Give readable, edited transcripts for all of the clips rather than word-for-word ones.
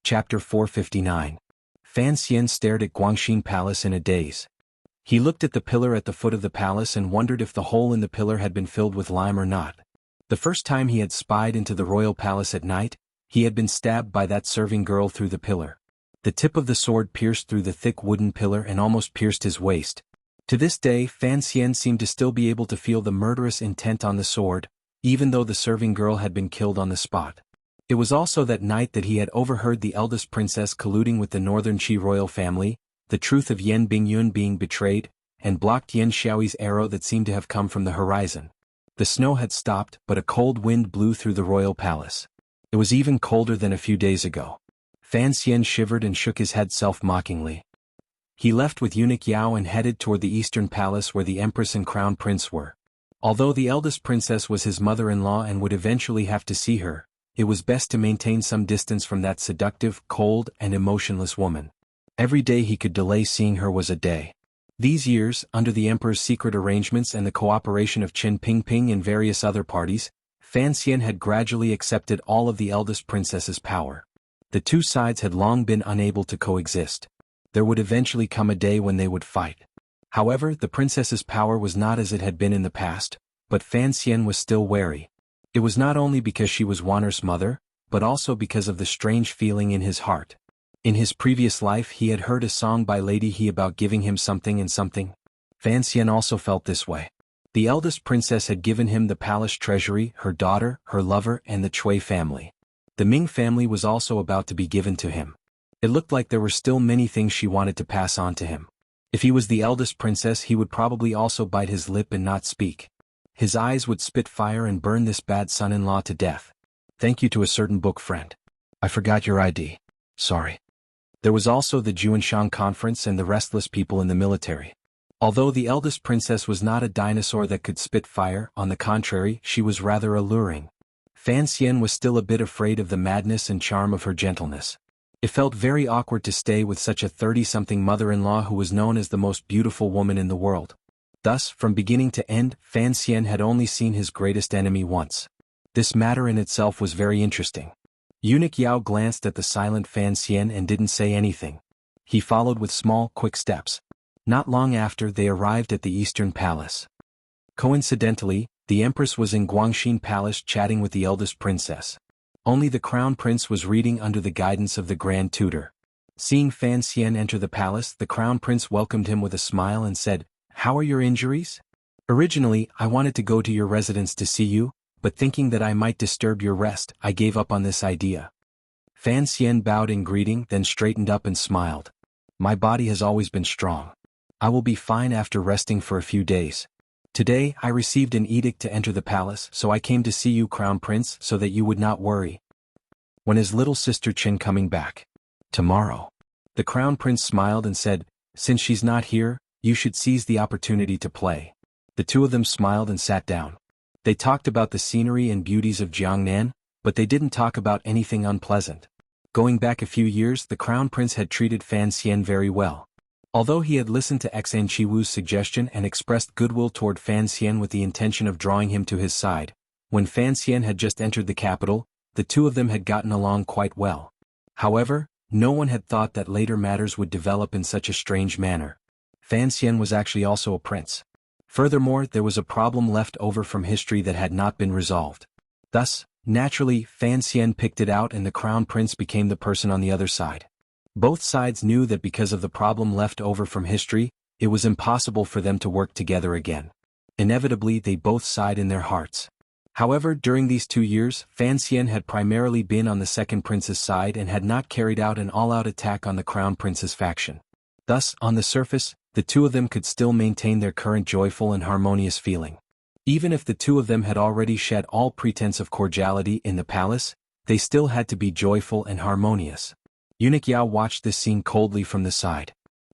Chapter 459. Fan Xian stared at Guangxin Palace in a daze. He looked at the pillar at the foot of the palace and wondered if the hole in the pillar had been filled with lime or not. The first time he had spied into the royal palace at night, he had been stabbed by that serving girl through the pillar. The tip of the sword pierced through the thick wooden pillar and almost pierced his waist. To this day, Fan Xian seemed to still be able to feel the murderous intent on the sword, even though the serving girl had been killed on the spot. It was also that night that he had overheard the eldest princess colluding with the northern Qi royal family, the truth of Yan Bingyun being betrayed, and blocked Yan Xiaoyi's arrow that seemed to have come from the horizon. The snow had stopped, but a cold wind blew through the royal palace. It was even colder than a few days ago. Fan Xian shivered and shook his head self-mockingly. He left with eunuch Yao and headed toward the eastern palace where the empress and crown prince were. Although the eldest princess was his mother-in-law and would eventually have to see her, it was best to maintain some distance from that seductive, cold, and emotionless woman. Every day he could delay seeing her was a day. These years, under the emperor's secret arrangements and the cooperation of Qin Pingping and various other parties, Fan Xian had gradually accepted all of the eldest princess's power. The two sides had long been unable to coexist. There would eventually come a day when they would fight. However, the princess's power was not as it had been in the past, but Fan Xian was still wary. It was not only because she was Wan'er's mother, but also because of the strange feeling in his heart. In his previous life he had heard a song by Lady He about giving him something and something. Fan Xian also felt this way. The eldest princess had given him the palace treasury, her daughter, her lover, and the Cui family. The Ming family was also about to be given to him. It looked like there were still many things she wanted to pass on to him. If he was the eldest princess, he would probably also bite his lip and not speak. His eyes would spit fire and burn this bad son-in-law to death. Thank you to a certain book friend. I forgot your ID. Sorry. There was also the Juanshan conference and the restless people in the military. Although the eldest princess was not a dinosaur that could spit fire, on the contrary, she was rather alluring. Fan Xian was still a bit afraid of the madness and charm of her gentleness. It felt very awkward to stay with such a 30-something mother-in-law who was known as the most beautiful woman in the world. Thus, from beginning to end, Fan Xian had only seen his greatest enemy once. This matter in itself was very interesting. Eunuch Yao glanced at the silent Fan Xian and didn't say anything. He followed with small, quick steps. Not long after, they arrived at the eastern palace. Coincidentally, the empress was in Guangxin Palace chatting with the eldest princess. Only the crown prince was reading under the guidance of the grand tutor. Seeing Fan Xian enter the palace, the crown prince welcomed him with a smile and said, "How are your injuries? Originally, I wanted to go to your residence to see you, but thinking that I might disturb your rest, I gave up on this idea." Fan Xian bowed in greeting, then straightened up and smiled. "My body has always been strong. I will be fine after resting for a few days. Today, I received an edict to enter the palace, so I came to see you, Crown Prince, so that you would not worry. When is little sister Qin coming back?" "Tomorrow." The Crown Prince smiled and said, "Since she's not here, you should seize the opportunity to play." The two of them smiled and sat down. They talked about the scenery and beauties of Jiangnan, but they didn't talk about anything unpleasant. Going back a few years, the Crown Prince had treated Fan Xian very well. Although he had listened to Xan Qiwu's suggestion and expressed goodwill toward Fan Xian with the intention of drawing him to his side, when Fan Xian had just entered the capital, the two of them had gotten along quite well. However, no one had thought that later matters would develop in such a strange manner. Fan Xian was actually also a prince. Furthermore, there was a problem left over from history that had not been resolved. Thus, naturally, Fan Xian picked it out and the Crown Prince became the person on the other side. Both sides knew that because of the problem left over from history, it was impossible for them to work together again. Inevitably, they both sighed in their hearts. However, during these 2 years, Fan Xian had primarily been on the second prince's side and had not carried out an all-out attack on the Crown Prince's faction. Thus, on the surface, the two of them could still maintain their current joyful and harmonious feeling. Even if the two of them had already shed all pretense of cordiality in the palace, they still had to be joyful and harmonious. Eunuch Yao watched this scene coldly from the side.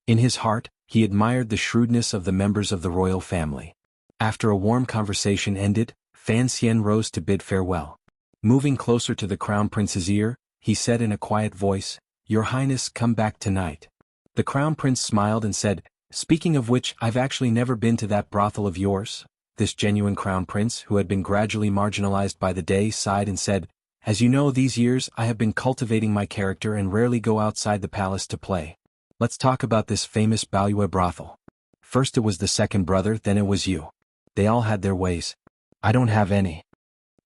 In his heart, he admired the shrewdness of the members of the royal family. After a warm conversation ended, Fan Xian rose to bid farewell. Moving closer to the Crown Prince's ear, he said in a quiet voice, "Your Highness, come back tonight." The Crown Prince smiled and said, "Speaking of which, I've actually never been to that brothel of yours." This genuine Crown Prince, who had been gradually marginalized by the day, sighed and said, As you know, these years I have been cultivating my character and rarely go outside the palace to play. Let's talk about this famous Baoyue brothel. First it was the second brother, then it was you. They all had their ways. I don't have any.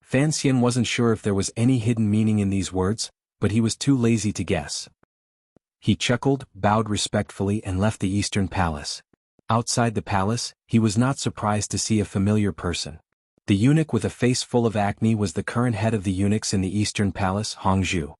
Fan Xian wasn't sure if there was any hidden meaning in these words, but he was too lazy to guess. He chuckled, bowed respectfully and left the Eastern Palace. Outside the palace, he was not surprised to see a familiar person. The eunuch with a face full of acne was the current head of the eunuchs in the Eastern Palace, Hongzhu.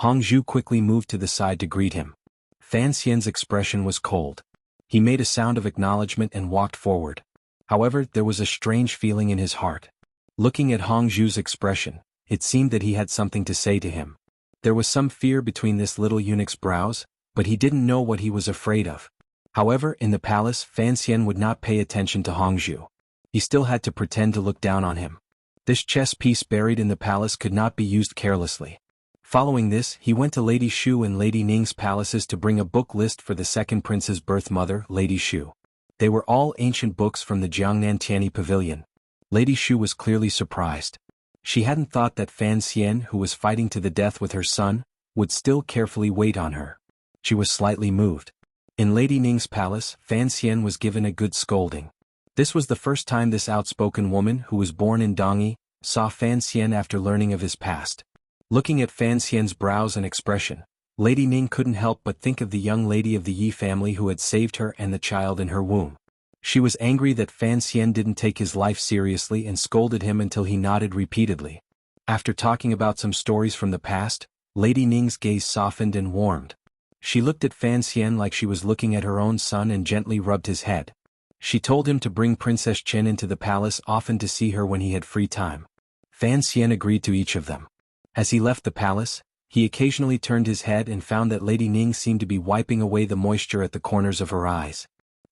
Hongzhu quickly moved to the side to greet him. Fan Xian's expression was cold. He made a sound of acknowledgement and walked forward. However, there was a strange feeling in his heart. Looking at Hongzhu's expression, it seemed that he had something to say to him. There was some fear between this little eunuch's brows, but he didn't know what he was afraid of. However, in the palace, Fan Xian would not pay attention to Hongzhu. He still had to pretend to look down on him. This chess piece buried in the palace could not be used carelessly. Following this, he went to Lady Shu and Lady Ning's palaces to bring a book list for the second prince's birth mother, Lady Shu. They were all ancient books from the Jiangnan Tianyi pavilion. Lady Shu was clearly surprised. She hadn't thought that Fan Xian, who was fighting to the death with her son, would still carefully wait on her. She was slightly moved. In Lady Ning's palace, Fan Xian was given a good scolding. This was the first time this outspoken woman, who was born in Dongyi, saw Fan Xian after learning of his past. Looking at Fan Xian's brows and expression, Lady Ning couldn't help but think of the young lady of the Yi family who had saved her and the child in her womb. She was angry that Fan Xian didn't take his life seriously and scolded him until he nodded repeatedly. After talking about some stories from the past, Lady Ning's gaze softened and warmed. She looked at Fan Xian like she was looking at her own son and gently rubbed his head. She told him to bring Princess Chen into the palace often to see her when he had free time. Fan Xian agreed to each of them. As he left the palace, he occasionally turned his head and found that Lady Ning seemed to be wiping away the moisture at the corners of her eyes.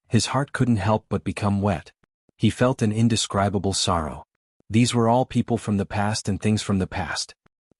His heart couldn't help but become wet. He felt an indescribable sorrow. These were all people from the past and things from the past.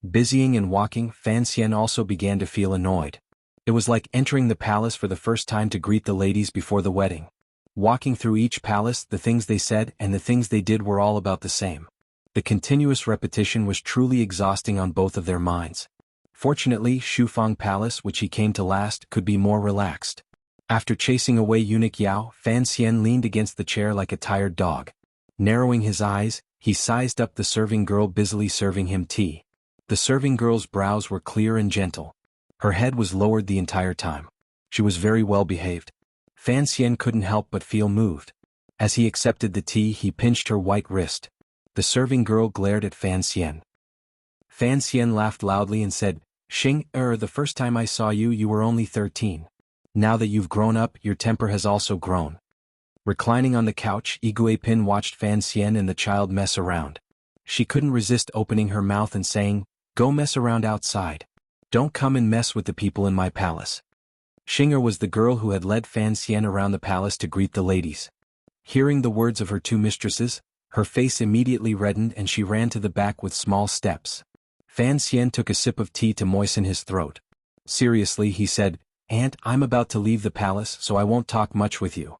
Busying and walking, Fan Xian also began to feel annoyed. It was like entering the palace for the first time to greet the ladies before the wedding. Walking through each palace, the things they said and the things they did were all about the same. The continuous repetition was truly exhausting on both of their minds. Fortunately, Shufang Palace, which he came to last, could be more relaxed. After chasing away eunuch Yao, Fan Xian leaned against the chair like a tired dog. Narrowing his eyes, he sized up the serving girl busily serving him tea. The serving girl's brows were clear and gentle. Her head was lowered the entire time. She was very well behaved. Fan Xian couldn't help but feel moved. As he accepted the tea, he pinched her white wrist. The serving girl glared at Fan Xian. Fan Xian laughed loudly and said, "Xing, the first time I saw you, you were only 13. Now that you've grown up, your temper has also grown." Reclining on the couch, Igui Pin watched Fan Xian and the child mess around. She couldn't resist opening her mouth and saying, "Go mess around outside. Don't come and mess with the people in my palace." Xing'er was the girl who had led Fan Xian around the palace to greet the ladies. Hearing the words of her two mistresses, her face immediately reddened and she ran to the back with small steps. Fan Xian took a sip of tea to moisten his throat. Seriously, he said, "Aunt, I'm about to leave the palace, so I won't talk much with you."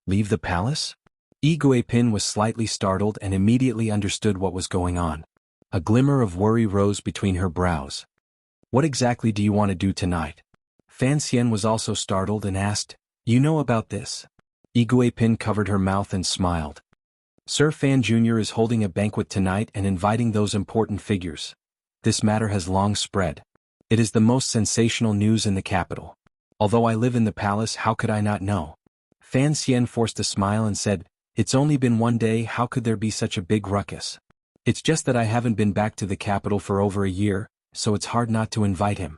Leave the palace? Igui Pin was slightly startled and immediately understood what was going on. A glimmer of worry rose between her brows. "What exactly do you want to do tonight?" Fan Xian was also startled and asked, "You know about this?" Igui Pin covered her mouth and smiled. "Sir Fan Jr. is holding a banquet tonight and inviting those important figures. This matter has long spread. It is the most sensational news in the capital. Although I live in the palace, how could I not know?" Fan Xian forced a smile and said, "It's only been one day, how could there be such a big ruckus? It's just that I haven't been back to the capital for over a year, so it's hard not to invite him."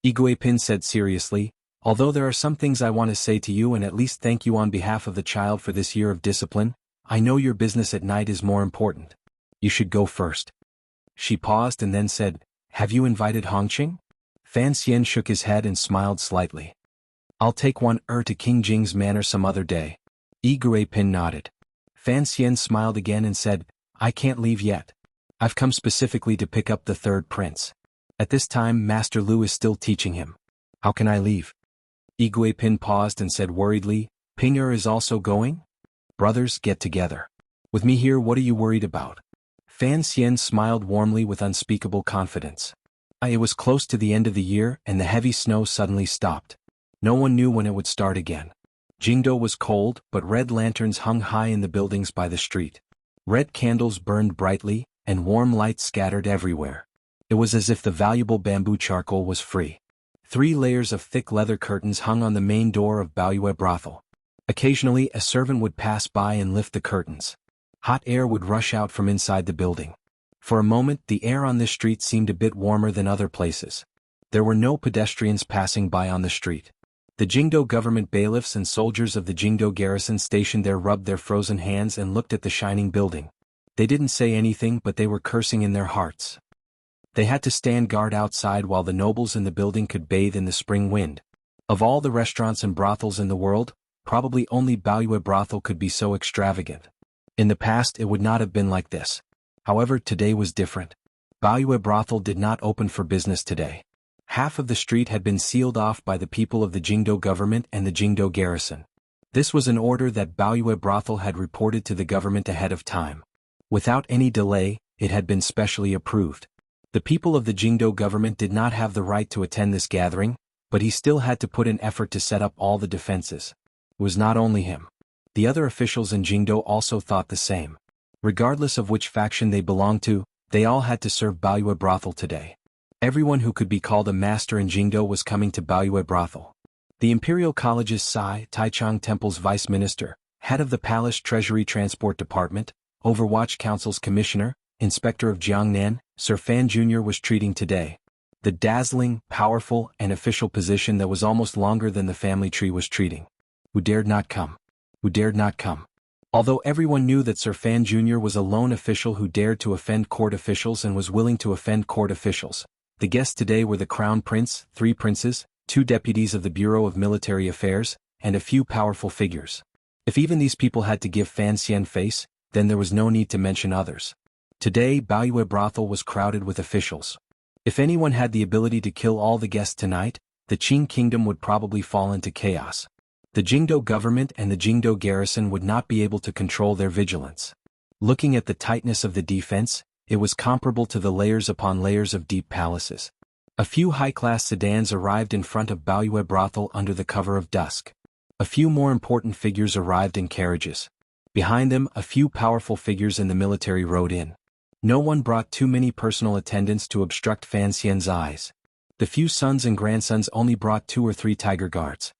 Igui Pin said seriously, "Although there are some things I want to say to you and at least thank you on behalf of the child for this year of discipline, I know your business at night is more important. You should go first." She paused and then said, "Have you invited Hongqing?" Fan Xian shook his head and smiled slightly. "I'll take one to King Jing's manor some other day." Igui Pin nodded. Fan Xian smiled again and said, "I can't leave yet. I've come specifically to pick up the third prince. At this time Master Lu is still teaching him. How can I leave?" Igui Pin paused and said worriedly, "Ping is also going? Brothers, get together. With me here, what are you worried about?" Fan Xian smiled warmly with unspeakable confidence. It was close to the end of the year and the heavy snow suddenly stopped. No one knew when it would start again. Jingdo was cold, but red lanterns hung high in the buildings by the street. Red candles burned brightly, and warm light scattered everywhere. It was as if the valuable bamboo charcoal was free. 3 layers of thick leather curtains hung on the main door of Baoyue brothel. Occasionally a servant would pass by and lift the curtains. Hot air would rush out from inside the building. For a moment the air on this street seemed a bit warmer than other places. There were no pedestrians passing by on the street. The Jingdo government bailiffs and soldiers of the Jingdo garrison stationed there rubbed their frozen hands and looked at the shining building. They didn't say anything, but they were cursing in their hearts. They had to stand guard outside while the nobles in the building could bathe in the spring wind. Of all the restaurants and brothels in the world, probably only Baoyue brothel could be so extravagant. In the past it would not have been like this. However, today was different. Baoyue brothel did not open for business today. Half of the street had been sealed off by the people of the Jingdo government and the Jingdo garrison. This was an order that Baoyue brothel had reported to the government ahead of time. Without any delay, it had been specially approved. The people of the Jingdo government did not have the right to attend this gathering, but he still had to put in effort to set up all the defenses. It was not only him. The other officials in Jingdo also thought the same. Regardless of which faction they belonged to, they all had to serve Baoyue brothel today. Everyone who could be called a master in Jingdo was coming to Baoyue brothel. The Imperial College's Sai Taichung Temple's vice minister, head of the Palace Treasury Transport Department, Overwatch Council's commissioner, inspector of Jiangnan, Sir Fan Jr. was treating today. The dazzling, powerful, and official position that was almost longer than the family tree was treating. Who dared not come? Who dared not come? Although everyone knew that Sir Fan Jr. was a lone official who dared to offend court officials and was willing to offend court officials, the guests today were the Crown Prince, 3 princes, 2 deputies of the Bureau of Military Affairs, and a few powerful figures. If even these people had to give Fan Xian face, then there was no need to mention others. Today Baoyue brothel was crowded with officials. If anyone had the ability to kill all the guests tonight, the Qing kingdom would probably fall into chaos. The Jingdo government and the Jingdo garrison would not be able to control their vigilance. Looking at the tightness of the defense, it was comparable to the layers upon layers of deep palaces. A few high-class sedans arrived in front of Baoyue brothel under the cover of dusk. A few more important figures arrived in carriages. Behind them, a few powerful figures in the military rode in. No one brought too many personal attendants to obstruct Fan Xian's eyes. The few sons and grandsons only brought 2 or 3 tiger guards.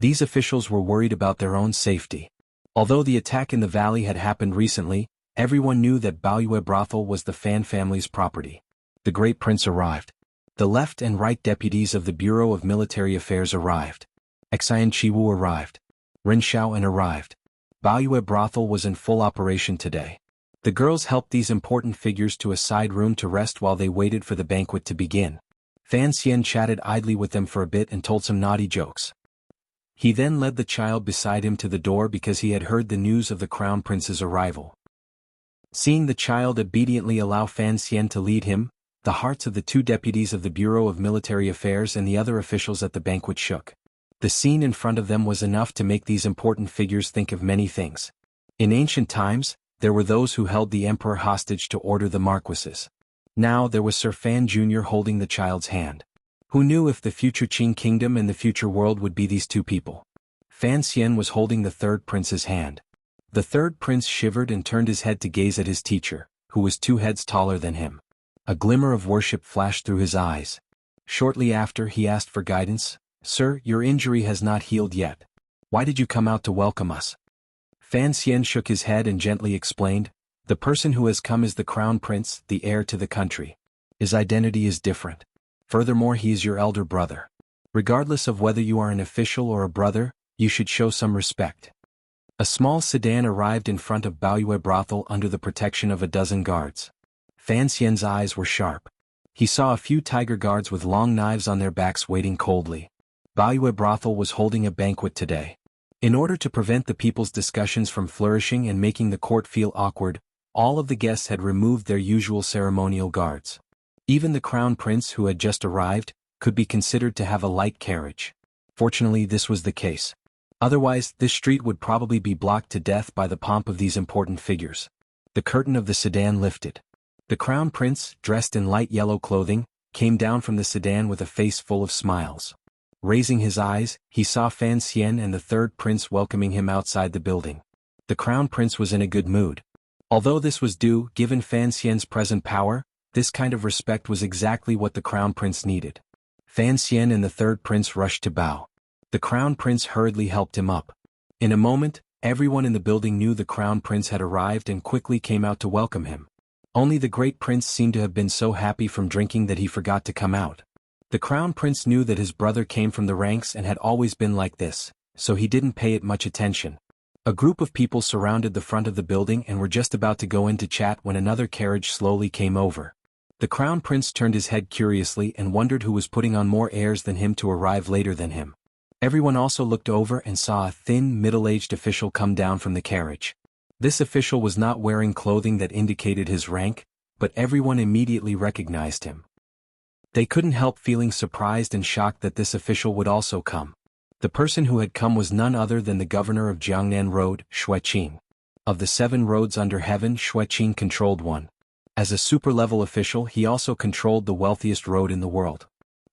These officials were worried about their own safety. Although the attack in the valley had happened recently, everyone knew that Baoyue brothel was the Fan family's property. The great prince arrived. The left and right deputies of the Bureau of Military Affairs arrived. Xian Chiwu arrived. Ren Shaoan arrived. Baoyue brothel was in full operation today. The girls helped these important figures to a side room to rest while they waited for the banquet to begin. Fan Xian chatted idly with them for a bit and told some naughty jokes. He then led the child beside him to the door because he had heard the news of the Crown Prince's arrival. Seeing the child obediently allow Fan Xian to lead him, the hearts of the 2 deputies of the Bureau of Military Affairs and the other officials at the banquet shook. The scene in front of them was enough to make these important figures think of many things. In ancient times, there were those who held the emperor hostage to order the marquises. Now there was Sir Fan Jr. holding the child's hand. Who knew if the future Qing kingdom and the future world would be these 2 people? Fan Xian was holding the 3rd prince's hand. The 3rd prince shivered and turned his head to gaze at his teacher, who was 2 heads taller than him. A glimmer of worship flashed through his eyes. Shortly after, he asked for guidance. "Sir, your injury has not healed yet. Why did you come out to welcome us?" Fan Xian shook his head and gently explained, "The person who has come is the Crown Prince, the heir to the country. His identity is different. Furthermore, he is your elder brother. Regardless of whether you are an official or a brother, you should show some respect." A small sedan arrived in front of Baoyue brothel under the protection of a dozen guards. Fan Xian's eyes were sharp. He saw a few tiger guards with long knives on their backs waiting coldly. Baoyue brothel was holding a banquet today. In order to prevent the people's discussions from flourishing and making the court feel awkward, all of the guests had removed their usual ceremonial guards. Even the Crown Prince, who had just arrived, could be considered to have a light carriage. Fortunately, this was the case. Otherwise, this street would probably be blocked to death by the pomp of these important figures. The curtain of the sedan lifted. The crown prince, dressed in light yellow clothing, came down from the sedan with a face full of smiles. Raising his eyes, he saw Fan Xian and the third prince welcoming him outside the building. The crown prince was in a good mood. Although this was due, given Fan Xian's present power, this kind of respect was exactly what the crown prince needed. Fan Xian and the third prince rushed to bow. The crown prince hurriedly helped him up. In a moment, everyone in the building knew the crown prince had arrived and quickly came out to welcome him. Only the great prince seemed to have been so happy from drinking that he forgot to come out. The crown prince knew that his brother came from the ranks and had always been like this, so he didn't pay it much attention. A group of people surrounded the front of the building and were just about to go in to chat when another carriage slowly came over. The crown prince turned his head curiously and wondered who was putting on more airs than him to arrive later than him. Everyone also looked over and saw a thin, middle-aged official come down from the carriage. This official was not wearing clothing that indicated his rank, but everyone immediately recognized him. They couldn't help feeling surprised and shocked that this official would also come. The person who had come was none other than the governor of Jiangnan Road, Xueqing. Of the 7 roads under heaven, Xueqing controlled one. As a super-level official, he also controlled the wealthiest road in the world.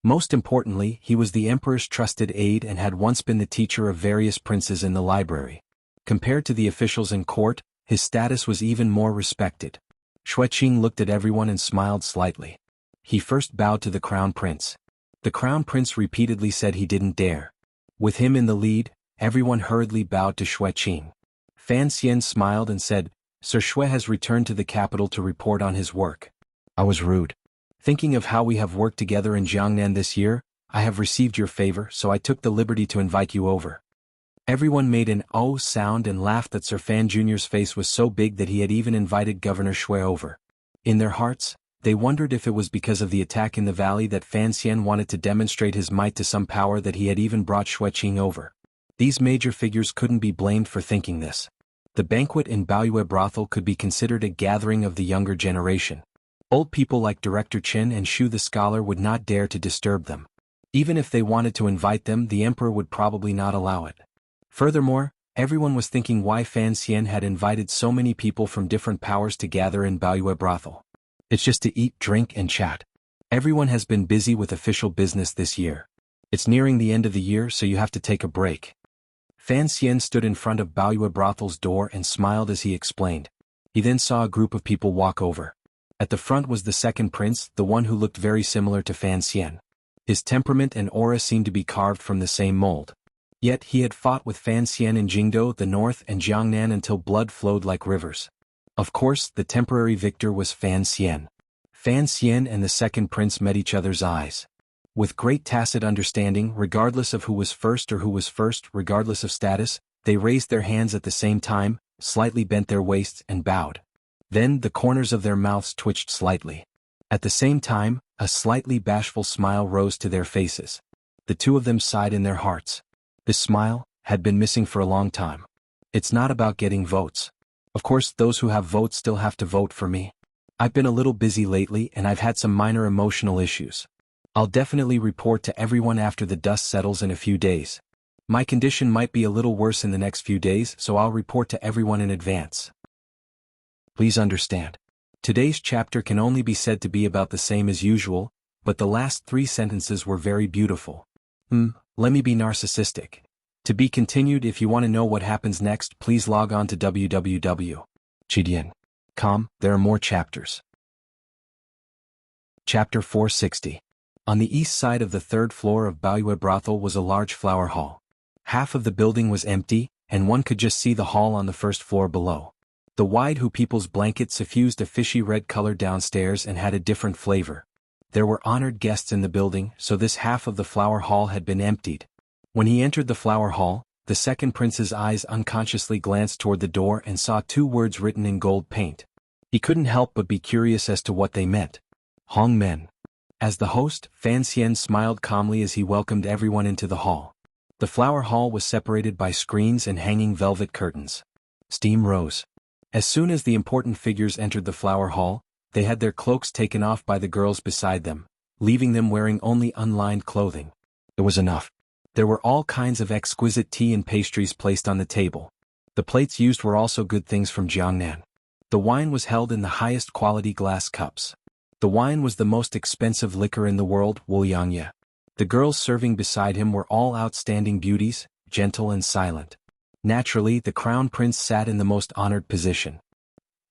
Most importantly, he was the emperor's trusted aide and had once been the teacher of various princes in the library. Compared to the officials in court, his status was even more respected. Xueqing looked at everyone and smiled slightly. He first bowed to the crown prince. The crown prince repeatedly said he didn't dare. With him in the lead, everyone hurriedly bowed to Xueqing. Fan Xian smiled and said, "Sir Xue has returned to the capital to report on his work." I was rude. Thinking of how we have worked together in Jiangnan this year, I have received your favor, so I took the liberty to invite you over. Everyone made an "oh" sound and laughed that Sir Fan Jr.'s face was so big that he had even invited Governor Xue over. In their hearts, they wondered if it was because of the attack in the valley that Fan Xian wanted to demonstrate his might to some power that he had even brought Xueqing over. These major figures couldn't be blamed for thinking this. The banquet in Baoyue brothel could be considered a gathering of the younger generation. Old people like Director Qin and Shu the scholar would not dare to disturb them. Even if they wanted to invite them, the emperor would probably not allow it. Furthermore, everyone was thinking why Fan Xian had invited so many people from different powers to gather in Baoyue brothel. It's just to eat, drink, and chat. Everyone has been busy with official business this year. It's nearing the end of the year, so you have to take a break. Fan Xian stood in front of Baoyue brothel's door and smiled as he explained. He then saw a group of people walk over. At the front was the second prince, the one who looked very similar to Fan Xian. His temperament and aura seemed to be carved from the same mold. Yet he had fought with Fan Xian in Jingdo, the north, and Jiangnan until blood flowed like rivers. Of course, the temporary victor was Fan Xian. Fan Xian and the second prince met each other's eyes. With great tacit understanding, regardless of who was first or who was first, regardless of status, they raised their hands at the same time, slightly bent their waists and bowed. Then the corners of their mouths twitched slightly. At the same time, a slightly bashful smile rose to their faces. The two of them sighed in their hearts. This smile had been missing for a long time. It's not about getting votes. Of course, those who have votes still have to vote for me. I've been a little busy lately and I've had some minor emotional issues. I'll definitely report to everyone after the dust settles in a few days. My condition might be a little worse in the next few days, so I'll report to everyone in advance. Please understand. Today's chapter can only be said to be about the same as usual, but the last 3 sentences were very beautiful. Let me be narcissistic. To be continued. If you want to know what happens next, please log on to www.chidian.com. There are more chapters. Chapter 460. On the east side of the 3rd floor of Baoyue brothel was a large flower hall. Half of the building was empty, and one could just see the hall on the 1st floor below. The wide Hu people's blanket suffused a fishy red color downstairs and had a different flavor. There were honored guests in the building, so this half of the flower hall had been emptied. When he entered the flower hall, the second prince's eyes unconsciously glanced toward the door and saw 2 words written in gold paint. He couldn't help but be curious as to what they meant. Hong Men. As the host, Fan Xian smiled calmly as he welcomed everyone into the hall. The flower hall was separated by screens and hanging velvet curtains. Steam rose. As soon as the important figures entered the flower hall, they had their cloaks taken off by the girls beside them, leaving them wearing only unlined clothing. It was enough. There were all kinds of exquisite tea and pastries placed on the table. The plates used were also good things from Jiangnan. The wine was held in the highest quality glass cups. The wine was the most expensive liquor in the world, Wuxia. The girls serving beside him were all outstanding beauties, gentle and silent. Naturally, the crown prince sat in the most honored position.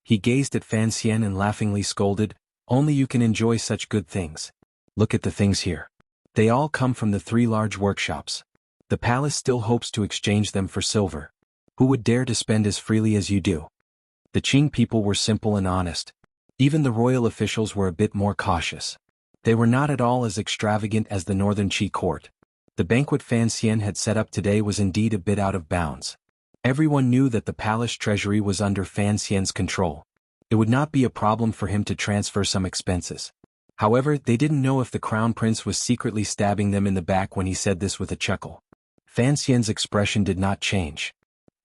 He gazed at Fan Xian and laughingly scolded, "Only you can enjoy such good things. Look at the things here. They all come from the 3 large workshops. The palace still hopes to exchange them for silver. Who would dare to spend as freely as you do?" The Qing people were simple and honest. Even the royal officials were a bit more cautious. They were not at all as extravagant as the northern Qi court. The banquet Fan Xian had set up today was indeed a bit out of bounds. Everyone knew that the palace treasury was under Fan Xian's control. It would not be a problem for him to transfer some expenses. However, they didn't know if the crown prince was secretly stabbing them in the back when he said this with a chuckle. Fan Xian's expression did not change.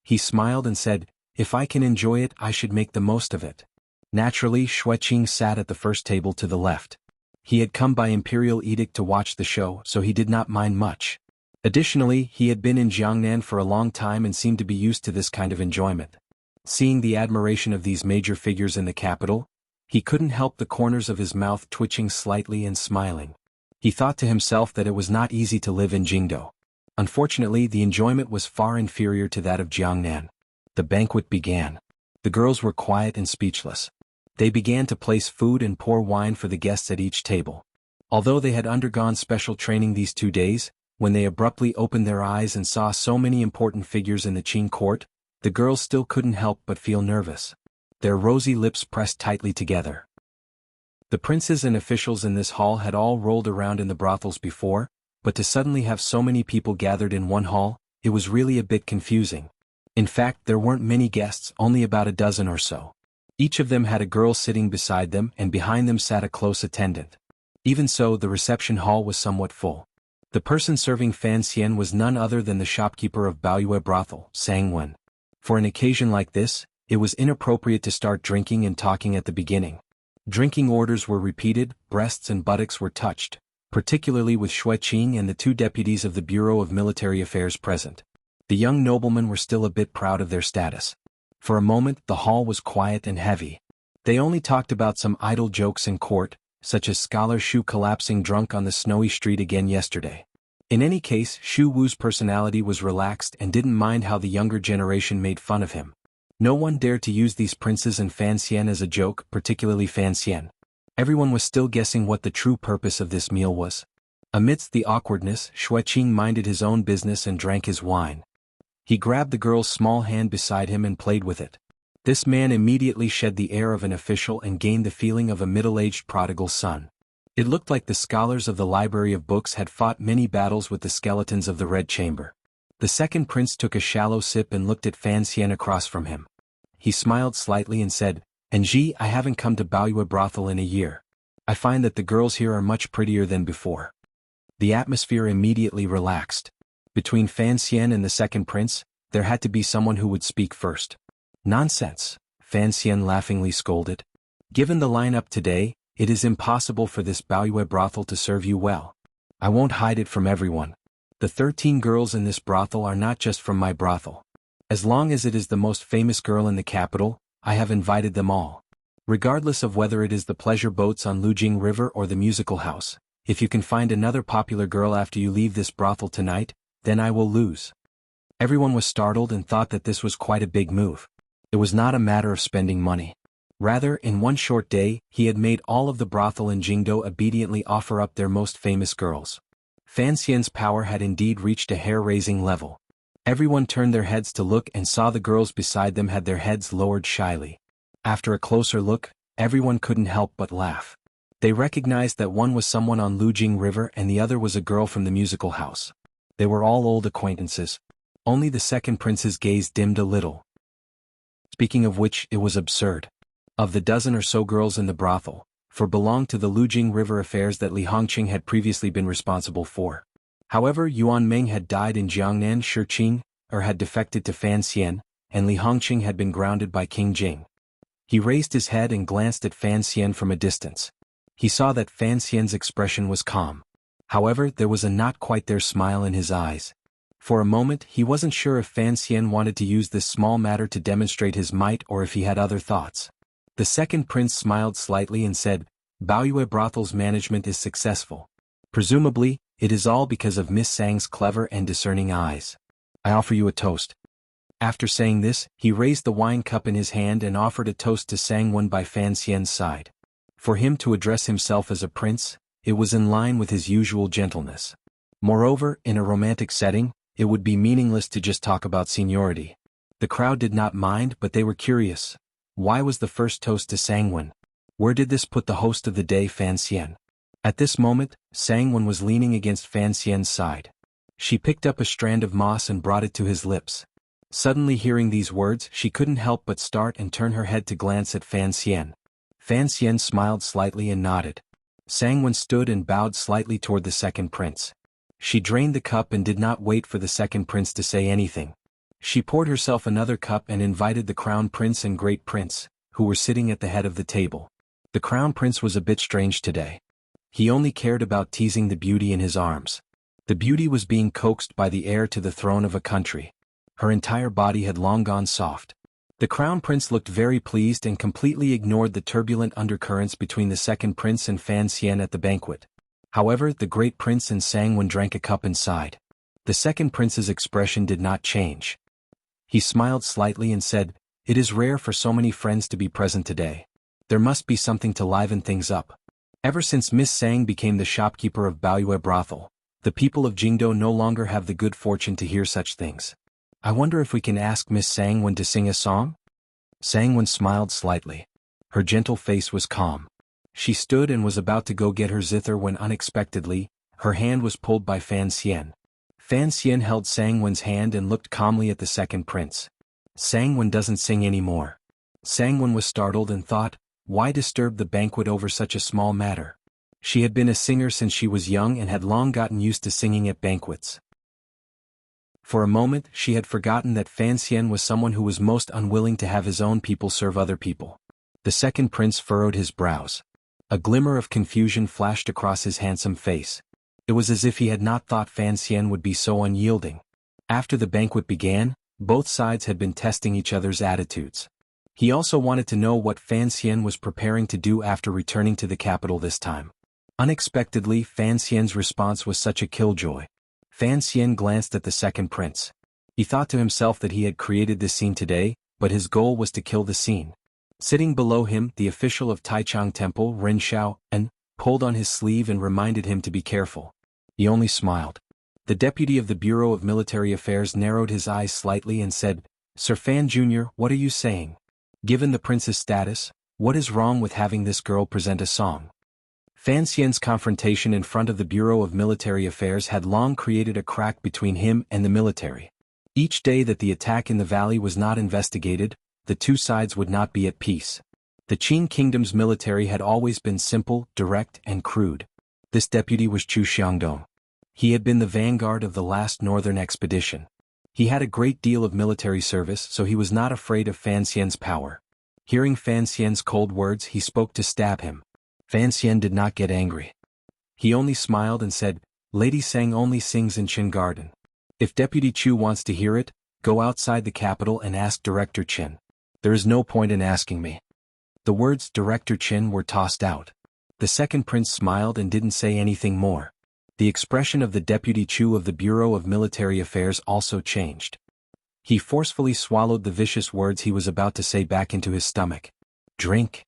He smiled and said, "If I can enjoy it, I should make the most of it." Naturally, Xueqing sat at the first table to the left. He had come by imperial edict to watch the show, so he did not mind much. Additionally, he had been in Jiangnan for a long time and seemed to be used to this kind of enjoyment. Seeing the admiration of these major figures in the capital, he couldn't help the corners of his mouth twitching slightly and smiling. He thought to himself that it was not easy to live in Jingdo. Unfortunately, the enjoyment was far inferior to that of Jiangnan. The banquet began. The girls were quiet and speechless. They began to place food and pour wine for the guests at each table. Although they had undergone special training these 2 days, when they abruptly opened their eyes and saw so many important figures in the Qing court, the girls still couldn't help but feel nervous. Their rosy lips pressed tightly together. The princes and officials in this hall had all rolled around in the brothels before, but to suddenly have so many people gathered in one hall, it was really a bit confusing. In fact, there weren't many guests, only about a dozen or so. Each of them had a girl sitting beside them, and behind them sat a close attendant. Even so, the reception hall was somewhat full. The person serving Fan Xian was none other than the shopkeeper of Baoyue brothel, Sang Wen. For an occasion like this, it was inappropriate to start drinking and talking at the beginning. Drinking orders were repeated, breasts and buttocks were touched, particularly with Xueqing and the 2 deputies of the Bureau of Military Affairs present. The young noblemen were still a bit proud of their status. For a moment, the hall was quiet and heavy. They only talked about some idle jokes in court, such as Scholar Shu collapsing drunk on the snowy street again yesterday. In any case, Xu Wu's personality was relaxed and didn't mind how the younger generation made fun of him. No one dared to use these princes and Fan Xian as a joke, particularly Fan Xian. Everyone was still guessing what the true purpose of this meal was. Amidst the awkwardness, Xueqing minded his own business and drank his wine. He grabbed the girl's small hand beside him and played with it. This man immediately shed the air of an official and gained the feeling of a middle-aged prodigal son. It looked like the scholars of the Library of Books had fought many battles with the skeletons of the Red Chamber. The second prince took a shallow sip and looked at Fan Xian across from him. He smiled slightly and said, "Anji, I haven't come to Baoyue brothel in a year. I find that the girls here are much prettier than before." The atmosphere immediately relaxed. Between Fan Xian and the second prince, there had to be someone who would speak first. "Nonsense," Fan Xian laughingly scolded. "Given the lineup today, it is impossible for this Baoyue brothel to serve you well. I won't hide it from everyone. The 13 girls in this brothel are not just from my brothel. As long as it is the most famous girl in the capital, I have invited them all. Regardless of whether it is the pleasure boats on Lujing River or the musical house, if you can find another popular girl after you leave this brothel tonight, then I will lose." Everyone was startled and thought that this was quite a big move. It was not a matter of spending money. Rather, in one short day, he had made all of the brothel in Jingdo obediently offer up their most famous girls. Fan Xian's power had indeed reached a hair-raising level. Everyone turned their heads to look and saw the girls beside them had their heads lowered shyly. After a closer look, everyone couldn't help but laugh. They recognized that one was someone on Lujing River and the other was a girl from the musical house. They were all old acquaintances. Only the second prince's gaze dimmed a little. Speaking of which, it was absurd. Of the dozen or so girls in the brothel, 4 belonged to the Lujing River affairs that Li Hongqing had previously been responsible for. However, Yuan Meng had died in Jiangnan Shiqing, or had defected to Fan Xian, and Li Hongqing had been grounded by King Jing. He raised his head and glanced at Fan Xian from a distance. He saw that Fan Xian's expression was calm. However, there was a not quite there smile in his eyes. For a moment, he wasn't sure if Fan Xian wanted to use this small matter to demonstrate his might or if he had other thoughts. The second prince smiled slightly and said, Baoyue Brothel's management is successful. Presumably, it is all because of Miss Sang's clever and discerning eyes. I offer you a toast. After saying this, he raised the wine cup in his hand and offered a toast to Sangwon by Fan Xian's side. For him to address himself as a prince, it was in line with his usual gentleness. Moreover, in a romantic setting, it would be meaningless to just talk about seniority. The crowd did not mind, but they were curious. Why was the first toast to Sangwon? Where did this put the host of the day, Fan Xian? At this moment, Sangwon was leaning against Fan Xian's side. She picked up a strand of moss and brought it to his lips. Suddenly hearing these words, she couldn't help but start and turn her head to glance at Fan Xian. Fan Xian smiled slightly and nodded. Sangwon stood and bowed slightly toward the second prince. She drained the cup and did not wait for the second prince to say anything. She poured herself another cup and invited the crown prince and great prince, who were sitting at the head of the table. The crown prince was a bit strange today. He only cared about teasing the beauty in his arms. The beauty was being coaxed by the heir to the throne of a country. Her entire body had long gone soft. The crown prince looked very pleased and completely ignored the turbulent undercurrents between the second prince and Fan Xian at the banquet. However, the great prince and Sangwon drank a cup and sighed. The second prince's expression did not change. He smiled slightly and said, It is rare for so many friends to be present today. There must be something to liven things up. Ever since Miss Sang became the shopkeeper of Baoyue Brothel, the people of Jingdo no longer have the good fortune to hear such things. I wonder if we can ask Miss Sangwon to sing a song? Sangwon smiled slightly. Her gentle face was calm. She stood and was about to go get her zither when unexpectedly, her hand was pulled by Fan Xian. Fan Xian held Sangwon's hand and looked calmly at the second prince. Sangwon doesn't sing anymore. Sangwon was startled and thought, why disturb the banquet over such a small matter? She had been a singer since she was young and had long gotten used to singing at banquets. For a moment, she had forgotten that Fan Xian was someone who was most unwilling to have his own people serve other people. The second prince furrowed his brows. A glimmer of confusion flashed across his handsome face. It was as if he had not thought Fan Xian would be so unyielding. After the banquet began, both sides had been testing each other's attitudes. He also wanted to know what Fan Xian was preparing to do after returning to the capital this time. Unexpectedly, Fan Xian's response was such a killjoy. Fan Xian glanced at the second prince. He thought to himself that he had created this scene today, but his goal was to kill the scene. Sitting below him, the official of Taichang Temple, Ren Xiao, pulled on his sleeve and reminded him to be careful. He only smiled. The deputy of the Bureau of Military Affairs narrowed his eyes slightly and said, Sir Fan Jr., what are you saying? Given the prince's status, what is wrong with having this girl present a song? Fan Xian's confrontation in front of the Bureau of Military Affairs had long created a crack between him and the military. Each day that the attack in the valley was not investigated, the two sides would not be at peace. The Qin Kingdom's military had always been simple, direct, and crude. This deputy was Chu Xiangdong. He had been the vanguard of the last northern expedition. He had a great deal of military service, so he was not afraid of Fan Xian's power. Hearing Fan Xian's cold words, he spoke to stab him. Fan Xian did not get angry. He only smiled and said, Lady Sang only sings in Qin Garden. If Deputy Chu wants to hear it, go outside the capital and ask Director Qin. There is no point in asking me. The words Director Qin were tossed out. The second prince smiled and didn't say anything more. The expression of the Deputy Chu of the Bureau of Military Affairs also changed. He forcefully swallowed the vicious words he was about to say back into his stomach. Drink.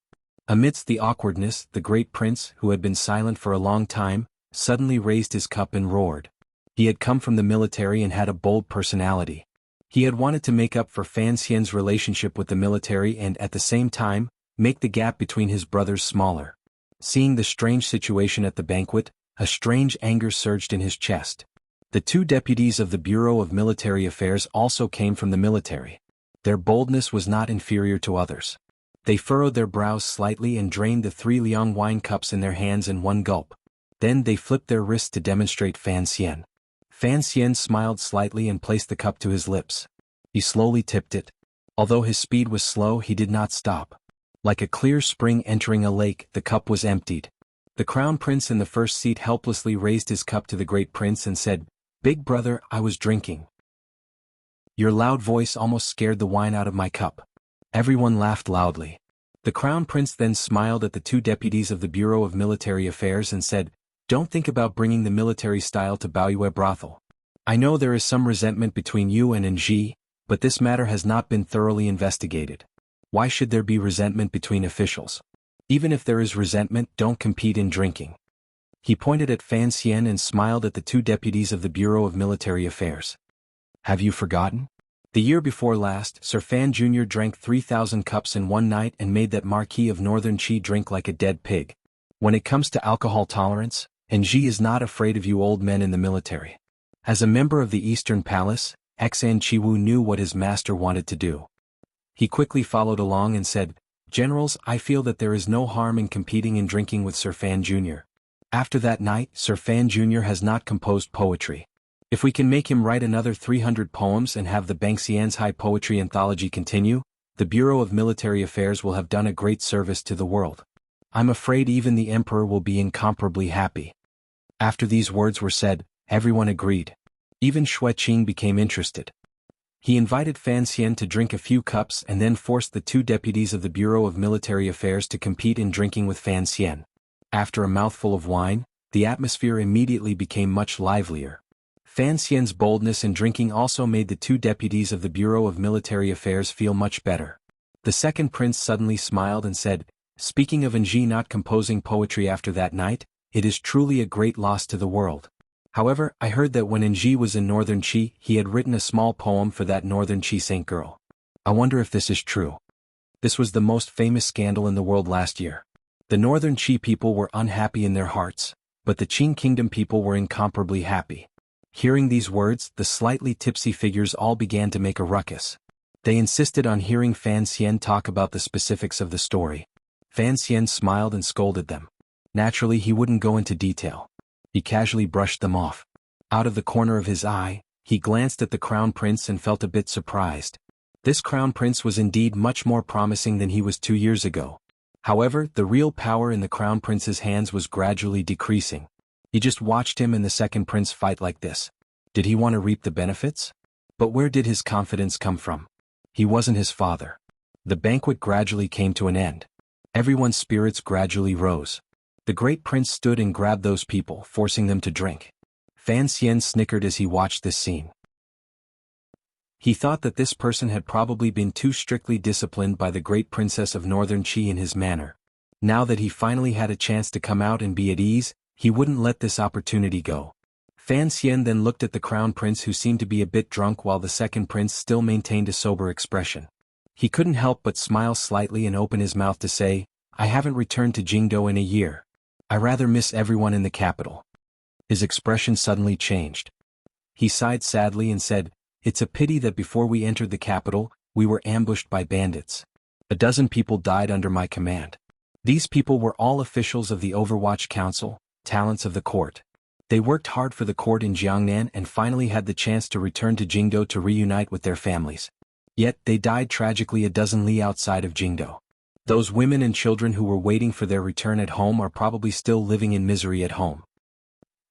Amidst the awkwardness, the great prince, who had been silent for a long time, suddenly raised his cup and roared. He had come from the military and had a bold personality. He had wanted to make up for Fan Xian's relationship with the military and, at the same time, make the gap between his brothers smaller. Seeing the strange situation at the banquet, a strange anger surged in his chest. The two deputies of the Bureau of Military Affairs also came from the military. Their boldness was not inferior to others. They furrowed their brows slightly and drained the 3 Liang wine cups in their hands in one gulp. Then they flipped their wrists to demonstrate Fan Xian. Fan Xian smiled slightly and placed the cup to his lips. He slowly tipped it. Although his speed was slow, he did not stop. Like a clear spring entering a lake, the cup was emptied. The crown prince in the first seat helplessly raised his cup to the great prince and said, Big brother, I was drinking. Your loud voice almost scared the wine out of my cup. Everyone laughed loudly. The Crown Prince then smiled at the two deputies of the Bureau of Military Affairs and said, "Don't think about bringing the military style to Baoyue brothel. I know there is some resentment between you and Nji, but this matter has not been thoroughly investigated. Why should there be resentment between officials? Even if there is resentment, don't compete in drinking." He pointed at Fan Xian and smiled at the two deputies of the Bureau of Military Affairs. "Have you forgotten? The year before last, Sir Fan Jr. drank 3,000 cups in one night and made that Marquis of Northern Qi drink like a dead pig. When it comes to alcohol tolerance, Nji is not afraid of you old men in the military." As a member of the Eastern Palace, Xan Chiwu knew what his master wanted to do. He quickly followed along and said, "Generals, I feel that there is no harm in competing in drinking with Sir Fan Jr. After that night, Sir Fan Jr. has not composed poetry. If we can make him write another 300 poems and have the Bangxian's high poetry anthology continue, the Bureau of Military Affairs will have done a great service to the world. I'm afraid even the Emperor will be incomparably happy." After these words were said, everyone agreed. Even Xue Qing became interested. He invited Fan Xian to drink a few cups and then forced the two deputies of the Bureau of Military Affairs to compete in drinking with Fan Xian. After a mouthful of wine, the atmosphere immediately became much livelier. Fan Xian's boldness in drinking also made the two deputies of the Bureau of Military Affairs feel much better. The second prince suddenly smiled and said, "Speaking of Nji not composing poetry after that night, it is truly a great loss to the world. However, I heard that when Nji was in Northern Qi, he had written a small poem for that Northern Qi saint girl. I wonder if this is true. This was the most famous scandal in the world last year. The Northern Qi people were unhappy in their hearts, but the Qing Kingdom people were incomparably happy." Hearing these words, the slightly tipsy figures all began to make a ruckus. They insisted on hearing Fan Xian talk about the specifics of the story. Fan Xian smiled and scolded them. Naturally, he wouldn't go into detail. He casually brushed them off. Out of the corner of his eye, he glanced at the Crown Prince and felt a bit surprised. This Crown Prince was indeed much more promising than he was 2 years ago. However, the real power in the Crown Prince's hands was gradually decreasing. He just watched him and the second prince fight like this. Did he want to reap the benefits? But where did his confidence come from? He wasn't his father. The banquet gradually came to an end. Everyone's spirits gradually rose. The great prince stood and grabbed those people, forcing them to drink. Fan Xian snickered as he watched this scene. He thought that this person had probably been too strictly disciplined by the great princess of Northern Qi in his manner. Now that he finally had a chance to come out and be at ease, he wouldn't let this opportunity go. Fan Xian then looked at the Crown Prince, who seemed to be a bit drunk, while the second prince still maintained a sober expression. He couldn't help but smile slightly and open his mouth to say, "I haven't returned to Jingdo in a year. I rather miss everyone in the capital." His expression suddenly changed. He sighed sadly and said, "It's a pity that before we entered the capital, we were ambushed by bandits. 12 people died under my command. These people were all officials of the Overwatch Council, talents of the court. They worked hard for the court in Jiangnan and finally had the chance to return to Jingdo to reunite with their families. Yet they died tragically 12 li outside of Jingdo. Those women and children who were waiting for their return at home are probably still living in misery at home."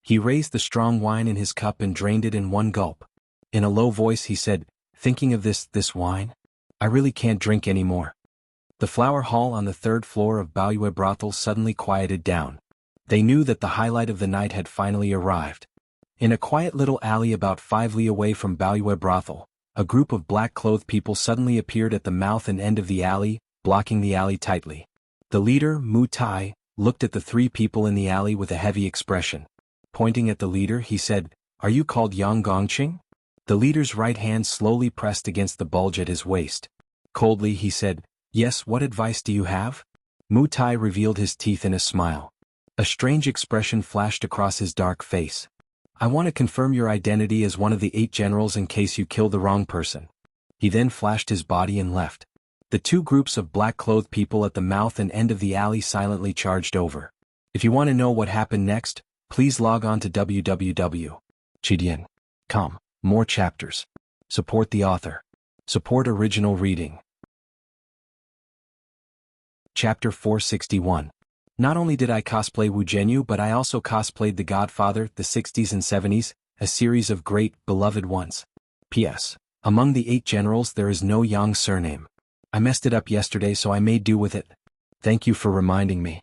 He raised the strong wine in his cup and drained it in one gulp. In a low voice he said, "Thinking of this wine? I really can't drink anymore." The flower hall on the 3rd floor of Baoyue brothel suddenly quieted down. They knew that the highlight of the night had finally arrived. In a quiet little alley about 5 li away from Baoyue brothel, a group of black-clothed people suddenly appeared at the mouth and end of the alley, blocking the alley tightly. The leader, Mu Tai, looked at the 3 people in the alley with a heavy expression. Pointing at the leader, he said, "Are you called Yang Gongqing?" The leader's right hand slowly pressed against the bulge at his waist. Coldly he said, "Yes, what advice do you have?" Mu Tai revealed his teeth in a smile. A strange expression flashed across his dark face. "I want to confirm your identity as one of the 8 generals in case you kill the wrong person." He then flashed his body and left. The 2 groups of black-clothed people at the mouth and end of the alley silently charged over. If you want to know what happened next, please log on to www.chidian.com. More chapters. Support the author. Support original reading. Chapter 461. Not only did I cosplay Wu Zhenyu, but I also cosplayed The Godfather, the 60s and 70s, a series of great, beloved ones. P.S. Among the 8 generals there is no Yang surname. I messed it up yesterday, so I made do with it. Thank you for reminding me.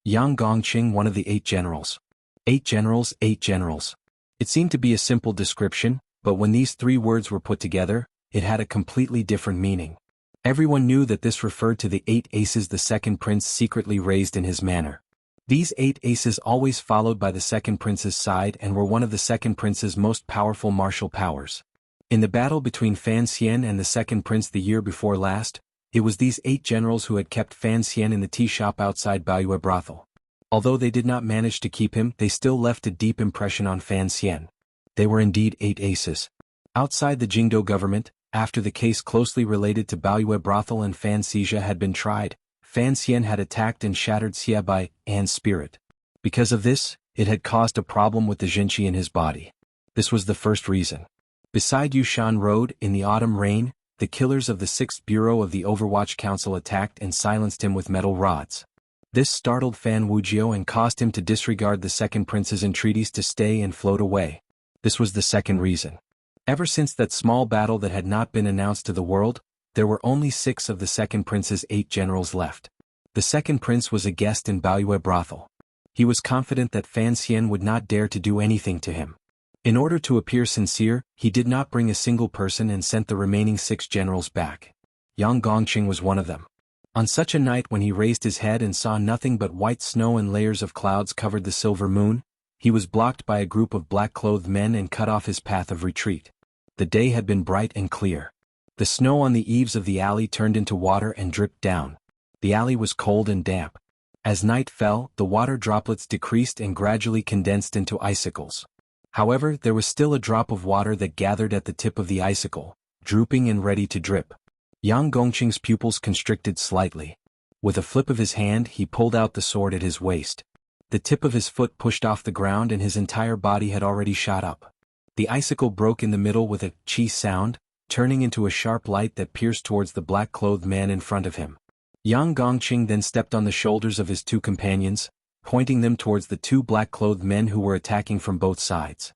Yang Gongqing, one of the 8 generals. 8 generals, 8 generals. It seemed to be a simple description, but when these 3 words were put together, it had a completely different meaning. Everyone knew that this referred to the 8 aces the second prince secretly raised in his manor. These 8 aces always followed by the second prince's side and were one of the second prince's most powerful martial powers. In the battle between Fan Xian and the second prince the year before last, it was these 8 generals who had kept Fan Xian in the tea shop outside Baoyue brothel. Although they did not manage to keep him, they still left a deep impression on Fan Xian. They were indeed 8 aces. Outside the Jingdo government, after the case closely related to Baoyue brothel and Fan Xijia had been tried, Fan Xian had attacked and shattered Xia Bai An's spirit. Because of this, it had caused a problem with the Jinqi in his body. This was the first reason. Beside Yushan Road, in the autumn rain, the killers of the 6th Bureau of the Overwatch Council attacked and silenced him with metal rods. This startled Fan Wujiao and caused him to disregard the second prince's entreaties to stay and float away. This was the second reason. Ever since that small battle that had not been announced to the world, there were only 6 of the second prince's 8 generals left. The second prince was a guest in Baoyue brothel. He was confident that Fan Xian would not dare to do anything to him. In order to appear sincere, he did not bring a single person and sent the remaining 6 generals back. Yang Gongqing was one of them. On such a night when he raised his head and saw nothing but white snow and layers of clouds covered the silver moon, he was blocked by a group of black-clothed men and cut off his path of retreat. The day had been bright and clear. The snow on the eaves of the alley turned into water and dripped down. The alley was cold and damp. As night fell, the water droplets decreased and gradually condensed into icicles. However, there was still a drop of water that gathered at the tip of the icicle, drooping and ready to drip. Yang Gongqing's pupils constricted slightly. With a flip of his hand, he pulled out the sword at his waist. The tip of his foot pushed off the ground and his entire body had already shot up. The icicle broke in the middle with a chi sound, turning into a sharp light that pierced towards the black-clothed man in front of him. Yang Gongqing then stepped on the shoulders of his 2 companions, pointing them towards the 2 black-clothed men who were attacking from both sides.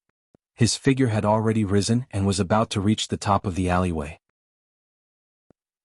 His figure had already risen and was about to reach the top of the alleyway.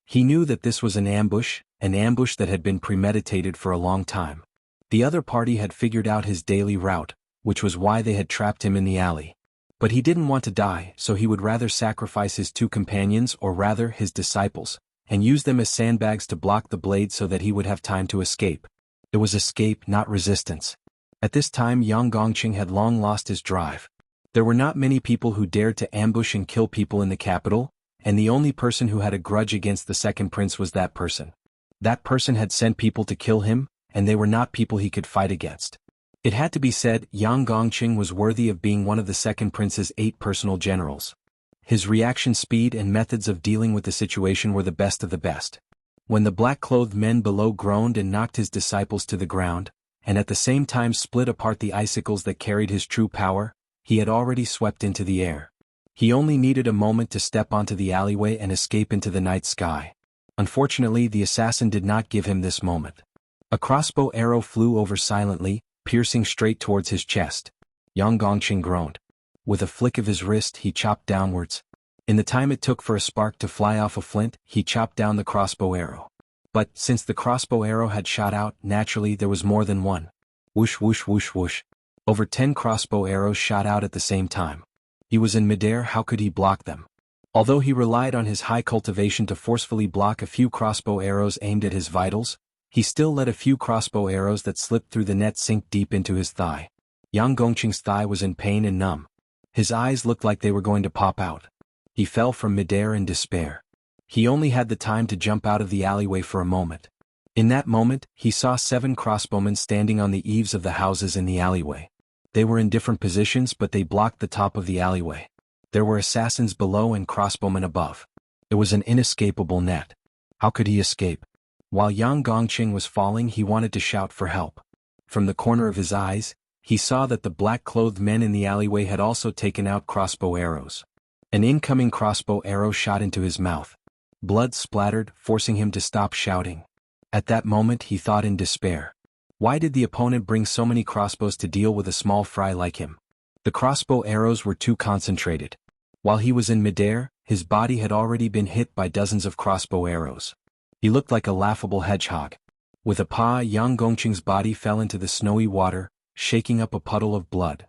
He knew that this was an ambush that had been premeditated for a long time. The other party had figured out his daily route, which was why they had trapped him in the alley. But he didn't want to die, so he would rather sacrifice his 2 companions, or rather his disciples, and use them as sandbags to block the blade so that he would have time to escape. It was escape, not resistance. At this time Yang Gongqing had long lost his drive. There were not many people who dared to ambush and kill people in the capital, and the only person who had a grudge against the second prince was that person. That person had sent people to kill him, and they were not people he could fight against. It had to be said, Yang Gongqing was worthy of being one of the second prince's 8 personal generals. His reaction speed and methods of dealing with the situation were the best of the best. When the black-clothed men below groaned and knocked his disciples to the ground, and at the same time split apart the icicles that carried his true power, he had already swept into the air. He only needed a moment to step onto the alleyway and escape into the night sky. Unfortunately, the assassin did not give him this moment. A crossbow arrow flew over silently, piercing straight towards his chest. Yang Gongqing groaned. With a flick of his wrist he chopped downwards. In the time it took for a spark to fly off a flint, he chopped down the crossbow arrow. But, since the crossbow arrow had shot out, naturally there was more than one. Whoosh whoosh whoosh whoosh. Over 10 crossbow arrows shot out at the same time. He was in midair, how could he block them? Although he relied on his high cultivation to forcefully block a few crossbow arrows aimed at his vitals, he still let a few crossbow arrows that slipped through the net sink deep into his thigh. Yang Gongqing's thigh was in pain and numb. His eyes looked like they were going to pop out. He fell from midair in despair. He only had the time to jump out of the alleyway for a moment. In that moment, he saw 7 crossbowmen standing on the eaves of the houses in the alleyway. They were in different positions, but they blocked the top of the alleyway. There were assassins below and crossbowmen above. It was an inescapable net. How could he escape? While Yang Gongqing was falling, he wanted to shout for help. From the corner of his eyes, he saw that the black-clothed men in the alleyway had also taken out crossbow arrows. An incoming crossbow arrow shot into his mouth. Blood splattered, forcing him to stop shouting. At that moment he thought in despair. Why did the opponent bring so many crossbows to deal with a small fry like him? The crossbow arrows were too concentrated. While he was in midair, his body had already been hit by dozens of crossbow arrows. He looked like a laughable hedgehog. With a paw, Yang Gongqing's body fell into the snowy water, shaking up a puddle of blood.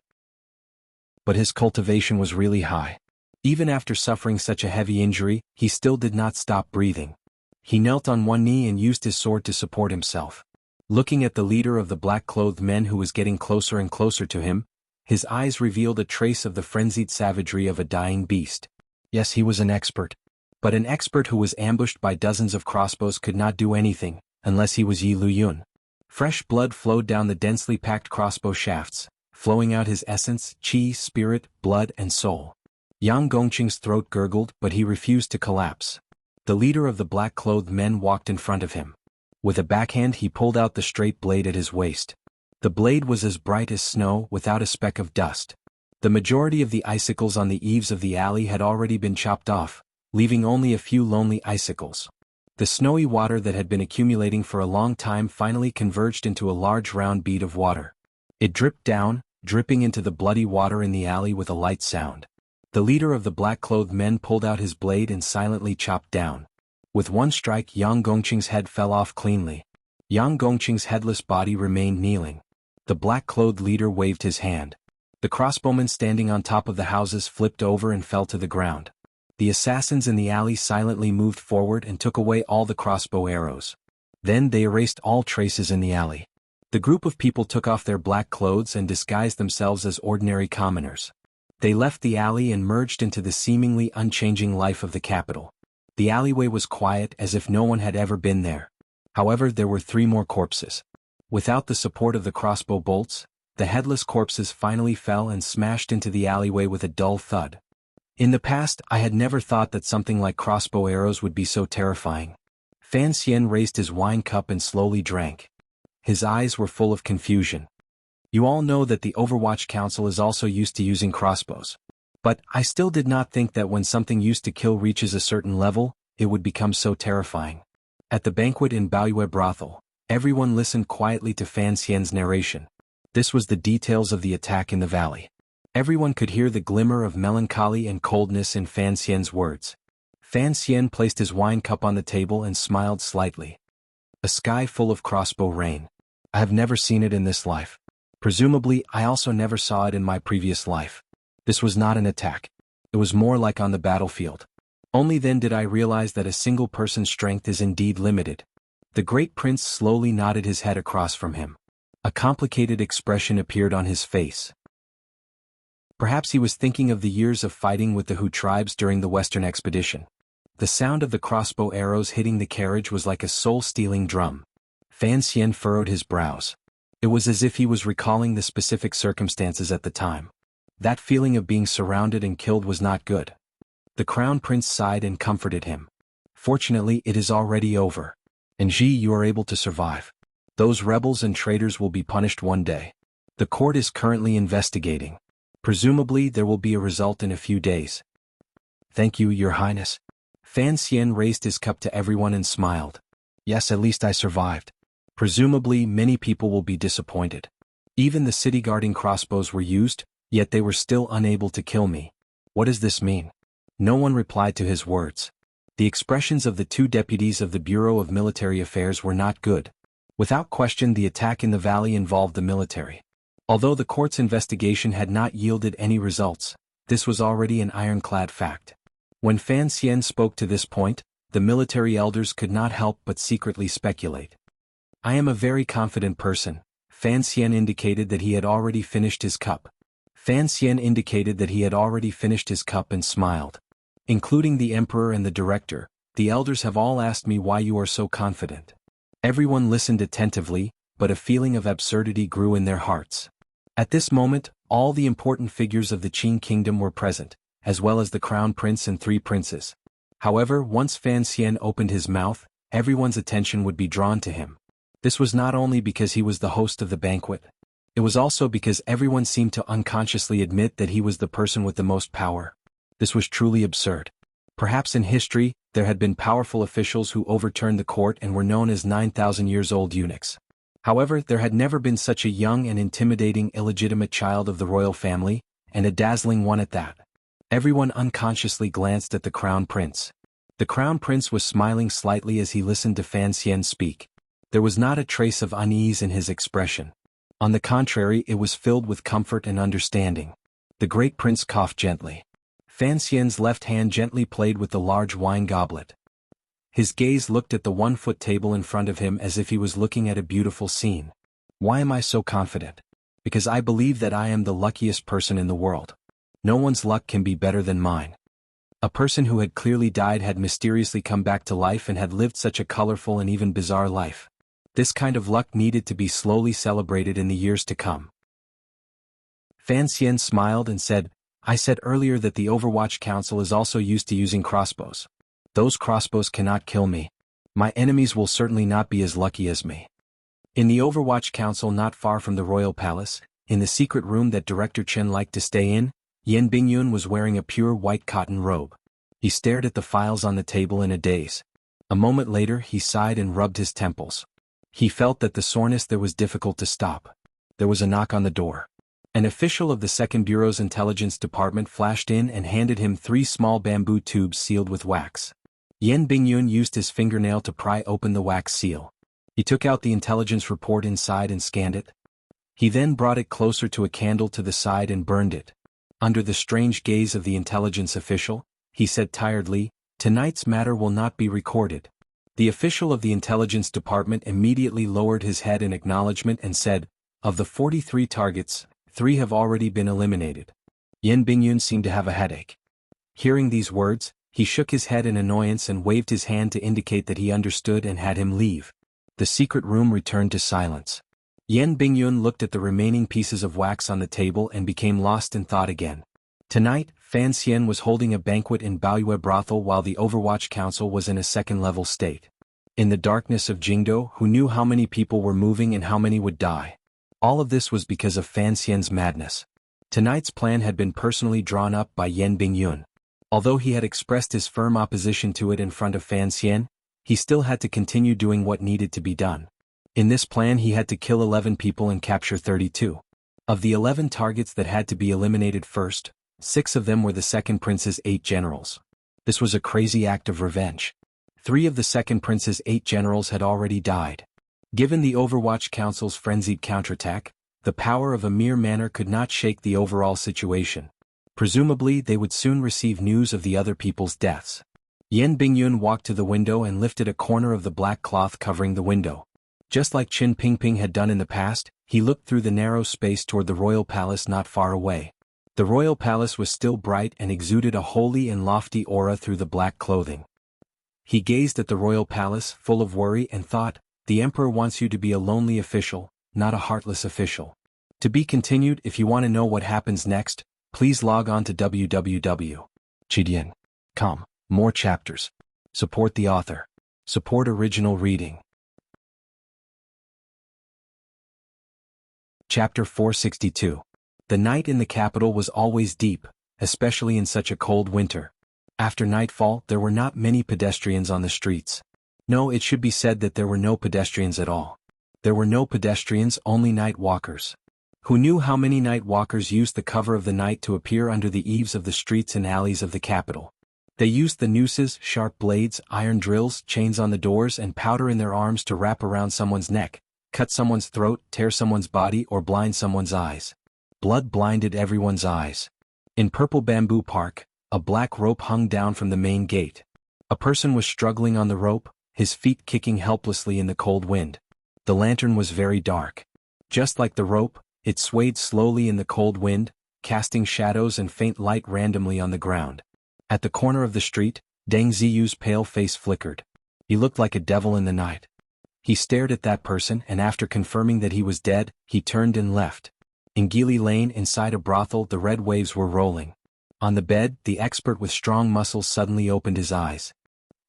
But his cultivation was really high. Even after suffering such a heavy injury, he still did not stop breathing. He knelt on one knee and used his sword to support himself. Looking at the leader of the black-clothed men who was getting closer and closer to him, his eyes revealed a trace of the frenzied savagery of a dying beast. Yes, he was an expert. But an expert who was ambushed by dozens of crossbows could not do anything, unless he was Yi Luyun. Fresh blood flowed down the densely packed crossbow shafts, flowing out his essence, qi, spirit, blood and soul. Yang Gongqing's throat gurgled, but he refused to collapse. The leader of the black-clothed men walked in front of him. With a backhand he pulled out the straight blade at his waist. The blade was as bright as snow, without a speck of dust. The majority of the icicles on the eaves of the alley had already been chopped off, leaving only a few lonely icicles. The snowy water that had been accumulating for a long time finally converged into a large round bead of water. It dripped down, dripping into the bloody water in the alley with a light sound. The leader of the black-clothed men pulled out his blade and silently chopped down. With one strike, Yang Gongqing's head fell off cleanly. Yang Gongqing's headless body remained kneeling. The black-clothed leader waved his hand. The crossbowmen standing on top of the houses flipped over and fell to the ground. The assassins in the alley silently moved forward and took away all the crossbow arrows. Then they erased all traces in the alley. The group of people took off their black clothes and disguised themselves as ordinary commoners. They left the alley and merged into the seemingly unchanging life of the capital. The alleyway was quiet as if no one had ever been there. However, there were 3 more corpses. Without the support of the crossbow bolts, the headless corpses finally fell and smashed into the alleyway with a dull thud. In the past, I had never thought that something like crossbow arrows would be so terrifying. Fan Xian raised his wine cup and slowly drank. His eyes were full of confusion. You all know that the Overwatch Council is also used to using crossbows. But I still did not think that when something used to kill reaches a certain level, it would become so terrifying. At the banquet in Baoyue Brothel, everyone listened quietly to Fan Xian's narration. This was the details of the attack in the valley. Everyone could hear the glimmer of melancholy and coldness in Fan Xian's words. Fan Xian placed his wine cup on the table and smiled slightly. A sky full of crossbow rain. I have never seen it in this life. Presumably, I also never saw it in my previous life. This was not an attack. It was more like on the battlefield. Only then did I realize that a single person's strength is indeed limited. The great prince slowly nodded his head across from him. A complicated expression appeared on his face. Perhaps he was thinking of the years of fighting with the Hu tribes during the Western expedition. The sound of the crossbow arrows hitting the carriage was like a soul-stealing drum. Fan Xian furrowed his brows. It was as if he was recalling the specific circumstances at the time. That feeling of being surrounded and killed was not good. The crown prince sighed and comforted him. Fortunately, it is already over. And Ji, you are able to survive. Those rebels and traitors will be punished one day. The court is currently investigating. Presumably, there will be a result in a few days. Thank you, Your Highness. Fan Xian raised his cup to everyone and smiled. Yes, at least I survived. Presumably, many people will be disappointed. Even the city-guarding crossbows were used, yet they were still unable to kill me. What does this mean? No one replied to his words. The expressions of the 2 deputies of the Bureau of Military Affairs were not good. Without question, the attack in the valley involved the military. Although the court's investigation had not yielded any results, this was already an ironclad fact. When Fan Xian spoke to this point, the military elders could not help but secretly speculate. I am a very confident person. Fan Xian indicated that he had already finished his cup. Fan Xian indicated that he had already finished his cup and smiled. Including the emperor and the director, the elders have all asked me why you are so confident. Everyone listened attentively, but a feeling of absurdity grew in their hearts. At this moment, all the important figures of the Qin kingdom were present, as well as the crown prince and 3 princes. However, once Fan Xian opened his mouth, everyone's attention would be drawn to him. This was not only because he was the host of the banquet. It was also because everyone seemed to unconsciously admit that he was the person with the most power. This was truly absurd. Perhaps in history, there had been powerful officials who overturned the court and were known as 9,000-years-old eunuchs. However, there had never been such a young and intimidating illegitimate child of the royal family, and a dazzling one at that. Everyone unconsciously glanced at the crown prince. The crown prince was smiling slightly as he listened to Fan Xian speak. There was not a trace of unease in his expression. On the contrary, it was filled with comfort and understanding. The great prince coughed gently. Fan Xian's left hand gently played with the large wine goblet. His gaze looked at the 1-foot table in front of him as if he was looking at a beautiful scene. Why am I so confident? Because I believe that I am the luckiest person in the world. No one's luck can be better than mine. A person who had clearly died had mysteriously come back to life and had lived such a colorful and even bizarre life. This kind of luck needed to be slowly celebrated in the years to come. Fan Xian smiled and said, I said earlier that the Overwatch Council is also used to using crossbows. Those crossbows cannot kill me. My enemies will certainly not be as lucky as me. In the Overwatch Council not far from the Royal Palace, in the secret room that Director Chen liked to stay in, Yan Bingyun was wearing a pure white cotton robe. He stared at the files on the table in a daze. A moment later he sighed and rubbed his temples. He felt that the soreness there was difficult to stop. There was a knock on the door. An official of the Second Bureau's intelligence department flashed in and handed him 3 small bamboo tubes sealed with wax. Yan Bingyun used his fingernail to pry open the wax seal. He took out the intelligence report inside and scanned it. He then brought it closer to a candle to the side and burned it. Under the strange gaze of the intelligence official, he said tiredly, Tonight's matter will not be recorded. The official of the intelligence department immediately lowered his head in acknowledgement and said, Of the 43 targets, 3 have already been eliminated. Yan Bingyun seemed to have a headache. Hearing these words, he shook his head in annoyance and waved his hand to indicate that he understood and had him leave. The secret room returned to silence. Yan Bingyun looked at the remaining pieces of wax on the table and became lost in thought again. Tonight, Fan Xian was holding a banquet in Baoyue Brothel while the Overwatch Council was in a second-level state. In the darkness of Jingdo, who knew how many people were moving and how many would die? All of this was because of Fan Xian's madness. Tonight's plan had been personally drawn up by Yan Bingyun. Although he had expressed his firm opposition to it in front of Fan Xian, he still had to continue doing what needed to be done. In this plan he had to kill 11 people and capture 32. Of the 11 targets that had to be eliminated first, 6 of them were the Second Prince's 8 generals. This was a crazy act of revenge. 3 of the Second Prince's 8 generals had already died. Given the Overwatch Council's frenzied counterattack, the power of a mere manor could not shake the overall situation. Presumably they would soon receive news of the other people's deaths. Yan Bingyun walked to the window and lifted a corner of the black cloth covering the window. Just like Qin Pingping had done in the past, he looked through the narrow space toward the royal palace not far away. The royal palace was still bright and exuded a holy and lofty aura through the black clothing. He gazed at the royal palace, full of worry, and thought, the emperor wants you to be a lonely official, not a heartless official. To be continued. If you want to know what happens next, please log on to www.chidian.com. More chapters. Support the author. Support original reading. Chapter 462. The night in the capital was always deep, especially in such a cold winter. After nightfall, there were not many pedestrians on the streets. No, it should be said that there were no pedestrians at all. There were no pedestrians, only night walkers. Who knew how many night walkers used the cover of the night to appear under the eaves of the streets and alleys of the capital? They used the nooses, sharp blades, iron drills, chains on the doors, and powder in their arms to wrap around someone's neck, cut someone's throat, tear someone's body, or blind someone's eyes. Blood blinded everyone's eyes. In Purple Bamboo Park, a black rope hung down from the main gate. A person was struggling on the rope, his feet kicking helplessly in the cold wind. The lantern was very dark. Just like the rope, it swayed slowly in the cold wind, casting shadows and faint light randomly on the ground. At the corner of the street, Deng Ziyu's pale face flickered. He looked like a devil in the night. He stared at that person, and after confirming that he was dead, he turned and left. In Geely Lane, inside a brothel, the red waves were rolling. On the bed, the expert with strong muscles suddenly opened his eyes.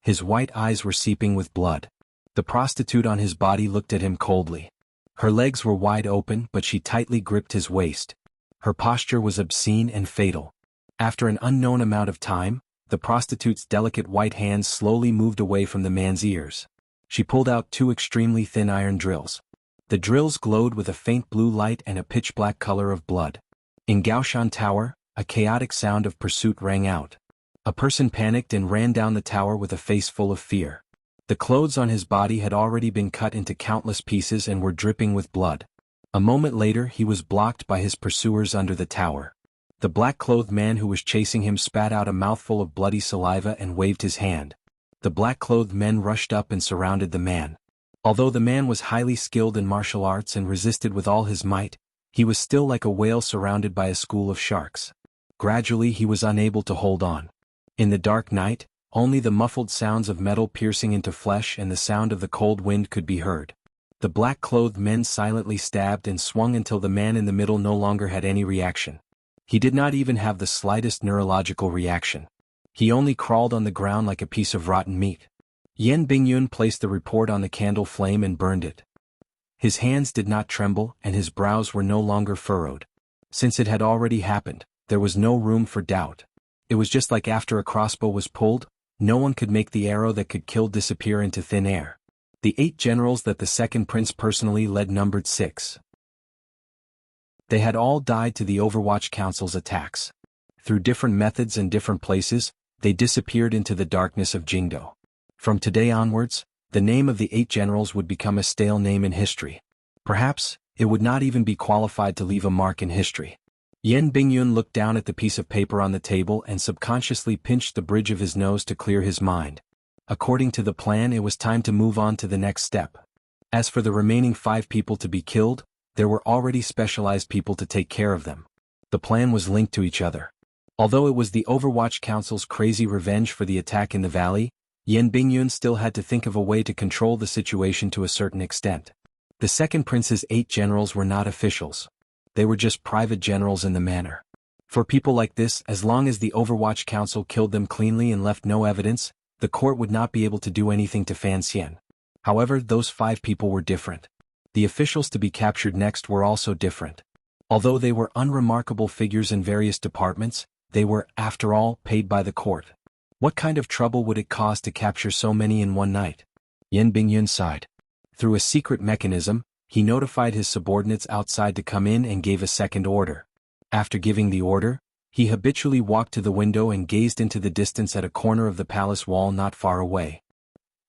His white eyes were seeping with blood. The prostitute on his body looked at him coldly. Her legs were wide open, but she tightly gripped his waist. Her posture was obscene and fatal. After an unknown amount of time, the prostitute's delicate white hands slowly moved away from the man's ears. She pulled out 2 extremely thin iron drills. The drills glowed with a faint blue light and a pitch-black color of blood. In Gaoshan Tower, a chaotic sound of pursuit rang out. A person panicked and ran down the tower with a face full of fear. The clothes on his body had already been cut into countless pieces and were dripping with blood. A moment later he was blocked by his pursuers under the tower. The black-clothed man who was chasing him spat out a mouthful of bloody saliva and waved his hand. The black-clothed men rushed up and surrounded the man. Although the man was highly skilled in martial arts and resisted with all his might, he was still like a whale surrounded by a school of sharks. Gradually he was unable to hold on. In the dark night, only the muffled sounds of metal piercing into flesh and the sound of the cold wind could be heard. The black-clothed men silently stabbed and swung until the man in the middle no longer had any reaction. He did not even have the slightest neurological reaction. He only crawled on the ground like a piece of rotten meat. Yan Bingyun placed the report on the candle flame and burned it. His hands did not tremble and his brows were no longer furrowed. Since it had already happened, there was no room for doubt. It was just like after a crossbow was pulled, no one could make the arrow that could kill disappear into thin air. The 8 generals that the second prince personally led numbered 6. They had all died to the Overwatch Council's attacks. Through different methods and different places, they disappeared into the darkness of Jingdo. From today onwards, the name of the 8 generals would become a stale name in history. Perhaps, it would not even be qualified to leave a mark in history. Yan Bingyun looked down at the piece of paper on the table and subconsciously pinched the bridge of his nose to clear his mind. According to the plan, it was time to move on to the next step. As for the remaining 5 people to be killed, there were already specialized people to take care of them. The plan was linked to each other. Although it was the Overwatch Council's crazy revenge for the attack in the valley, Yan Bingyun still had to think of a way to control the situation to a certain extent. The second prince's 8 generals were not officials. They were just private generals in the manor. For people like this, as long as the Overwatch Council killed them cleanly and left no evidence, the court would not be able to do anything to Fan Xian. However, those 5 people were different. The officials to be captured next were also different. Although they were unremarkable figures in various departments, they were, after all, paid by the court. What kind of trouble would it cause to capture so many in one night? Yan Bingyun sighed. Through a secret mechanism, he notified his subordinates outside to come in and gave a second order. After giving the order, he habitually walked to the window and gazed into the distance at a corner of the palace wall not far away.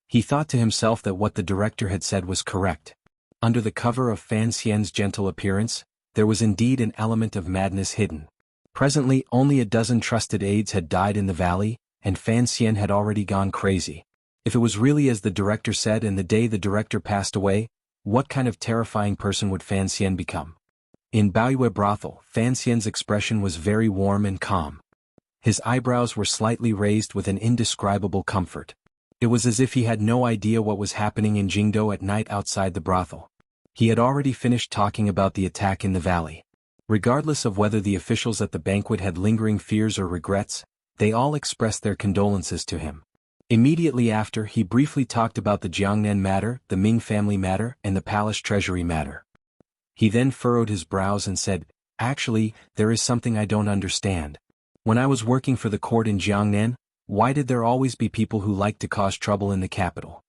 He thought to himself that what the director had said was correct. Under the cover of Fan Xian's gentle appearance, there was indeed an element of madness hidden. Presently, only a dozen trusted aides had died in the valley, and Fan Xian had already gone crazy. If it was really as the director said and the day the director passed away, what kind of terrifying person would Fan Xian become? In Baoyue brothel, Fan Xian's expression was very warm and calm. His eyebrows were slightly raised with an indescribable comfort. It was as if he had no idea what was happening in Jingdo at night outside the brothel. He had already finished talking about the attack in the valley. Regardless of whether the officials at the banquet had lingering fears or regrets, they all expressed their condolences to him. Immediately after, he briefly talked about the Jiangnan matter, the Ming family matter, and the palace treasury matter. He then furrowed his brows and said, "Actually, there is something I don't understand. When I was working for the court in Jiangnan, why did there always be people who liked to cause trouble in the capital?"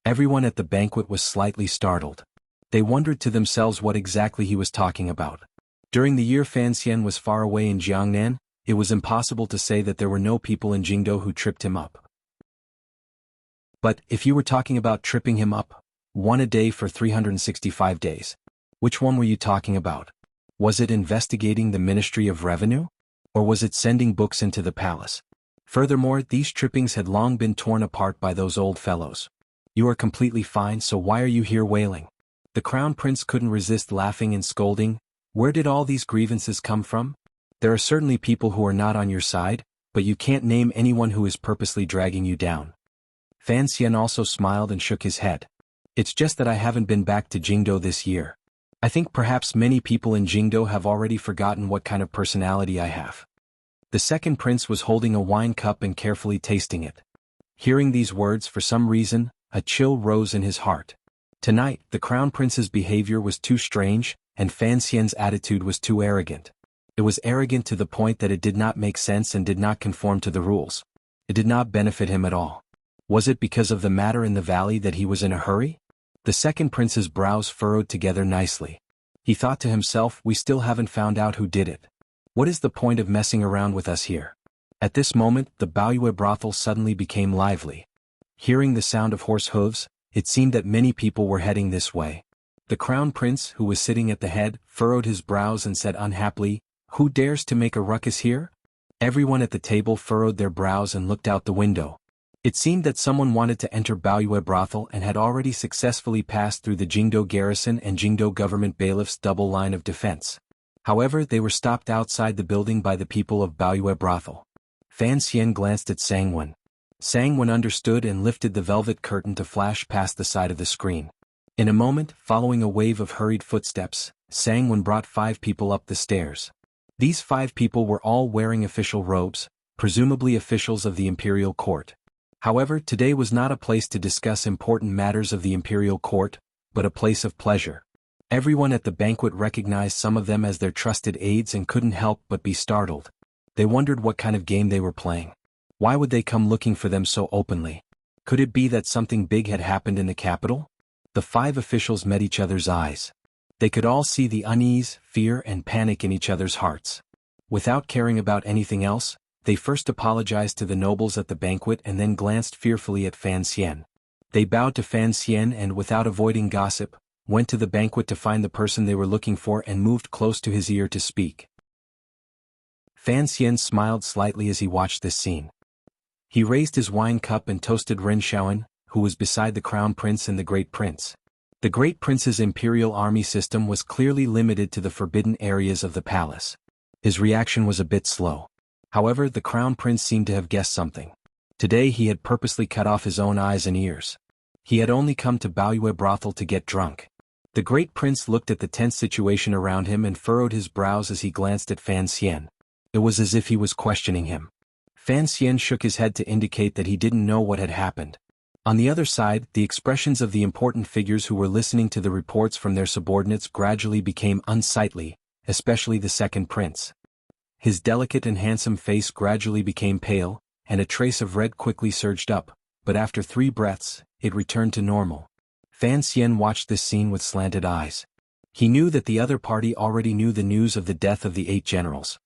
Everyone at the banquet was slightly startled. They wondered to themselves what exactly he was talking about. During the year Fan Xian was far away in Jiangnan, it was impossible to say that there were no people in Jingdo who tripped him up. But if you were talking about tripping him up, one a day for 365 days, which one were you talking about? Was it investigating the Ministry of Revenue? Or was it sending books into the palace? Furthermore, these trippings had long been torn apart by those old fellows. You are completely fine, so why are you here wailing? The crown prince couldn't resist laughing and scolding. Where did all these grievances come from? There are certainly people who are not on your side, but you can't name anyone who is purposely dragging you down. Fan Xian also smiled and shook his head. It's just that I haven't been back to Jingdo this year. I think perhaps many people in Jingdo have already forgotten what kind of personality I have. The second prince was holding a wine cup and carefully tasting it. Hearing these words, for some reason, a chill rose in his heart. Tonight, the crown prince's behavior was too strange, and Fan Xian's attitude was too arrogant. It was arrogant to the point that it did not make sense and did not conform to the rules. It did not benefit him at all. Was it because of the matter in the valley that he was in a hurry? The second prince's brows furrowed together nicely. He thought to himself, we still haven't found out who did it. What is the point of messing around with us here? At this moment, the Baoyue brothel suddenly became lively. Hearing the sound of horse hooves, it seemed that many people were heading this way. The crown prince, who was sitting at the head, furrowed his brows and said unhappily, "Who dares to make a ruckus here?" Everyone at the table furrowed their brows and looked out the window. It seemed that someone wanted to enter Baoyue brothel and had already successfully passed through the Jingdo garrison and Jingdo government bailiff's double line of defense. However, they were stopped outside the building by the people of Baoyue brothel. Fan Xian glanced at Sangwon. Sangwon understood and lifted the velvet curtain to flash past the side of the screen. In a moment, following a wave of hurried footsteps, Sangwon brought 5 people up the stairs. These 5 people were all wearing official robes, presumably officials of the imperial court. However, today was not a place to discuss important matters of the imperial court, but a place of pleasure. Everyone at the banquet recognized some of them as their trusted aides and couldn't help but be startled. They wondered what kind of game they were playing. Why would they come looking for them so openly? Could it be that something big had happened in the capital? The 5 officials met each other's eyes. They could all see the unease, fear, and panic in each other's hearts. Without caring about anything else, they first apologized to the nobles at the banquet and then glanced fearfully at Fan Xian. They bowed to Fan Xian and, without avoiding gossip, went to the banquet to find the person they were looking for and moved close to his ear to speak. Fan Xian smiled slightly as he watched this scene. He raised his wine cup and toasted Ren Xiaoan, who was beside the crown prince and the great prince. The great prince's imperial army system was clearly limited to the forbidden areas of the palace. His reaction was a bit slow. However, the crown prince seemed to have guessed something. Today he had purposely cut off his own eyes and ears. He had only come to Baoyue brothel to get drunk. The great prince looked at the tense situation around him and furrowed his brows as he glanced at Fan Xian. It was as if he was questioning him. Fan Xian shook his head to indicate that he didn't know what had happened. On the other side, the expressions of the important figures who were listening to the reports from their subordinates gradually became unsightly, especially the second prince. His delicate and handsome face gradually became pale, and a trace of red quickly surged up, but after 3 breaths, it returned to normal. Fan Xian watched this scene with slanted eyes. He knew that the other party already knew the news of the death of the 8 generals.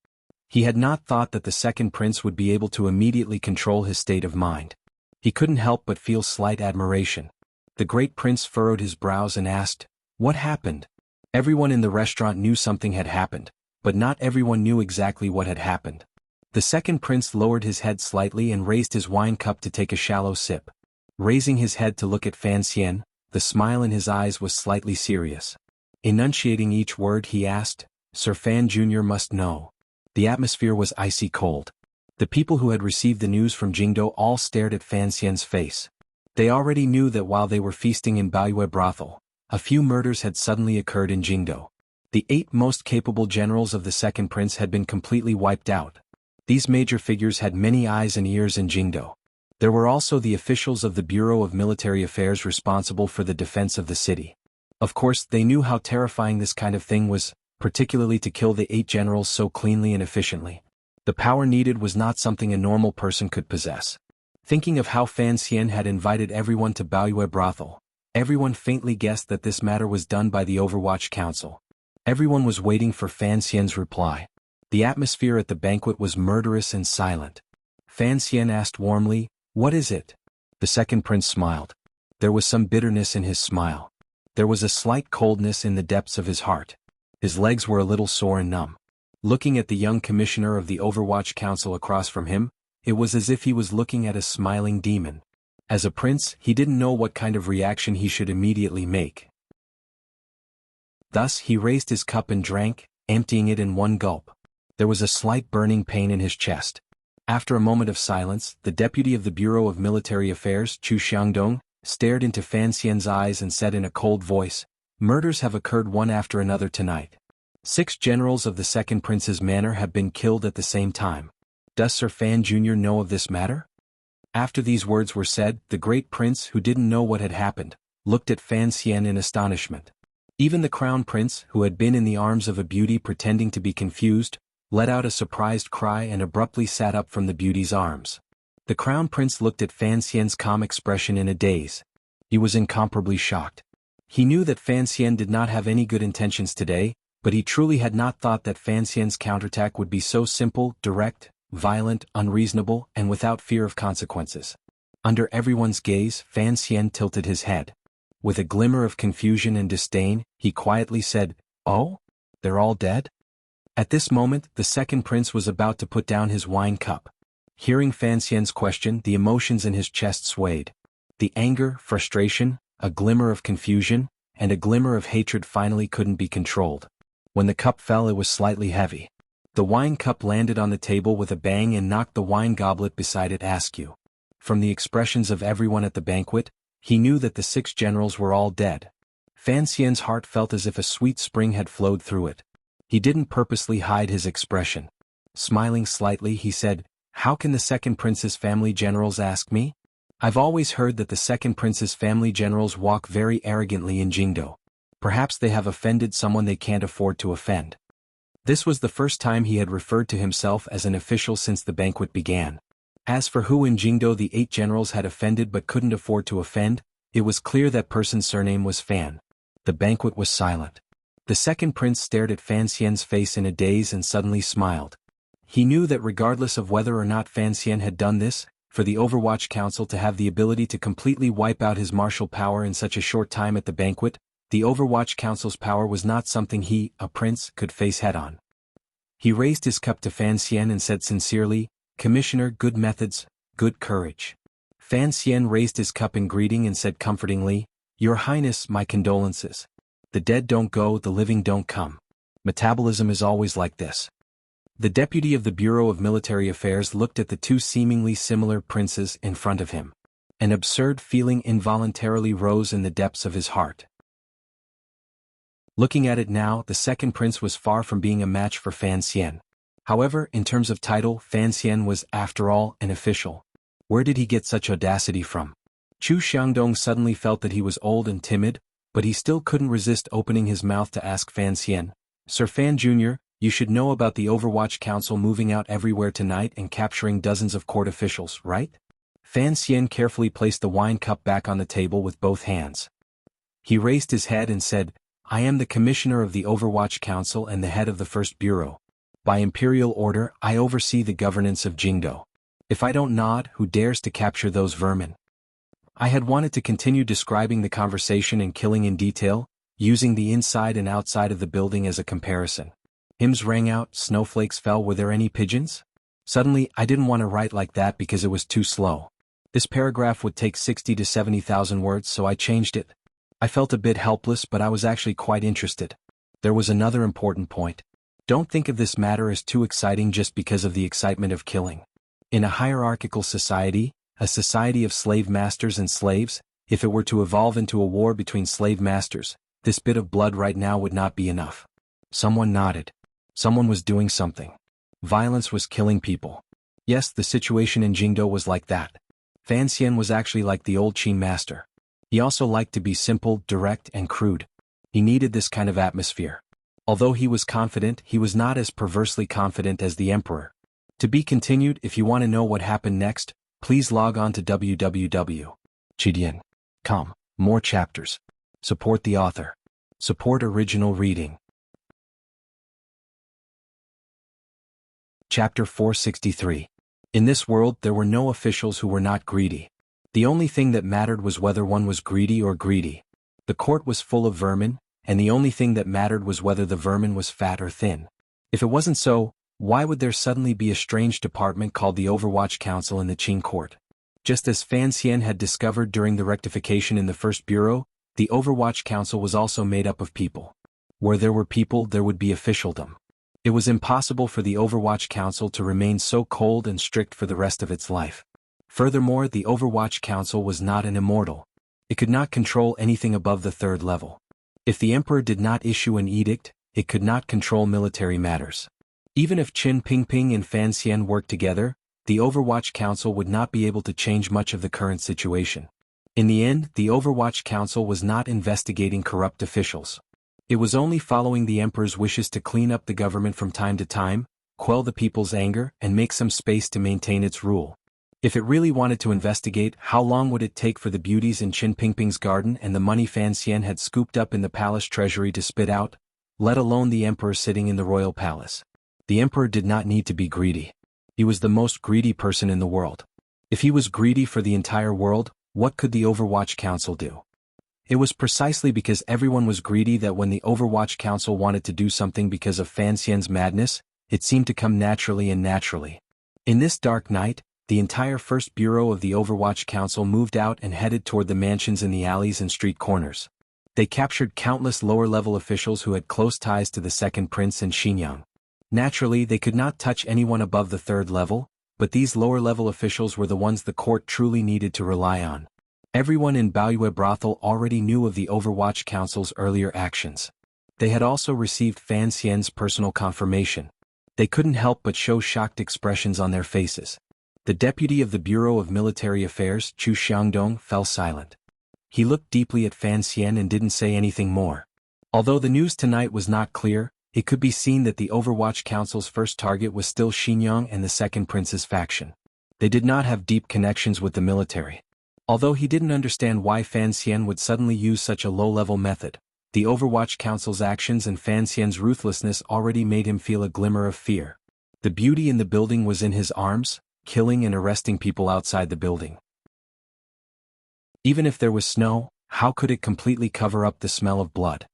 He had not thought that the second prince would be able to immediately control his state of mind. He couldn't help but feel slight admiration. The great prince furrowed his brows and asked, "What happened?" Everyone in the restaurant knew something had happened, but not everyone knew exactly what had happened. The second prince lowered his head slightly and raised his wine cup to take a shallow sip. Raising his head to look at Fan Xian, the smile in his eyes was slightly serious. Enunciating each word, he asked, "Sir Fan Jr. must know." The atmosphere was icy cold. The people who had received the news from Jingdo all stared at Fan Xian's face. They already knew that while they were feasting in Baoyue brothel, a few murders had suddenly occurred in Jingdo. The 8 most capable generals of the second prince had been completely wiped out. These major figures had many eyes and ears in Jingdo. There were also the officials of the Bureau of Military Affairs responsible for the defense of the city. Of course, they knew how terrifying this kind of thing was, particularly to kill the 8 generals so cleanly and efficiently. The power needed was not something a normal person could possess. Thinking of how Fan Xian had invited everyone to Baoyue brothel, everyone faintly guessed that this matter was done by the Overwatch Council. Everyone was waiting for Fan Xian's reply. The atmosphere at the banquet was murderous and silent. Fan Xian asked warmly, "What is it?" The second prince smiled. There was some bitterness in his smile. There was a slight coldness in the depths of his heart. His legs were a little sore and numb. Looking at the young commissioner of the Overwatch Council across from him, it was as if he was looking at a smiling demon. As a prince, he didn't know what kind of reaction he should immediately make. Thus he raised his cup and drank, emptying it in one gulp. There was a slight burning pain in his chest. After a moment of silence, the deputy of the Bureau of Military Affairs, Chu Xiangdong, stared into Fan Xian's eyes and said in a cold voice, "Murders have occurred one after another tonight. 6 generals of the second prince's manor have been killed at the same time. Does Sir Fan Jr. know of this matter?" After these words were said, the great prince, who didn't know what had happened, looked at Fan Xian in astonishment. Even the crown prince, who had been in the arms of a beauty pretending to be confused, let out a surprised cry and abruptly sat up from the beauty's arms. The crown prince looked at Fan Xian's calm expression in a daze. He was incomparably shocked. He knew that Fan Xian did not have any good intentions today, but he truly had not thought that Fan Xian's counterattack would be so simple, direct, violent, unreasonable, and without fear of consequences. Under everyone's gaze, Fan Xian tilted his head. With a glimmer of confusion and disdain, he quietly said, "Oh? They're all dead?" At this moment, the second prince was about to put down his wine cup. Hearing Fan Xian's question, the emotions in his chest swayed. The anger, frustration, a glimmer of confusion, and a glimmer of hatred finally couldn't be controlled. When the cup fell, it was slightly heavy. The wine cup landed on the table with a bang and knocked the wine goblet beside it askew. From the expressions of everyone at the banquet, he knew that the 6 generals were all dead. Fan Xian's heart felt as if a sweet spring had flowed through it. He didn't purposely hide his expression. Smiling slightly, he said, "How can the second prince's family generals ask me? I've always heard that the second prince's family generals walk very arrogantly in Jingdo. Perhaps they have offended someone they can't afford to offend." This was the first time he had referred to himself as an official since the banquet began. As for who in Jingdo the 8 generals had offended but couldn't afford to offend, it was clear that person's surname was Fan. The banquet was silent. The second prince stared at Fan Xian's face in a daze and suddenly smiled. He knew that regardless of whether or not Fan Xian had done this, for the Overwatch Council to have the ability to completely wipe out his martial power in such a short time at the banquet, the Overwatch Council's power was not something he, a prince, could face head-on. He raised his cup to Fan Xian and said sincerely, "Commissioner, good methods, good courage." Fan Xian raised his cup in greeting and said comfortingly, "Your Highness, my condolences. The dead don't go, the living don't come. Metabolism is always like this." The deputy of the Bureau of Military Affairs looked at the 2 seemingly similar princes in front of him. An absurd feeling involuntarily rose in the depths of his heart. Looking at it now, the second prince was far from being a match for Fan Xian. However, in terms of title, Fan Xian was, after all, an official. Where did he get such audacity from? Chu Xiangdong suddenly felt that he was old and timid, but he still couldn't resist opening his mouth to ask Fan Xian, "Sir Fan Jr., you should know about the Overwatch Council moving out everywhere tonight and capturing dozens of court officials, right?" Fan Xian carefully placed the wine cup back on the table with both hands. He raised his head and said, "I am the Commissioner of the Overwatch Council and the head of the First Bureau. By imperial order, I oversee the governance of Jingdo. If I don't nod, who dares to capture those vermin?" I had wanted to continue describing the conversation and killing in detail, using the inside and outside of the building as a comparison. Hymns rang out, snowflakes fell. Were there any pigeons? Suddenly, I didn't want to write like that because it was too slow. This paragraph would take 60 to 70,000 words, so I changed it. I felt a bit helpless, but I was actually quite interested. There was another important point. Don't think of this matter as too exciting just because of the excitement of killing. In a hierarchical society, a society of slave masters and slaves, if it were to evolve into a war between slave masters, this bit of blood right now would not be enough. Someone nodded. Someone was doing something. Violence was killing people. Yes, the situation in Jingdo was like that. Fan Xian was actually like the old Qin master. He also liked to be simple, direct, and crude. He needed this kind of atmosphere. Although he was confident, he was not as perversely confident as the emperor. To be continued. If you want to know what happened next, please log on to www.chidian.com. More chapters. Support the author. Support original reading. Chapter 463. In this world there were no officials who were not greedy. The only thing that mattered was whether one was greedy or greedy. The court was full of vermin, and the only thing that mattered was whether the vermin was fat or thin. If it wasn't so, why would there suddenly be a strange department called the Overwatch Council in the Qin court? Just as Fan Xian had discovered during the rectification in the First Bureau, the Overwatch Council was also made up of people. Where there were people, there would be officialdom. It was impossible for the Overwatch Council to remain so cold and strict for the rest of its life. Furthermore, the Overwatch Council was not an immortal. It could not control anything above the 3rd level. If the emperor did not issue an edict, it could not control military matters. Even if Qin Pingping and Fan Xian worked together, the Overwatch Council would not be able to change much of the current situation. In the end, the Overwatch Council was not investigating corrupt officials. It was only following the emperor's wishes to clean up the government from time to time, quell the people's anger, and make some space to maintain its rule. If it really wanted to investigate, how long would it take for the beauties in Qin Pingping's garden and the money Fan Xian had scooped up in the palace treasury to spit out? Let alone the emperor sitting in the royal palace. The emperor did not need to be greedy. He was the most greedy person in the world. If he was greedy for the entire world, what could the Overwatch Council do? It was precisely because everyone was greedy that when the Overwatch Council wanted to do something because of Fan Xian's madness, it seemed to come naturally and naturally. In this dark night, the entire first bureau of the Overwatch Council moved out and headed toward the mansions in the alleys and street corners. They captured countless lower-level officials who had close ties to the second prince and Xinjiang. Naturally, they could not touch anyone above the third level, but these lower-level officials were the ones the court truly needed to rely on. Everyone in Baoyue Brothel already knew of the Overwatch Council's earlier actions. They had also received Fan Xian's personal confirmation. They couldn't help but show shocked expressions on their faces. The deputy of the Bureau of Military Affairs, Chu Xiangdong, fell silent. He looked deeply at Fan Xian and didn't say anything more. Although the news tonight was not clear, it could be seen that the Overwatch Council's first target was still Xinjiang and the second prince's faction. They did not have deep connections with the military. Although he didn't understand why Fan Xian would suddenly use such a low-level method, the Overwatch Council's actions and Fan Xian's ruthlessness already made him feel a glimmer of fear. The beauty in the building was in his arms, killing and arresting people outside the building. Even if there was snow, how could it completely cover up the smell of blood?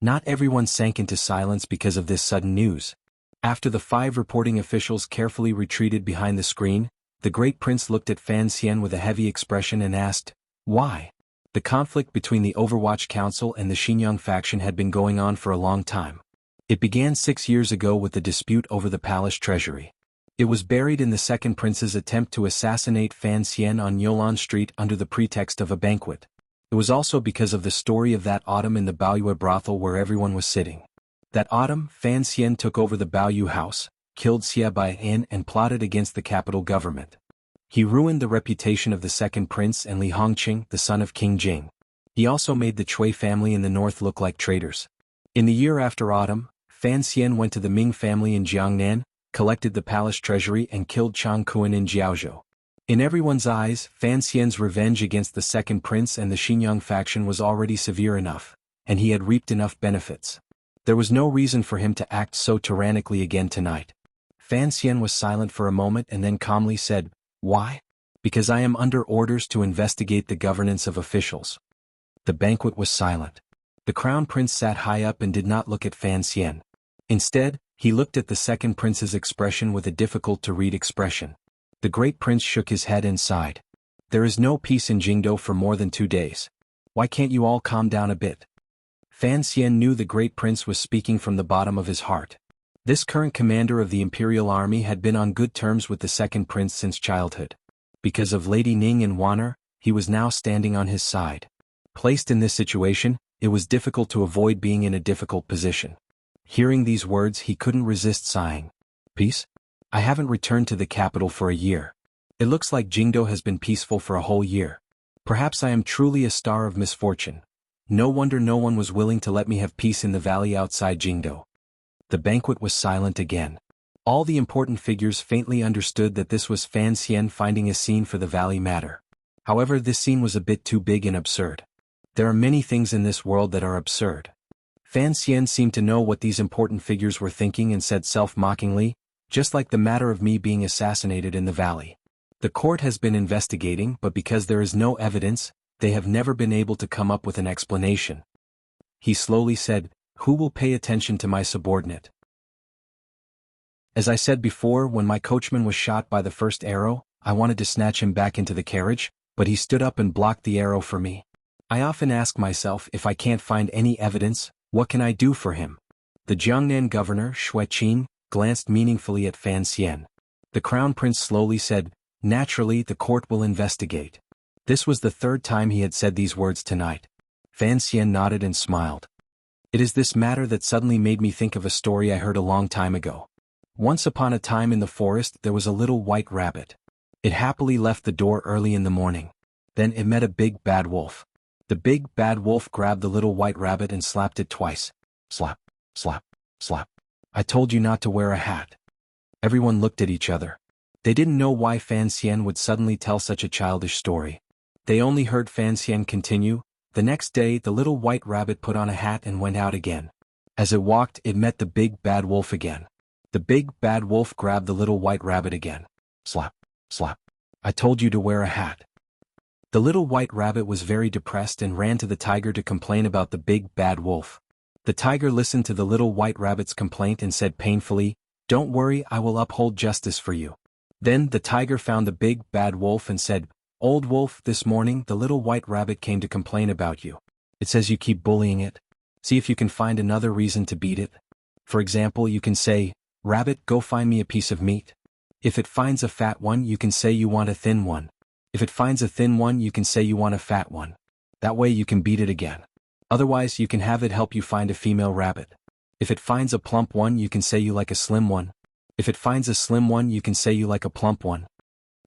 Not everyone sank into silence because of this sudden news. After the 5 reporting officials carefully retreated behind the screen, the Great Prince looked at Fan Xian with a heavy expression and asked, "Why?" The conflict between the Overwatch Council and the Xinjiang faction had been going on for a long time. It began 6 years ago with the dispute over the palace treasury. It was buried in the second prince's attempt to assassinate Fan Xian on Yolan Street under the pretext of a banquet. It was also because of the story of that autumn in the Baoyue brothel where everyone was sitting. That autumn, Fan Xian took over the Baoyue house, killed Xia Baiyan and plotted against the capital government. He ruined the reputation of the second prince and Li Hongqing, the son of King Jing. He also made the Cui family in the north look like traitors. In the year after autumn, Fan Xian went to the Ming family in Jiangnan, collected the palace treasury and killed Chang Kuan in Jiaozhou. In everyone's eyes, Fan Xian's revenge against the second prince and the Xinjiang faction was already severe enough, and he had reaped enough benefits. There was no reason for him to act so tyrannically again tonight. Fan Xian was silent for a moment and then calmly said, "Why? Because I am under orders to investigate the governance of officials." The banquet was silent. The crown prince sat high up and did not look at Fan Xian. Instead, he looked at the second prince's expression with a difficult-to-read expression. The great prince shook his head and sighed. "There is no peace in Jingdo for more than 2 days. Why can't you all calm down a bit?" Fan Xian knew the great prince was speaking from the bottom of his heart. This current commander of the imperial army had been on good terms with the second prince since childhood. Because of Lady Ning and Wanner, he was now standing on his side. Placed in this situation, it was difficult to avoid being in a difficult position. Hearing these words, he couldn't resist sighing. "Peace? I haven't returned to the capital for a year. It looks like Jingdo has been peaceful for a whole year. Perhaps I am truly a star of misfortune. No wonder no one was willing to let me have peace in the valley outside Jingdo." The banquet was silent again. All the important figures faintly understood that this was Fan Xian finding a scene for the valley matter. However, this scene was a bit too big and absurd. There are many things in this world that are absurd. Fan Xian seemed to know what these important figures were thinking and said self-mockingly, "Just like the matter of me being assassinated in the valley. The court has been investigating, but because there is no evidence, they have never been able to come up with an explanation." He slowly said, "Who will pay attention to my subordinate?" As I said before, when my coachman was shot by the first arrow, I wanted to snatch him back into the carriage, but he stood up and blocked the arrow for me. I often ask myself, if I can't find any evidence, what can I do for him? The Jiangnan governor, Xue Qin, glanced meaningfully at Fan Xian. The crown prince slowly said, "Naturally, the court will investigate." This was the 3rd time he had said these words tonight. Fan Xian nodded and smiled. "It is this matter that suddenly made me think of a story I heard a long time ago. Once upon a time in the forest there was a little white rabbit. It happily left the door early in the morning. Then it met a big bad wolf. The big bad wolf grabbed the little white rabbit and slapped it twice. Slap, slap, slap. I told you not to wear a hat." Everyone looked at each other. They didn't know why Fan Xian would suddenly tell such a childish story. They only heard Fan Xian continue, "The next day the little white rabbit put on a hat and went out again. As it walked, it met the big bad wolf again. The big bad wolf grabbed the little white rabbit again. Slap, slap, I told you to wear a hat. The little white rabbit was very depressed and ran to the tiger to complain about the big bad wolf. The tiger listened to the little white rabbit's complaint and said painfully, "Don't worry, I will uphold justice for you." Then the tiger found the big bad wolf and said, "Old wolf, this morning the little white rabbit came to complain about you. It says you keep bullying it. See if you can find another reason to beat it. For example, you can say, 'Rabbit, go find me a piece of meat.' If it finds a fat one, you can say you want a thin one. If it finds a thin one, you can say you want a fat one. That way you can beat it again. Otherwise, you can have it help you find a female rabbit. If it finds a plump one, you can say you like a slim one. If it finds a slim one, you can say you like a plump one."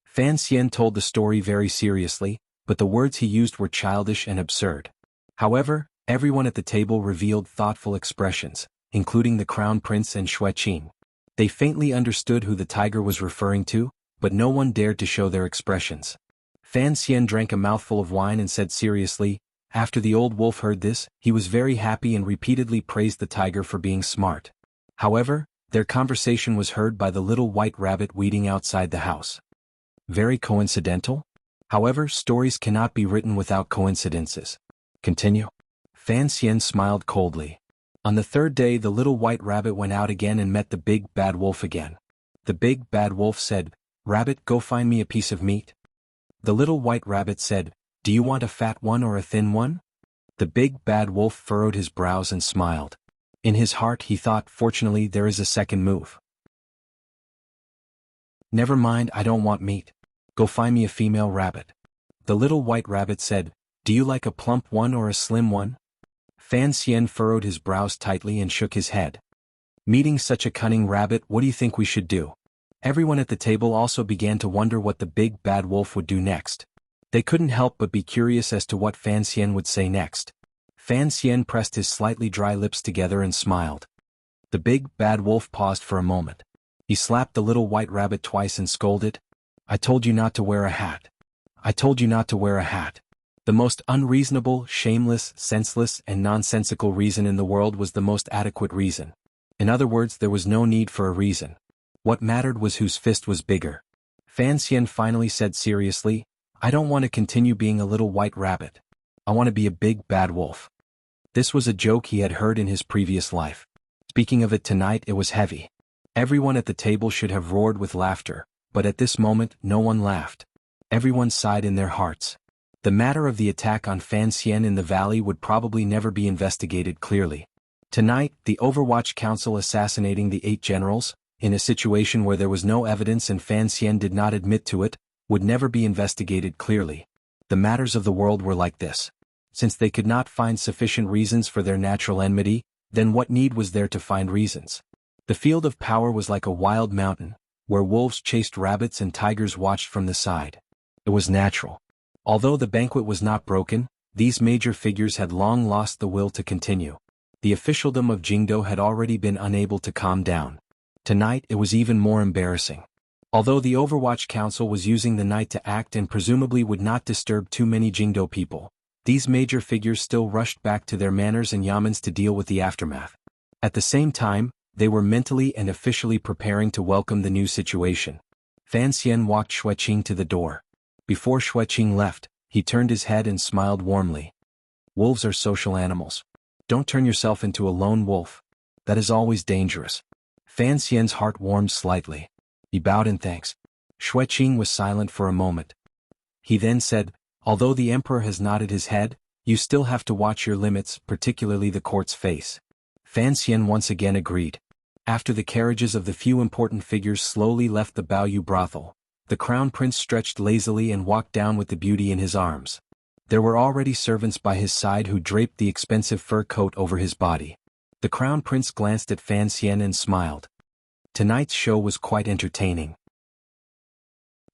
Fan Xian told the story very seriously, but the words he used were childish and absurd. However, everyone at the table revealed thoughtful expressions, including the Crown Prince and Xueqing. They faintly understood who the tiger was referring to, but no one dared to show their expressions. Fan Xian drank a mouthful of wine and said seriously, after the old wolf heard this, he was very happy and repeatedly praised the tiger for being smart. However, their conversation was heard by the little white rabbit weeding outside the house. Very coincidental? However, stories cannot be written without coincidences. Continue. Fan Xian smiled coldly. On the third day, the little white rabbit went out again and met the big bad wolf again. The big bad wolf said, "Rabbit, go find me a piece of meat." The little white rabbit said, "Do you want a fat one or a thin one?" The big bad wolf furrowed his brows and smiled. In his heart he thought, fortunately there is a second move. "Never mind, I don't want meat. Go find me a female rabbit." The little white rabbit said, "Do you like a plump one or a slim one?" Fan Xian furrowed his brows tightly and shook his head. Meeting such a cunning rabbit, what do you think we should do? Everyone at the table also began to wonder what the big bad wolf would do next. They couldn't help but be curious as to what Fan Xian would say next. Fan Xian pressed his slightly dry lips together and smiled. The big bad wolf paused for a moment. He slapped the little white rabbit twice and scolded, "I told you not to wear a hat. I told you not to wear a hat." The most unreasonable, shameless, senseless, and nonsensical reason in the world was the most adequate reason. In other words, there was no need for a reason. What mattered was whose fist was bigger. Fan Xian finally said seriously, "I don't want to continue being a little white rabbit. I want to be a big bad wolf." This was a joke he had heard in his previous life. Speaking of it tonight, it was heavy. Everyone at the table should have roared with laughter, but at this moment no one laughed. Everyone sighed in their hearts. The matter of the attack on Fan Xian in the valley would probably never be investigated clearly. Tonight, the Overwatch Council assassinating the 8 generals, in a situation where there was no evidence and Fan Xian did not admit to it, would never be investigated clearly. The matters of the world were like this. Since they could not find sufficient reasons for their natural enmity, then what need was there to find reasons? The field of power was like a wild mountain, where wolves chased rabbits and tigers watched from the side. It was natural. Although the banquet was not broken, these major figures had long lost the will to continue. The officialdom of Jingdo had already been unable to calm down. Tonight it was even more embarrassing. Although the Overwatch Council was using the night to act and presumably would not disturb too many Jingdo people, these major figures still rushed back to their manors and yamens to deal with the aftermath. At the same time, they were mentally and officially preparing to welcome the new situation. Fan Xian walked Xueqing to the door. Before Xueqing left, he turned his head and smiled warmly. "Wolves are social animals. Don't turn yourself into a lone wolf. That is always dangerous." Fan Xian's heart warmed slightly. He bowed in thanks. Xueqing was silent for a moment. He then said, "Although the emperor has nodded his head, you still have to watch your limits, particularly the court's face." Fan Xian once again agreed. After the carriages of the few important figures slowly left the Baoyu brothel, the crown prince stretched lazily and walked down with the beauty in his arms. There were already servants by his side who draped the expensive fur coat over his body. The crown prince glanced at Fan Xian and smiled. Tonight's show was quite entertaining.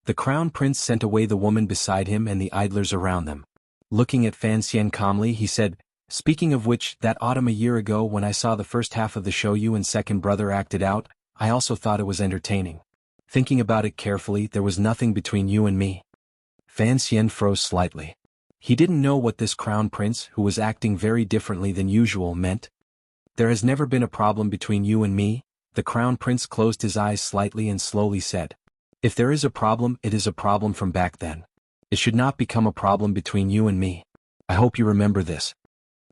The crown prince sent away the woman beside him and the idlers around them. Looking at Fan Xian calmly, he said, "Speaking of which, that autumn a year ago when I saw the first half of the show you and second brother acted out, I also thought it was entertaining. Thinking about it carefully, there was nothing between you and me." Fan Xian froze slightly. He didn't know what this crown prince, who was acting very differently than usual, meant. "There has never been a problem between you and me." The crown prince closed his eyes slightly and slowly said, If there is a problem, it is a problem from back then. It should not become a problem between you and me. I hope you remember this.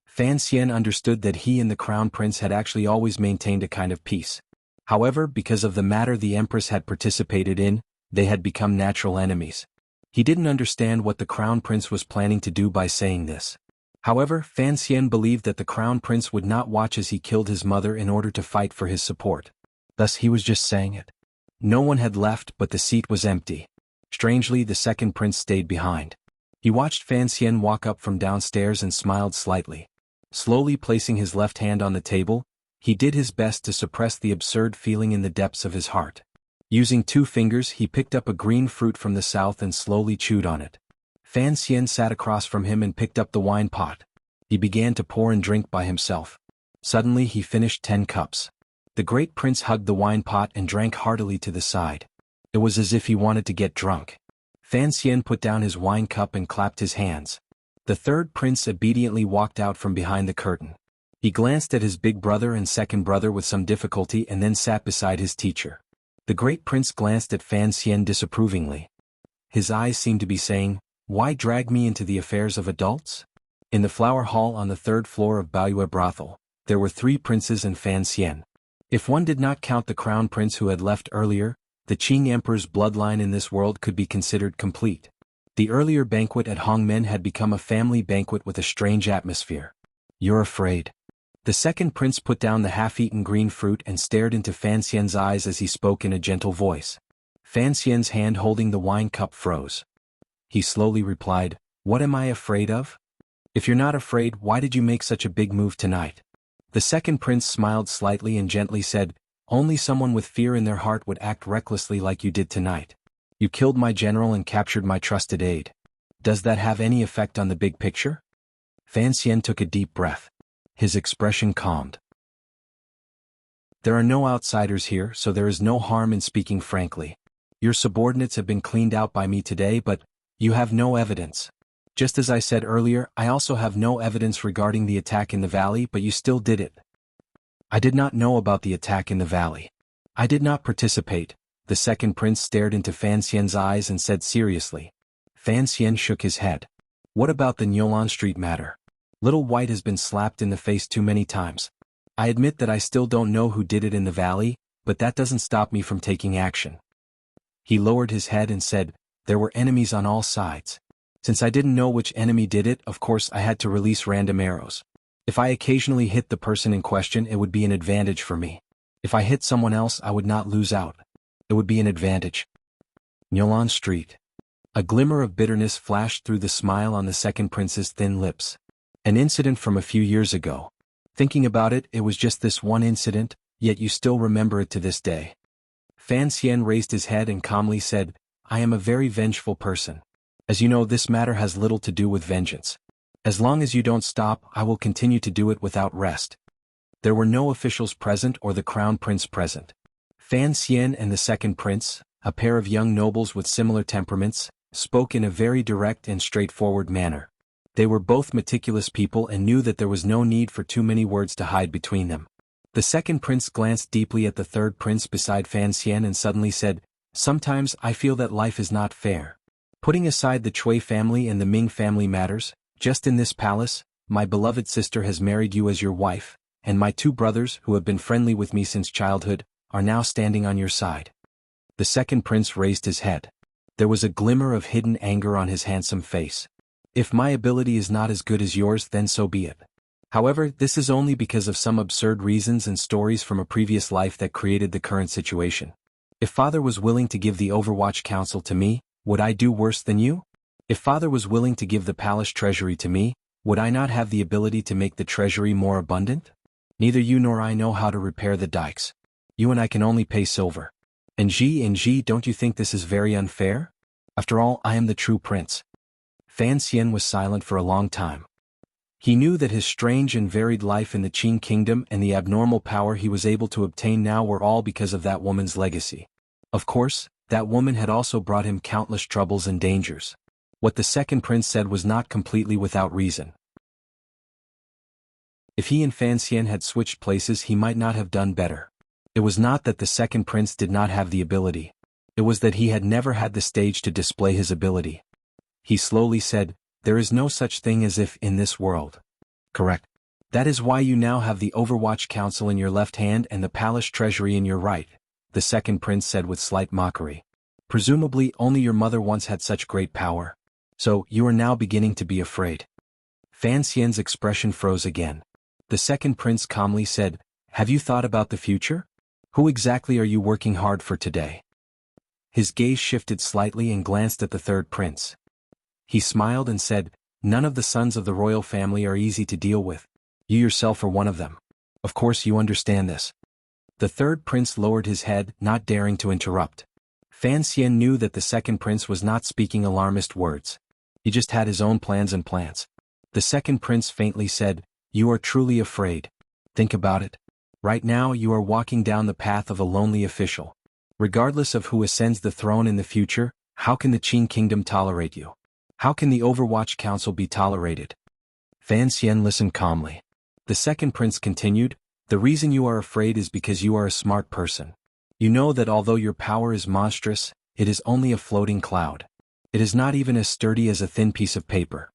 Fan Xian understood that he and the crown prince had actually always maintained a kind of peace. However, because of the matter the empress had participated in, they had become natural enemies. He didn't understand what the crown prince was planning to do by saying this. However, Fan Xian believed that the crown prince would not watch as he killed his mother in order to fight for his support. Thus he was just saying it. No one had left, but the seat was empty. Strangely, the second prince stayed behind. He watched Fan Xian walk up from downstairs and smiled slightly. Slowly placing his left hand on the table, he did his best to suppress the absurd feeling in the depths of his heart. Using 2 fingers, he picked up a green fruit from the south and slowly chewed on it. Fan Xian sat across from him and picked up the wine pot. He began to pour and drink by himself. Suddenly he finished 10 cups. The great prince hugged the wine pot and drank heartily to the side. It was as if he wanted to get drunk. Fan Xian put down his wine cup and clapped his hands. The third prince obediently walked out from behind the curtain. He glanced at his big brother and second brother with some difficulty and then sat beside his teacher. The great prince glanced at Fan Xian disapprovingly. His eyes seemed to be saying, "Why drag me into the affairs of adults?" In the flower hall on the 3rd floor of Baoyue brothel, there were 3 princes and Fan Xian. If one did not count the crown prince who had left earlier, the Qing emperor's bloodline in this world could be considered complete. The earlier banquet at Hongmen had become a family banquet with a strange atmosphere. "You're afraid." The second prince put down the half-eaten green fruit and stared into Fan Xian's eyes as he spoke in a gentle voice. Fan Xian's hand holding the wine cup froze. He slowly replied, "What am I afraid of? If you're not afraid, why did you make such a big move tonight?" The second prince smiled slightly and gently said, "Only someone with fear in their heart would act recklessly like you did tonight. You killed my general and captured my trusted aide. Does that have any effect on the big picture?" Fan Xian took a deep breath. His expression calmed. "There are no outsiders here, so there is no harm in speaking frankly. Your subordinates have been cleaned out by me today, but you have no evidence. Just as I said earlier, I also have no evidence regarding the attack in the valley, but you still did it." "I did not know about the attack in the valley. I did not participate." The second prince stared into Fan Xian's eyes and said seriously. Fan Xian shook his head. "What about the Nyolan Street matter? Little White has been slapped in the face too many times. I admit that I still don't know who did it in the valley, but that doesn't stop me from taking action." He lowered his head and said, "There were enemies on all sides. Since I didn't know which enemy did it, of course I had to release random arrows. If I occasionally hit the person in question, it would be an advantage for me. If I hit someone else, I would not lose out. It would be an advantage." Nyolan Street. A glimmer of bitterness flashed through the smile on the second prince's thin lips. An incident from a few years ago. Thinking about it, it was just this one incident, yet you still remember it to this day. Fan Xian raised his head and calmly said, "I am a very vengeful person. As you know, this matter has little to do with vengeance. As long as you don't stop, I will continue to do it without rest." There were no officials present or the crown prince present. Fan Xian and the second prince, a pair of young nobles with similar temperaments, spoke in a very direct and straightforward manner. They were both meticulous people and knew that there was no need for too many words to hide between them. The second prince glanced deeply at the third prince beside Fan Xian and suddenly said, "Sometimes I feel that life is not fair. Putting aside the Cui family and the Ming family matters, just in this palace, my beloved sister has married you as your wife, and my 2 brothers, who have been friendly with me since childhood, are now standing on your side." The second prince raised his head. There was a glimmer of hidden anger on his handsome face. "If my ability is not as good as yours, then so be it. However, this is only because of some absurd reasons and stories from a previous life that created the current situation. If Father was willing to give the Overwatch Council to me, would I do worse than you? If Father was willing to give the palace treasury to me, would I not have the ability to make the treasury more abundant? Neither you nor I know how to repair the dikes. You and I can only pay silver. And G, don't you think this is very unfair? After all, I am the true prince." Fan Xian was silent for a long time. He knew that his strange and varied life in the Qing kingdom and the abnormal power he was able to obtain now were all because of that woman's legacy. Of course, that woman had also brought him countless troubles and dangers. What the second prince said was not completely without reason. If he and Fan Xian had switched places, he might not have done better. It was not that the second prince did not have the ability. It was that he had never had the stage to display his ability. He slowly said, "There is no such thing as if in this world." "Correct. That is why you now have the Overwatch Council in your left hand and the palace treasury in your right," the second prince said with slight mockery. "Presumably only your mother once had such great power. So, you are now beginning to be afraid." Fan Xian's expression froze again. The second prince calmly said, "Have you thought about the future? Who exactly are you working hard for today?" His gaze shifted slightly and glanced at the third prince. He smiled and said, "None of the sons of the royal family are easy to deal with. You yourself are one of them. Of course you understand this." The third prince lowered his head, not daring to interrupt. Fan Xian knew that the second prince was not speaking alarmist words. He just had his own plans and plans. The second prince faintly said, "You are truly afraid. Think about it. Right now you are walking down the path of a lonely official. Regardless of who ascends the throne in the future, how can the Qin kingdom tolerate you? How can the Overwatch Council be tolerated?" Fan Xian listened calmly. The second prince continued, "The reason you are afraid is because you are a smart person. You know that although your power is monstrous, it is only a floating cloud. It is not even as sturdy as a thin piece of paper."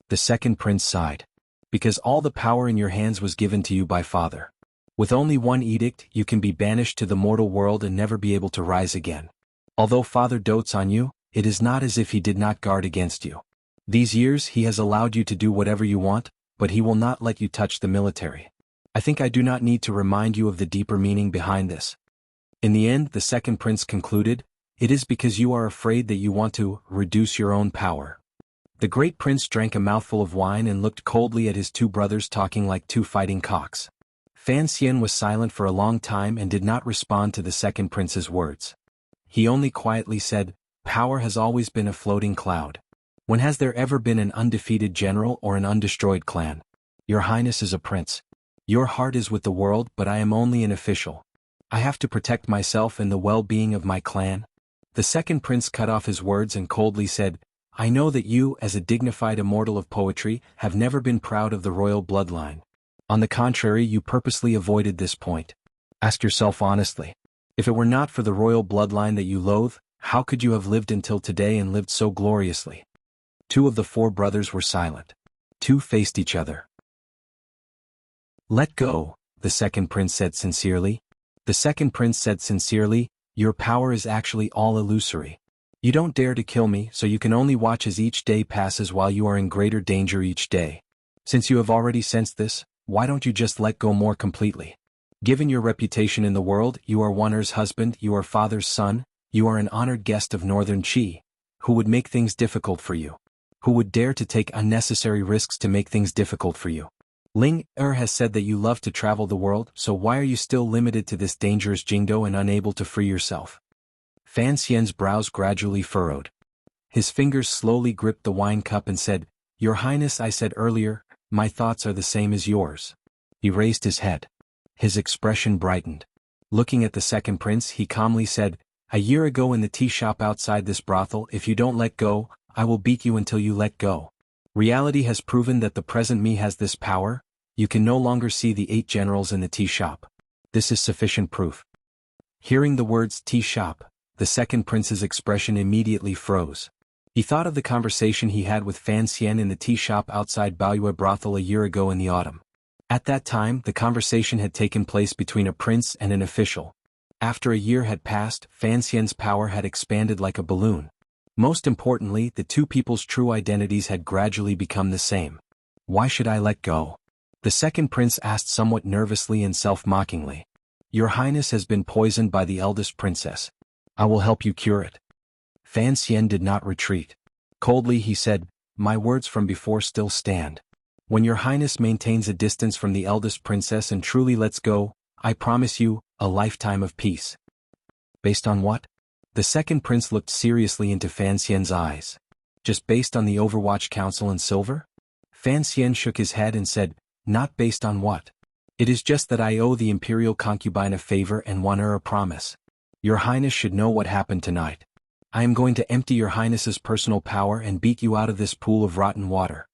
The second prince sighed. "Because all the power in your hands was given to you by Father. With only one edict, you can be banished to the mortal world and never be able to rise again. Although Father dotes on you, it is not as if he did not guard against you. These years he has allowed you to do whatever you want, but he will not let you touch the military. I think I do not need to remind you of the deeper meaning behind this." In the end, the second prince concluded, "It is because you are afraid that you want to reduce your own power." The great prince drank a mouthful of wine and looked coldly at his two brothers talking like two fighting cocks. Fan Xian was silent for a long time and did not respond to the second prince's words. He only quietly said, "Power has always been a floating cloud. When has there ever been an undefeated general or an undestroyed clan? Your Highness is a prince. Your heart is with the world, but I am only an official. I have to protect myself and the well-being of my clan." The second prince cut off his words and coldly said, "I know that you, as a dignified immortal of poetry, have never been proud of the royal bloodline. On the contrary, you purposely avoided this point. Ask yourself honestly. If it were not for the royal bloodline that you loathe, how could you have lived until today and lived so gloriously?" Two of the four brothers were silent. Two faced each other. "Let go," the second prince said sincerely. The second prince said sincerely, "Your power is actually all illusory. You don't dare to kill me, so you can only watch as each day passes while you are in greater danger each day. Since you have already sensed this, why don't you just let go more completely? Given your reputation in the world, you are Wan'er's husband, you are Father's son, you are an honored guest of Northern Qi. Who would make things difficult for you? Who would dare to take unnecessary risks to make things difficult for you? Ling has said that you love to travel the world, so why are you still limited to this dangerous Jingdo and unable to free yourself?" Fan Xian's brows gradually furrowed. His fingers slowly gripped the wine cup and said, "Your Highness, I said earlier, my thoughts are the same as yours." He raised his head. His expression brightened. Looking at the second prince, he calmly said, "A year ago in the tea shop outside this brothel, if you don't let go, I will beat you until you let go. Reality has proven that the present me has this power. You can no longer see the 8 generals in the tea shop. This is sufficient proof." Hearing the words tea shop, the second prince's expression immediately froze. He thought of the conversation he had with Fan Xian in the tea shop outside Baoyue brothel a year ago in the autumn. At that time, the conversation had taken place between a prince and an official. After a year had passed, Fan Xian's power had expanded like a balloon. Most importantly, the two people's true identities had gradually become the same. "Why should I let go?" the second prince asked somewhat nervously and self-mockingly. "Your Highness has been poisoned by the eldest princess. I will help you cure it." Fan Xian did not retreat. Coldly he said, "My words from before still stand. When your Highness maintains a distance from the eldest princess and truly lets go, I promise you, a lifetime of peace." "Based on what?" The second prince looked seriously into Fan Xian's eyes. "Just based on the Overwatch Council and silver?" Fan Xian shook his head and said, "Not based on what? It is just that I owe the imperial concubine a favor and won her a promise. Your Highness should know what happened tonight. I am going to empty your Highness's personal power and beat you out of this pool of rotten water."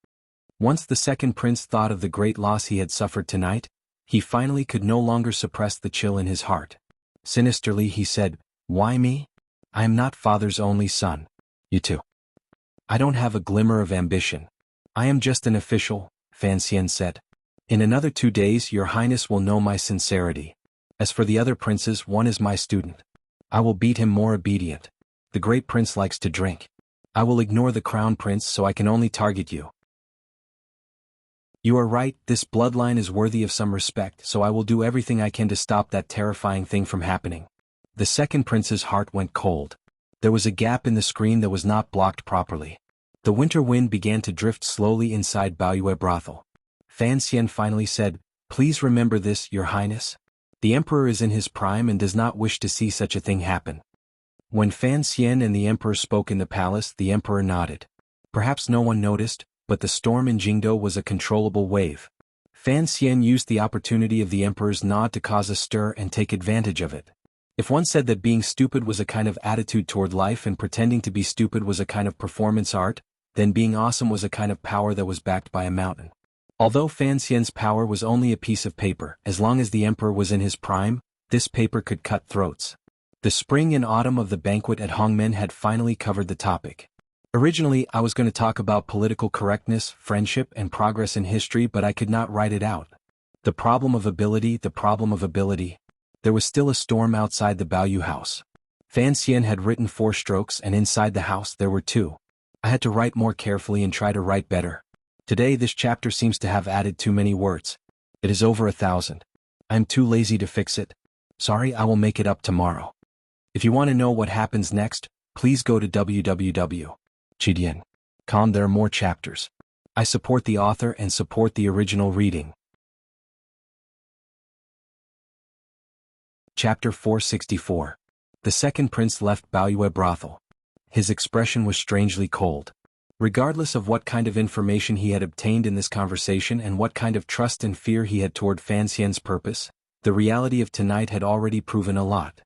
Once the second prince thought of the great loss he had suffered tonight, he finally could no longer suppress the chill in his heart. Sinisterly he said, "Why me? I am not father's only son. You too. I don't have a glimmer of ambition. I am just an official, Fan Xian said. In another 2 days your highness will know my sincerity. As for the other princes, one is my student. I will beat him more obedient. The great prince likes to drink. I will ignore the crown prince so I can only target you. You are right, this bloodline is worthy of some respect, so I will do everything I can to stop that terrifying thing from happening. The second prince's heart went cold. There was a gap in the screen that was not blocked properly. The winter wind began to drift slowly inside Baoyue brothel. Fan Xian finally said, "Please remember this, your highness. The emperor is in his prime and does not wish to see such a thing happen." When Fan Xian and the emperor spoke in the palace, the emperor nodded. Perhaps no one noticed, but the storm in Jingdo was a controllable wave. Fan Xian used the opportunity of the emperor's nod to cause a stir and take advantage of it. If one said that being stupid was a kind of attitude toward life and pretending to be stupid was a kind of performance art, then being awesome was a kind of power that was backed by a mountain. Although Fan Xian's power was only a piece of paper, as long as the emperor was in his prime, this paper could cut throats. The spring and autumn of the banquet at Hongmen had finally covered the topic. Originally, I was going to talk about political correctness, friendship, and progress in history, but I could not write it out. The problem of ability. There was still a storm outside the Baoyu house. Fan Xian had written 4 strokes and inside the house there were 2. I had to write more carefully and try to write better. Today this chapter seems to have added too many words. It is over 1,000. I am too lazy to fix it. Sorry, I will make it up tomorrow. If you want to know what happens next, please go to www.chidian.com. There are more chapters. I support the author and support the original reading. Chapter 464. The second prince left Baoyue brothel. His expression was strangely cold. Regardless of what kind of information he had obtained in this conversation and what kind of trust and fear he had toward Fan Xian's purpose, the reality of tonight had already proven a lot.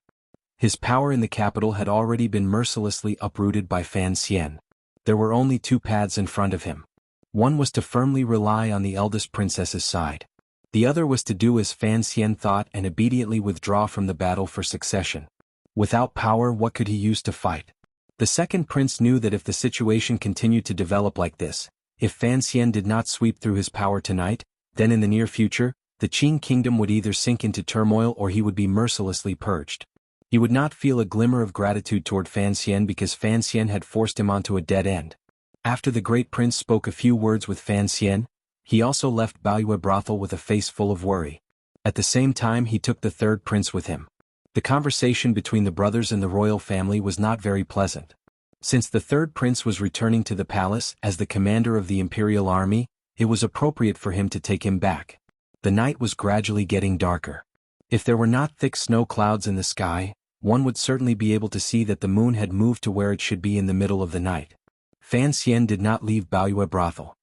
His power in the capital had already been mercilessly uprooted by Fan Xian. There were only 2 paths in front of him. One was to firmly rely on the eldest princess's side. The other was to do as Fan Xian thought and obediently withdraw from the battle for succession. Without power, what could he use to fight? The second prince knew that if the situation continued to develop like this, if Fan Xian did not sweep through his power tonight, then in the near future, the Qing kingdom would either sink into turmoil or he would be mercilessly purged. He would not feel a glimmer of gratitude toward Fan Xian because Fan Xian had forced him onto a dead end. After the great prince spoke a few words with Fan Xian, he also left Baoyue brothel with a face full of worry. At the same time he took the third prince with him. The conversation between the brothers and the royal family was not very pleasant. Since the third prince was returning to the palace as the commander of the imperial army, it was appropriate for him to take him back. The night was gradually getting darker. If there were not thick snow clouds in the sky, one would certainly be able to see that the moon had moved to where it should be in the middle of the night. Fan Xian did not leave Baoyue brothel.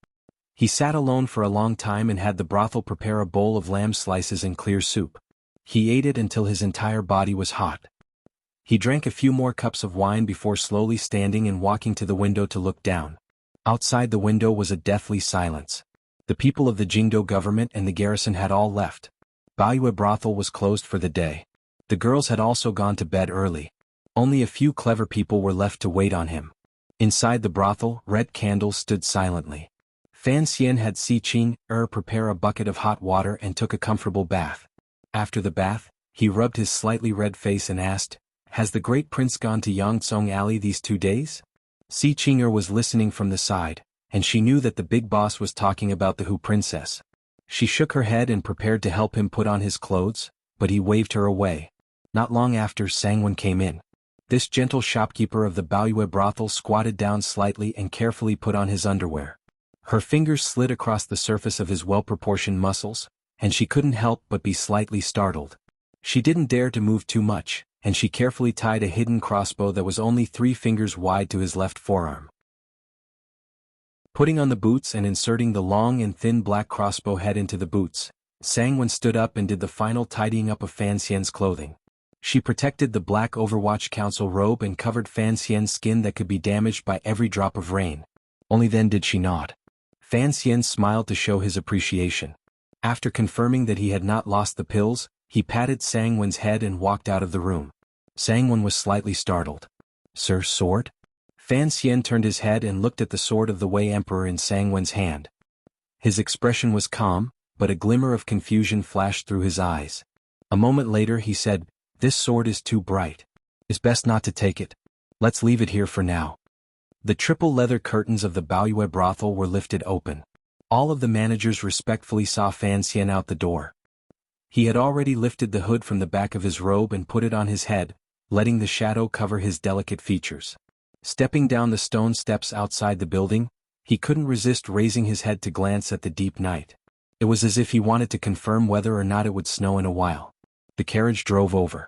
He sat alone for a long time and had the brothel prepare a bowl of lamb slices and clear soup. He ate it until his entire body was hot. He drank a few more cups of wine before slowly standing and walking to the window to look down. Outside the window was a deathly silence. The people of the Jingdo government and the garrison had all left. Baoyue brothel was closed for the day. The girls had also gone to bed early. Only a few clever people were left to wait on him. Inside the brothel, red candles stood silently. Fan Xian had Si Qing prepare a bucket of hot water and took a comfortable bath. After the bath, he rubbed his slightly red face and asked, "Has the great prince gone to Yangzong Alley these 2 days?" Si Qing was listening from the side, and she knew that the big boss was talking about the Hu princess. She shook her head and prepared to help him put on his clothes, but he waved her away. Not long after, Sangwen came in. This gentle shopkeeper of the Baoyue brothel squatted down slightly and carefully put on his underwear. Her fingers slid across the surface of his well-proportioned muscles, and she couldn't help but be slightly startled. She didn't dare to move too much, and she carefully tied a hidden crossbow that was only 3 fingers wide to his left forearm. Putting on the boots and inserting the long and thin black crossbow head into the boots, Sangwen stood up and did the final tidying up of Fan Xian's clothing. She protected the black Overwatch Council robe and covered Fan Xian's skin that could be damaged by every drop of rain. Only then did she nod. Fan Xian smiled to show his appreciation. After confirming that he had not lost the pills, he patted Sangwen's head and walked out of the room. Sangwen was slightly startled. Sir, sword? Fan Xian turned his head and looked at the sword of the Wei Emperor in Sang Wen's hand. His expression was calm, but a glimmer of confusion flashed through his eyes. A moment later he said, "This sword is too bright. It's best not to take it. Let's leave it here for now." The triple leather curtains of the Baoyue brothel were lifted open. All of the managers respectfully saw Fan Xian out the door. He had already lifted the hood from the back of his robe and put it on his head, letting the shadow cover his delicate features. Stepping down the stone steps outside the building, he couldn't resist raising his head to glance at the deep night. It was as if he wanted to confirm whether or not it would snow in a while. The carriage drove over.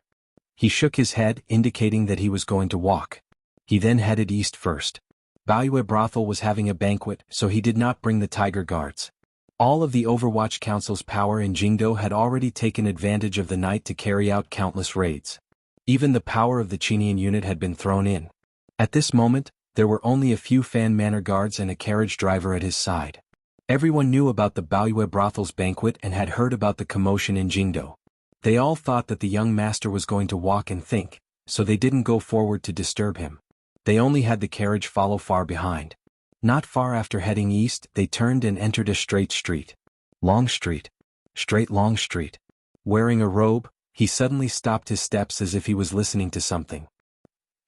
He shook his head, indicating that he was going to walk. He then headed east first. Baoyue brothel was having a banquet, so he did not bring the tiger guards. All of the Overwatch Council's power in Jingdo had already taken advantage of the night to carry out countless raids. Even the power of the Qinian unit had been thrown in. At this moment, there were only a few Fan Manor guards and a carriage driver at his side. Everyone knew about the Baoyue brothel's banquet and had heard about the commotion in Jingdo. They all thought that the young master was going to walk and think, so they didn't go forward to disturb him. They only had the carriage follow far behind. Not far after heading east, they turned and entered a straight street. Long street. Straight long street. Wearing a robe, he suddenly stopped his steps as if he was listening to something.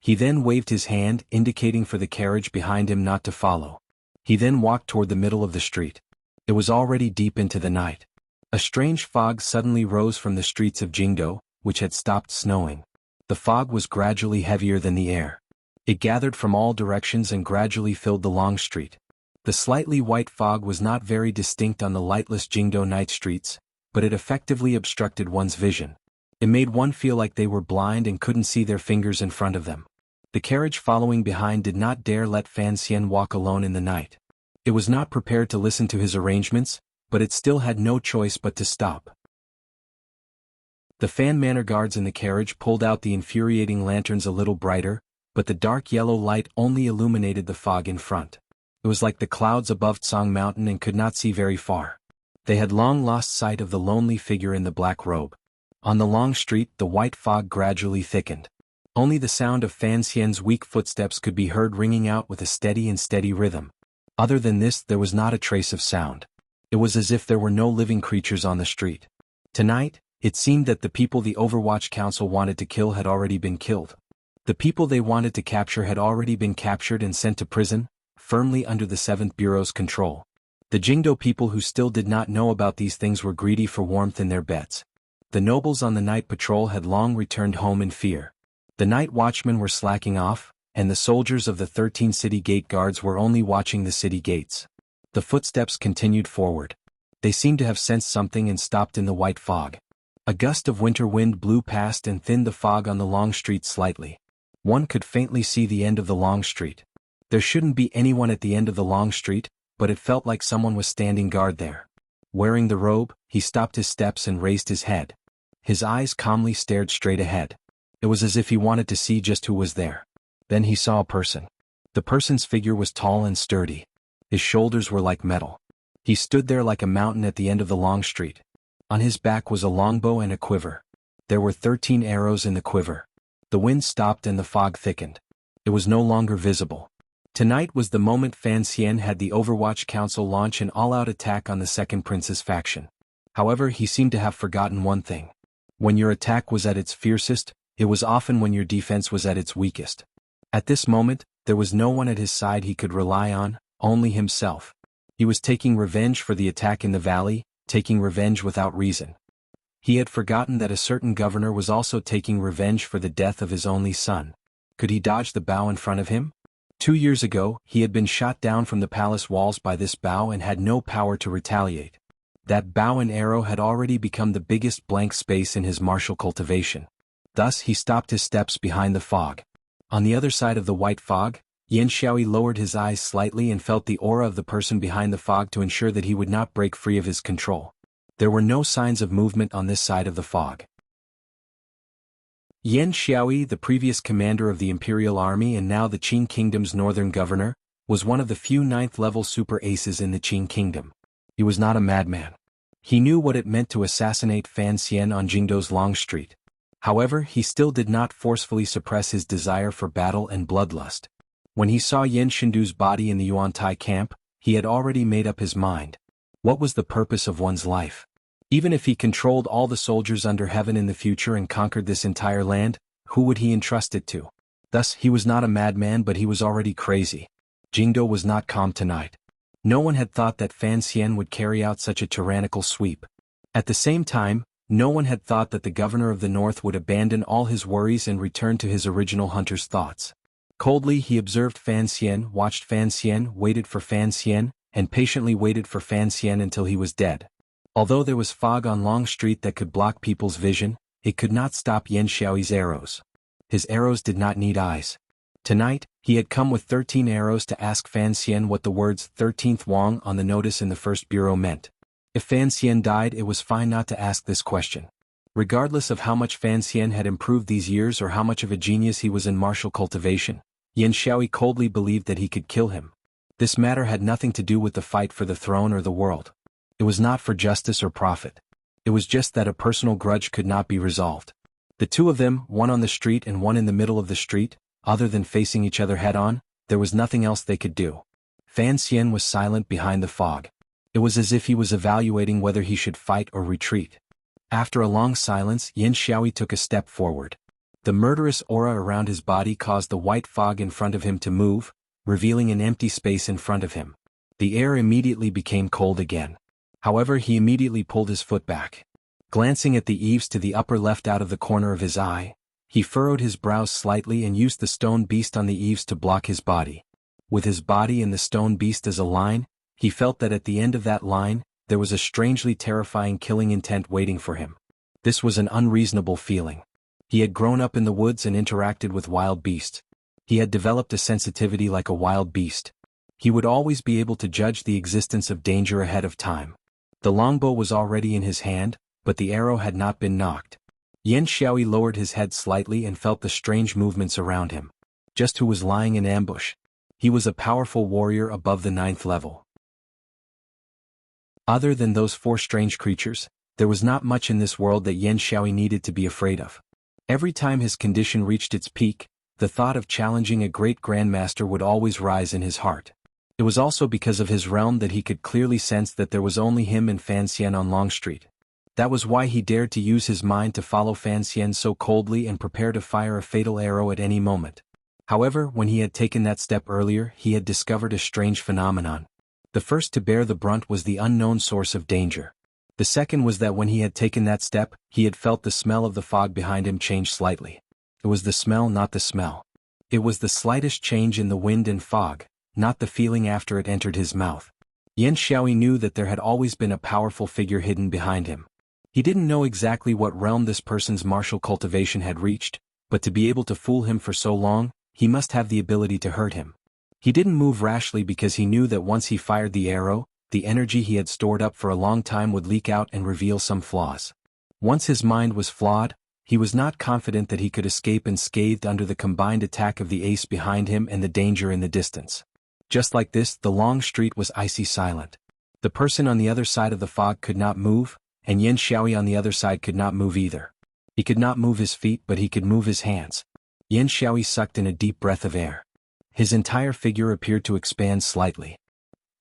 He then waved his hand, indicating for the carriage behind him not to follow. He then walked toward the middle of the street. It was already deep into the night. A strange fog suddenly rose from the streets of Jingdo, which had stopped snowing. The fog was gradually heavier than the air. It gathered from all directions and gradually filled the long street. The slightly white fog was not very distinct on the lightless Jingdo night streets, but it effectively obstructed one's vision. It made one feel like they were blind and couldn't see their fingers in front of them. The carriage following behind did not dare let Fan Xian walk alone in the night. It was not prepared to listen to his arrangements, but it still had no choice but to stop. The Fan Manor guards in the carriage pulled out the infuriating lanterns a little brighter, but the dark yellow light only illuminated the fog in front. It was like the clouds above Tsang Mountain and could not see very far. They had long lost sight of the lonely figure in the black robe. On the long street, the white fog gradually thickened. Only the sound of Fan Xian's weak footsteps could be heard ringing out with a steady rhythm. Other than this, there was not a trace of sound. It was as if there were no living creatures on the street. Tonight, it seemed that the people the Overwatch Council wanted to kill had already been killed. The people they wanted to capture had already been captured and sent to prison, firmly under the 7th Bureau's control. The Jingdo people who still did not know about these things were greedy for warmth in their beds. The nobles on the night patrol had long returned home in fear. The night watchmen were slacking off, and the soldiers of the 13 city gate guards were only watching the city gates. The footsteps continued forward. They seemed to have sensed something and stopped in the white fog. A gust of winter wind blew past and thinned the fog on the long street slightly. One could faintly see the end of the long street. There shouldn't be anyone at the end of the long street, but it felt like someone was standing guard there. Wearing the robe, he stopped his steps and raised his head. His eyes calmly stared straight ahead. It was as if he wanted to see just who was there. Then he saw a person. The person's figure was tall and sturdy. His shoulders were like metal. He stood there like a mountain at the end of the long street. On his back was a longbow and a quiver. There were 13 arrows in the quiver. The wind stopped and the fog thickened. It was no longer visible. Tonight was the moment Fan Xian had the Overwatch Council launch an all-out attack on the Second Prince's faction. However, he seemed to have forgotten one thing. When your attack was at its fiercest, it was often when your defense was at its weakest. At this moment, there was no one at his side he could rely on, only himself. He was taking revenge for the attack in the valley, taking revenge without reason. He had forgotten that a certain governor was also taking revenge for the death of his only son. Could he dodge the bow in front of him? 2 years ago, he had been shot down from the palace walls by this bow and had no power to retaliate. That bow and arrow had already become the biggest blank space in his martial cultivation. Thus he stopped his steps behind the fog. On the other side of the white fog, Yan Xiaoyi lowered his eyes slightly and felt the aura of the person behind the fog to ensure that he would not break free of his control. There were no signs of movement on this side of the fog. Yan Xiaoyi, the previous commander of the Imperial Army and now the Qin Kingdom's northern governor, was one of the few 9th-level super aces in the Qin Kingdom. He was not a madman. He knew what it meant to assassinate Fan Xian on Jingdo's Long Street. However, he still did not forcefully suppress his desire for battle and bloodlust. When he saw Yin Shindu's body in the Yuan-Tai camp, he had already made up his mind. What was the purpose of one's life? Even if he controlled all the soldiers under heaven in the future and conquered this entire land, who would he entrust it to? Thus, he was not a madman, but he was already crazy. Jingdo was not calm tonight. No one had thought that Fan Xian would carry out such a tyrannical sweep. At the same time, no one had thought that the governor of the north would abandon all his worries and return to his original hunter's thoughts. Coldly he observed Fan Xian, watched Fan Xian, waited for Fan Xian, and patiently waited for Fan Xian until he was dead. Although there was fog on Long Street that could block people's vision, it could not stop Yan Xiaoyi's arrows. His arrows did not need eyes. Tonight, he had come with 13 arrows to ask Fan Xian what the words 13th Wang on the notice in the first bureau meant. If Fan Xian died, it was fine not to ask this question. Regardless of how much Fan Xian had improved these years or how much of a genius he was in martial cultivation, Yan Xiaoyi coldly believed that he could kill him. This matter had nothing to do with the fight for the throne or the world. It was not for justice or profit. It was just that a personal grudge could not be resolved. The two of them, one on the street and one in the middle of the street, other than facing each other head-on, there was nothing else they could do. Fan Xian was silent behind the fog. It was as if he was evaluating whether he should fight or retreat. After a long silence, Yan Xiaoyi took a step forward. The murderous aura around his body caused the white fog in front of him to move, revealing an empty space in front of him. The air immediately became cold again. However, he immediately pulled his foot back. Glancing at the eaves to the upper left out of the corner of his eye, he furrowed his brows slightly and used the stone beast on the eaves to block his body. With his body and the stone beast as a line, he felt that at the end of that line, there was a strangely terrifying killing intent waiting for him. This was an unreasonable feeling. He had grown up in the woods and interacted with wild beasts. He had developed a sensitivity like a wild beast. He would always be able to judge the existence of danger ahead of time. The longbow was already in his hand, but the arrow had not been nocked. Yan Xiaoyi lowered his head slightly and felt the strange movements around him. Just who was lying in ambush? He was a powerful warrior above the 9th level. Other than those 4 strange creatures, there was not much in this world that Yan Xiaoyi needed to be afraid of. Every time his condition reached its peak, the thought of challenging a great grandmaster would always rise in his heart. It was also because of his realm that he could clearly sense that there was only him and Fan Xian on Long Street. That was why he dared to use his mind to follow Fan Xian so coldly and prepare to fire a fatal arrow at any moment. However, when he had taken that step earlier, he had discovered a strange phenomenon. The first to bear the brunt was the unknown source of danger. The second was that when he had taken that step, he had felt the smell of the fog behind him change slightly. It was the smell, not the smell. It was the slightest change in the wind and fog, not the feeling after it entered his mouth. Yan Xiaoyi knew that there had always been a powerful figure hidden behind him. He didn't know exactly what realm this person's martial cultivation had reached, but to be able to fool him for so long, he must have the ability to hurt him. He didn't move rashly because he knew that once he fired the arrow, the energy he had stored up for a long time would leak out and reveal some flaws. Once his mind was flawed, he was not confident that he could escape unscathed under the combined attack of the ace behind him and the danger in the distance. Just like this, the long street was icy silent. The person on the other side of the fog could not move, and Yan Xiaoyi on the other side could not move either. He could not move his feet, but he could move his hands. Yan Xiaoyi sucked in a deep breath of air. His entire figure appeared to expand slightly.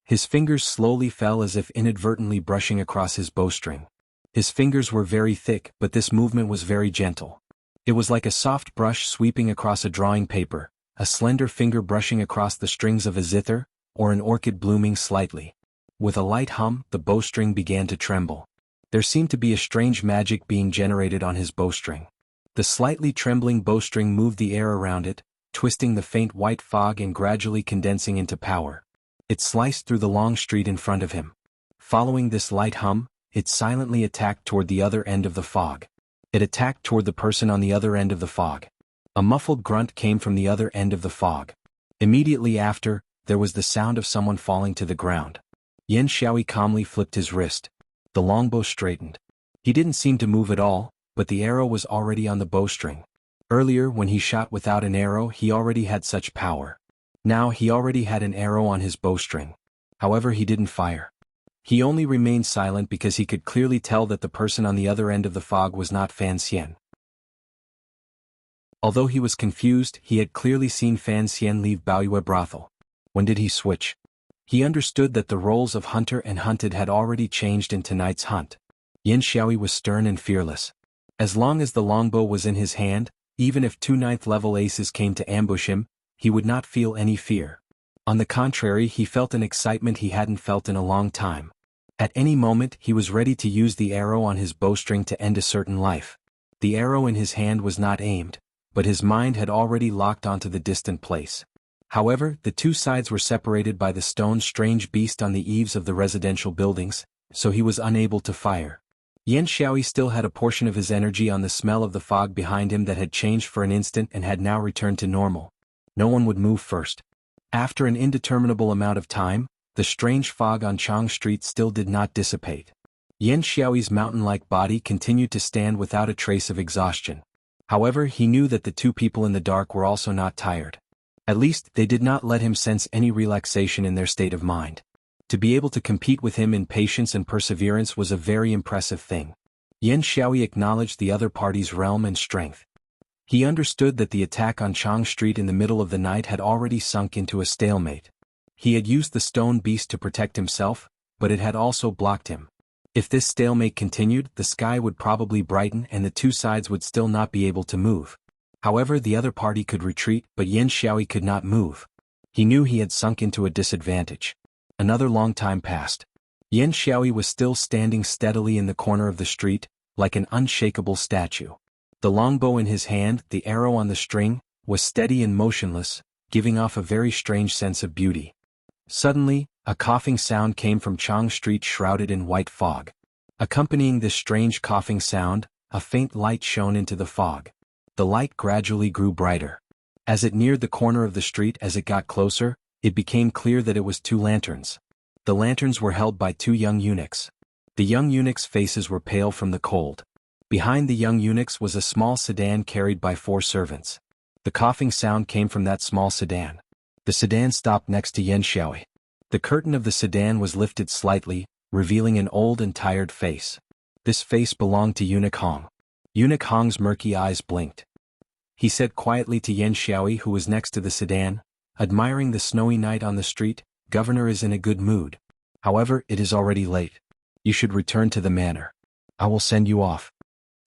His fingers slowly fell as if inadvertently brushing across his bowstring. His fingers were very thick, but this movement was very gentle. It was like a soft brush sweeping across a drawing paper, a slender finger brushing across the strings of a zither, or an orchid blooming slightly. With a light hum, the bowstring began to tremble. There seemed to be a strange magic being generated on his bowstring. The slightly trembling bowstring moved the air around it, twisting the faint white fog and gradually condensing into power. It sliced through the long street in front of him. Following this light hum, it silently attacked toward the other end of the fog. It attacked toward the person on the other end of the fog. A muffled grunt came from the other end of the fog. Immediately after, there was the sound of someone falling to the ground. Yan Xiaoyi calmly flipped his wrist. The longbow straightened. He didn't seem to move at all, but the arrow was already on the bowstring. Earlier, when he shot without an arrow, he already had such power. Now he already had an arrow on his bowstring. However, he didn't fire. He only remained silent because he could clearly tell that the person on the other end of the fog was not Fan Xian. Although he was confused, he had clearly seen Fan Xian leave Baoyue brothel. When did he switch? He understood that the roles of hunter and hunted had already changed in tonight's hunt. Yan Xiaoyi was stern and fearless. As long as the longbow was in his hand, even if two ninth-level aces came to ambush him, he would not feel any fear. On the contrary, he felt an excitement he hadn't felt in a long time. At any moment he was ready to use the arrow on his bowstring to end a certain life. The arrow in his hand was not aimed, but his mind had already locked onto the distant place. However, the two sides were separated by the stone strange beast on the eaves of the residential buildings, so he was unable to fire. Yan Xiaoyi still had a portion of his energy on the smell of the fog behind him that had changed for an instant and had now returned to normal. No one would move first. After an indeterminable amount of time, the strange fog on Chang Street still did not dissipate. Yan Xiaoyi's mountain-like body continued to stand without a trace of exhaustion. However, he knew that the two people in the dark were also not tired. At least, they did not let him sense any relaxation in their state of mind. To be able to compete with him in patience and perseverance was a very impressive thing. Yan Xiaoyi acknowledged the other party's realm and strength. He understood that the attack on Chang Street in the middle of the night had already sunk into a stalemate. He had used the stone beast to protect himself, but it had also blocked him. If this stalemate continued, the sky would probably brighten and the two sides would still not be able to move. However, the other party could retreat, but Yan Xiaoyi could not move. He knew he had sunk into a disadvantage. Another long time passed. Yan Xiaoyi was still standing steadily in the corner of the street, like an unshakable statue. The longbow in his hand, the arrow on the string, was steady and motionless, giving off a very strange sense of beauty. Suddenly, a coughing sound came from Chang Street shrouded in white fog. Accompanying this strange coughing sound, a faint light shone into the fog. The light gradually grew brighter. As it neared the corner of the street, as it got closer, it became clear that it was two lanterns. The lanterns were held by two young eunuchs. The young eunuchs' faces were pale from the cold. Behind the young eunuchs was a small sedan carried by 4 servants. The coughing sound came from that small sedan. The sedan stopped next to Yan Xiaoyi. The curtain of the sedan was lifted slightly, revealing an old and tired face. This face belonged to Eunuch Hong. Eunuch Hong's murky eyes blinked. He said quietly to Yan Xiaoyi, who was next to the sedan, admiring the snowy night on the street, "Governor is in a good mood. However, it is already late. You should return to the manor. I will send you off."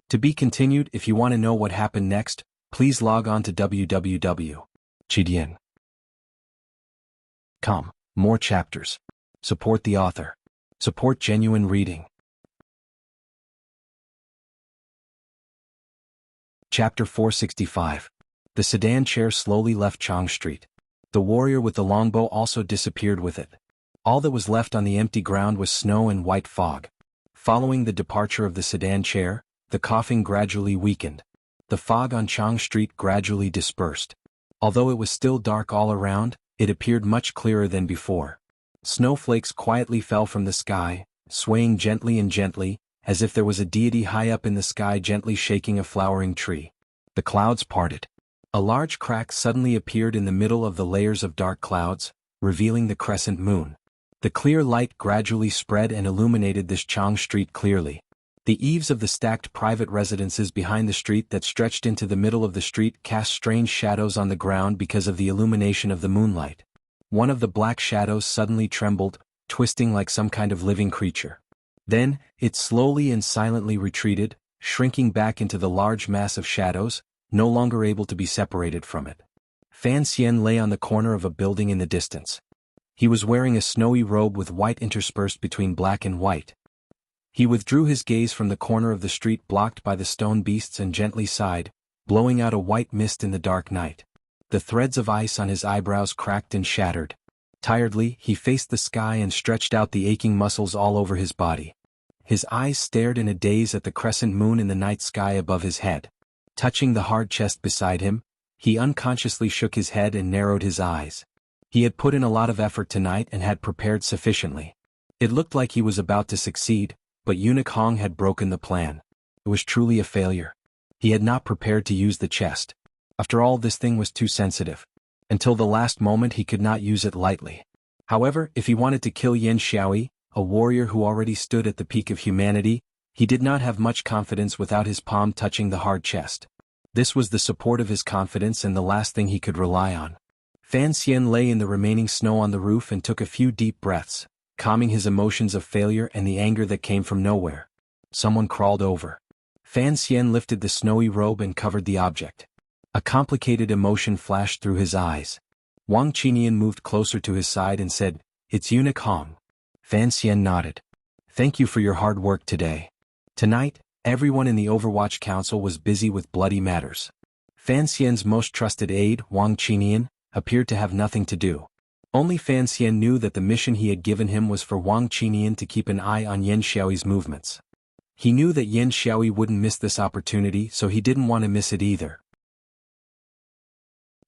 To be continued. If you want to know what happened next, please log on to www.chidian.com. More chapters. Support the author. Support genuine reading. Chapter 465. The sedan chair slowly left Chang Street. The warrior with the longbow also disappeared with it. All that was left on the empty ground was snow and white fog. Following the departure of the sedan chair, the coughing gradually weakened. The fog on Chang Street gradually dispersed. Although it was still dark all around, it appeared much clearer than before. Snowflakes quietly fell from the sky, swaying gently and gently, as if there was a deity high up in the sky gently shaking a flowering tree. The clouds parted. A large crack suddenly appeared in the middle of the layers of dark clouds, revealing the crescent moon. The clear light gradually spread and illuminated this Chang Street clearly. The eaves of the stacked private residences behind the street that stretched into the middle of the street cast strange shadows on the ground because of the illumination of the moonlight. One of the black shadows suddenly trembled, twisting like some kind of living creature. Then, it slowly and silently retreated, shrinking back into the large mass of shadows, no longer able to be separated from it. Fan Xian lay on the corner of a building in the distance. He was wearing a snowy robe with white interspersed between black and white. He withdrew his gaze from the corner of the street blocked by the stone beasts and gently sighed, blowing out a white mist in the dark night. The threads of ice on his eyebrows cracked and shattered. Tiredly, he faced the sky and stretched out the aching muscles all over his body. His eyes stared in a daze at the crescent moon in the night sky above his head. Touching the hard chest beside him, he unconsciously shook his head and narrowed his eyes. He had put in a lot of effort tonight and had prepared sufficiently. It looked like he was about to succeed, but Eunuch Hong had broken the plan. It was truly a failure. He had not prepared to use the chest. After all, this thing was too sensitive. Until the last moment he could not use it lightly. However, if he wanted to kill Yan Xiaoyi, a warrior who already stood at the peak of humanity, he did not have much confidence without his palm touching the hard chest. This was the support of his confidence and the last thing he could rely on. Fan Xian lay in the remaining snow on the roof and took a few deep breaths, calming his emotions of failure and the anger that came from nowhere. Someone crawled over. Fan Xian lifted the snowy robe and covered the object. A complicated emotion flashed through his eyes. Wang Qinian moved closer to his side and said, "It's Eunuch Hong." Fan Xian nodded. "Thank you for your hard work today." Tonight, everyone in the Overwatch Council was busy with bloody matters. Fan Xian's most trusted aide, Wang Qinian, appeared to have nothing to do. Only Fan Xian knew that the mission he had given him was for Wang Qinian to keep an eye on Yan Xiaoyi's movements. He knew that Yan Xiaoyi wouldn't miss this opportunity, so he didn't want to miss it either.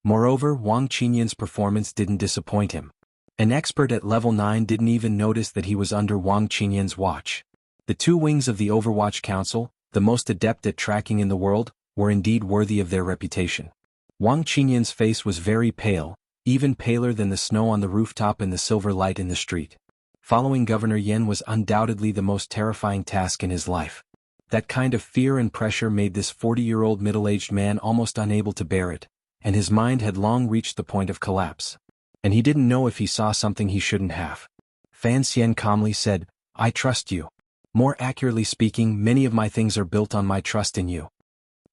Moreover, Wang Qinian's performance didn't disappoint him. An expert at level 9 didn't even notice that he was under Wang Qinian's watch. The two wings of the Overwatch Council, the most adept at tracking in the world, were indeed worthy of their reputation. Wang Qinian's face was very pale, even paler than the snow on the rooftop and the silver light in the street. Following Governor Yan was undoubtedly the most terrifying task in his life. That kind of fear and pressure made this 40-year-old middle-aged man almost unable to bear it, and his mind had long reached the point of collapse. And he didn't know if he saw something he shouldn't have. Fan Xian calmly said, "I trust you. More accurately speaking, many of my things are built on my trust in you."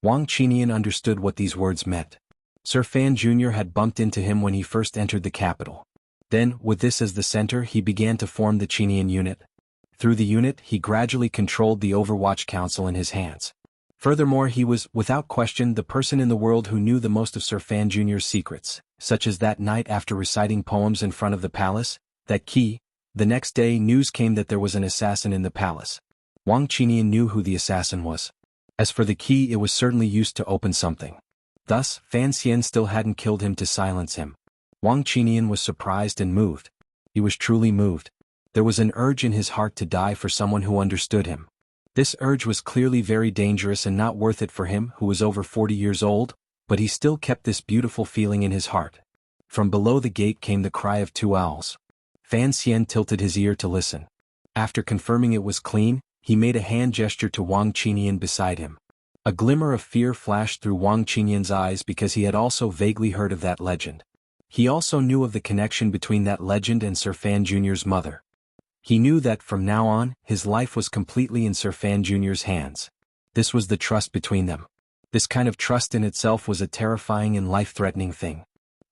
Wang Qinian understood what these words meant. Sir Fan Jr. had bumped into him when he first entered the capital. Then, with this as the center, he began to form the Qinian unit. Through the unit, he gradually controlled the Overwatch Council in his hands. Furthermore, he was, without question, the person in the world who knew the most of Sir Fan Jr.'s secrets, such as that night after reciting poems in front of the palace, that key. The next day, news came that there was an assassin in the palace. Wang Qinian knew who the assassin was. As for the key, it was certainly used to open something. Thus, Fan Xian still hadn't killed him to silence him. Wang Qinian was surprised and moved. He was truly moved. There was an urge in his heart to die for someone who understood him. This urge was clearly very dangerous and not worth it for him, who was over 40 years old, but he still kept this beautiful feeling in his heart. From below the gate came the cry of two owls. Fan Xian tilted his ear to listen. After confirming it was clean, he made a hand gesture to Wang Qinian beside him. A glimmer of fear flashed through Wang Qinian's eyes because he had also vaguely heard of that legend. He also knew of the connection between that legend and Sir Fan Jr.'s mother. He knew that from now on, his life was completely in Sir Fan Jr.'s hands. This was the trust between them. This kind of trust in itself was a terrifying and life-threatening thing.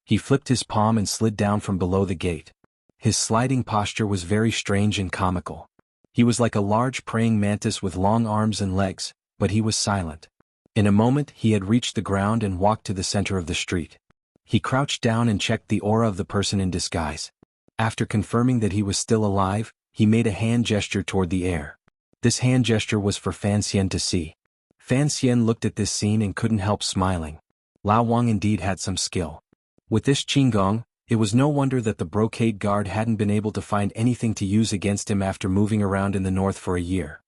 He flipped his palm and slid down from below the gate. His sliding posture was very strange and comical. He was like a large praying mantis with long arms and legs, but he was silent. In a moment, he had reached the ground and walked to the center of the street. He crouched down and checked the aura of the person in disguise. After confirming that he was still alive, he made a hand gesture toward the air. This hand gesture was for Fan Xian to see. Fan Xian looked at this scene and couldn't help smiling. Lao Wang indeed had some skill. With this Qinggong, it was no wonder that the brocade guard hadn't been able to find anything to use against him after moving around in the north for a year.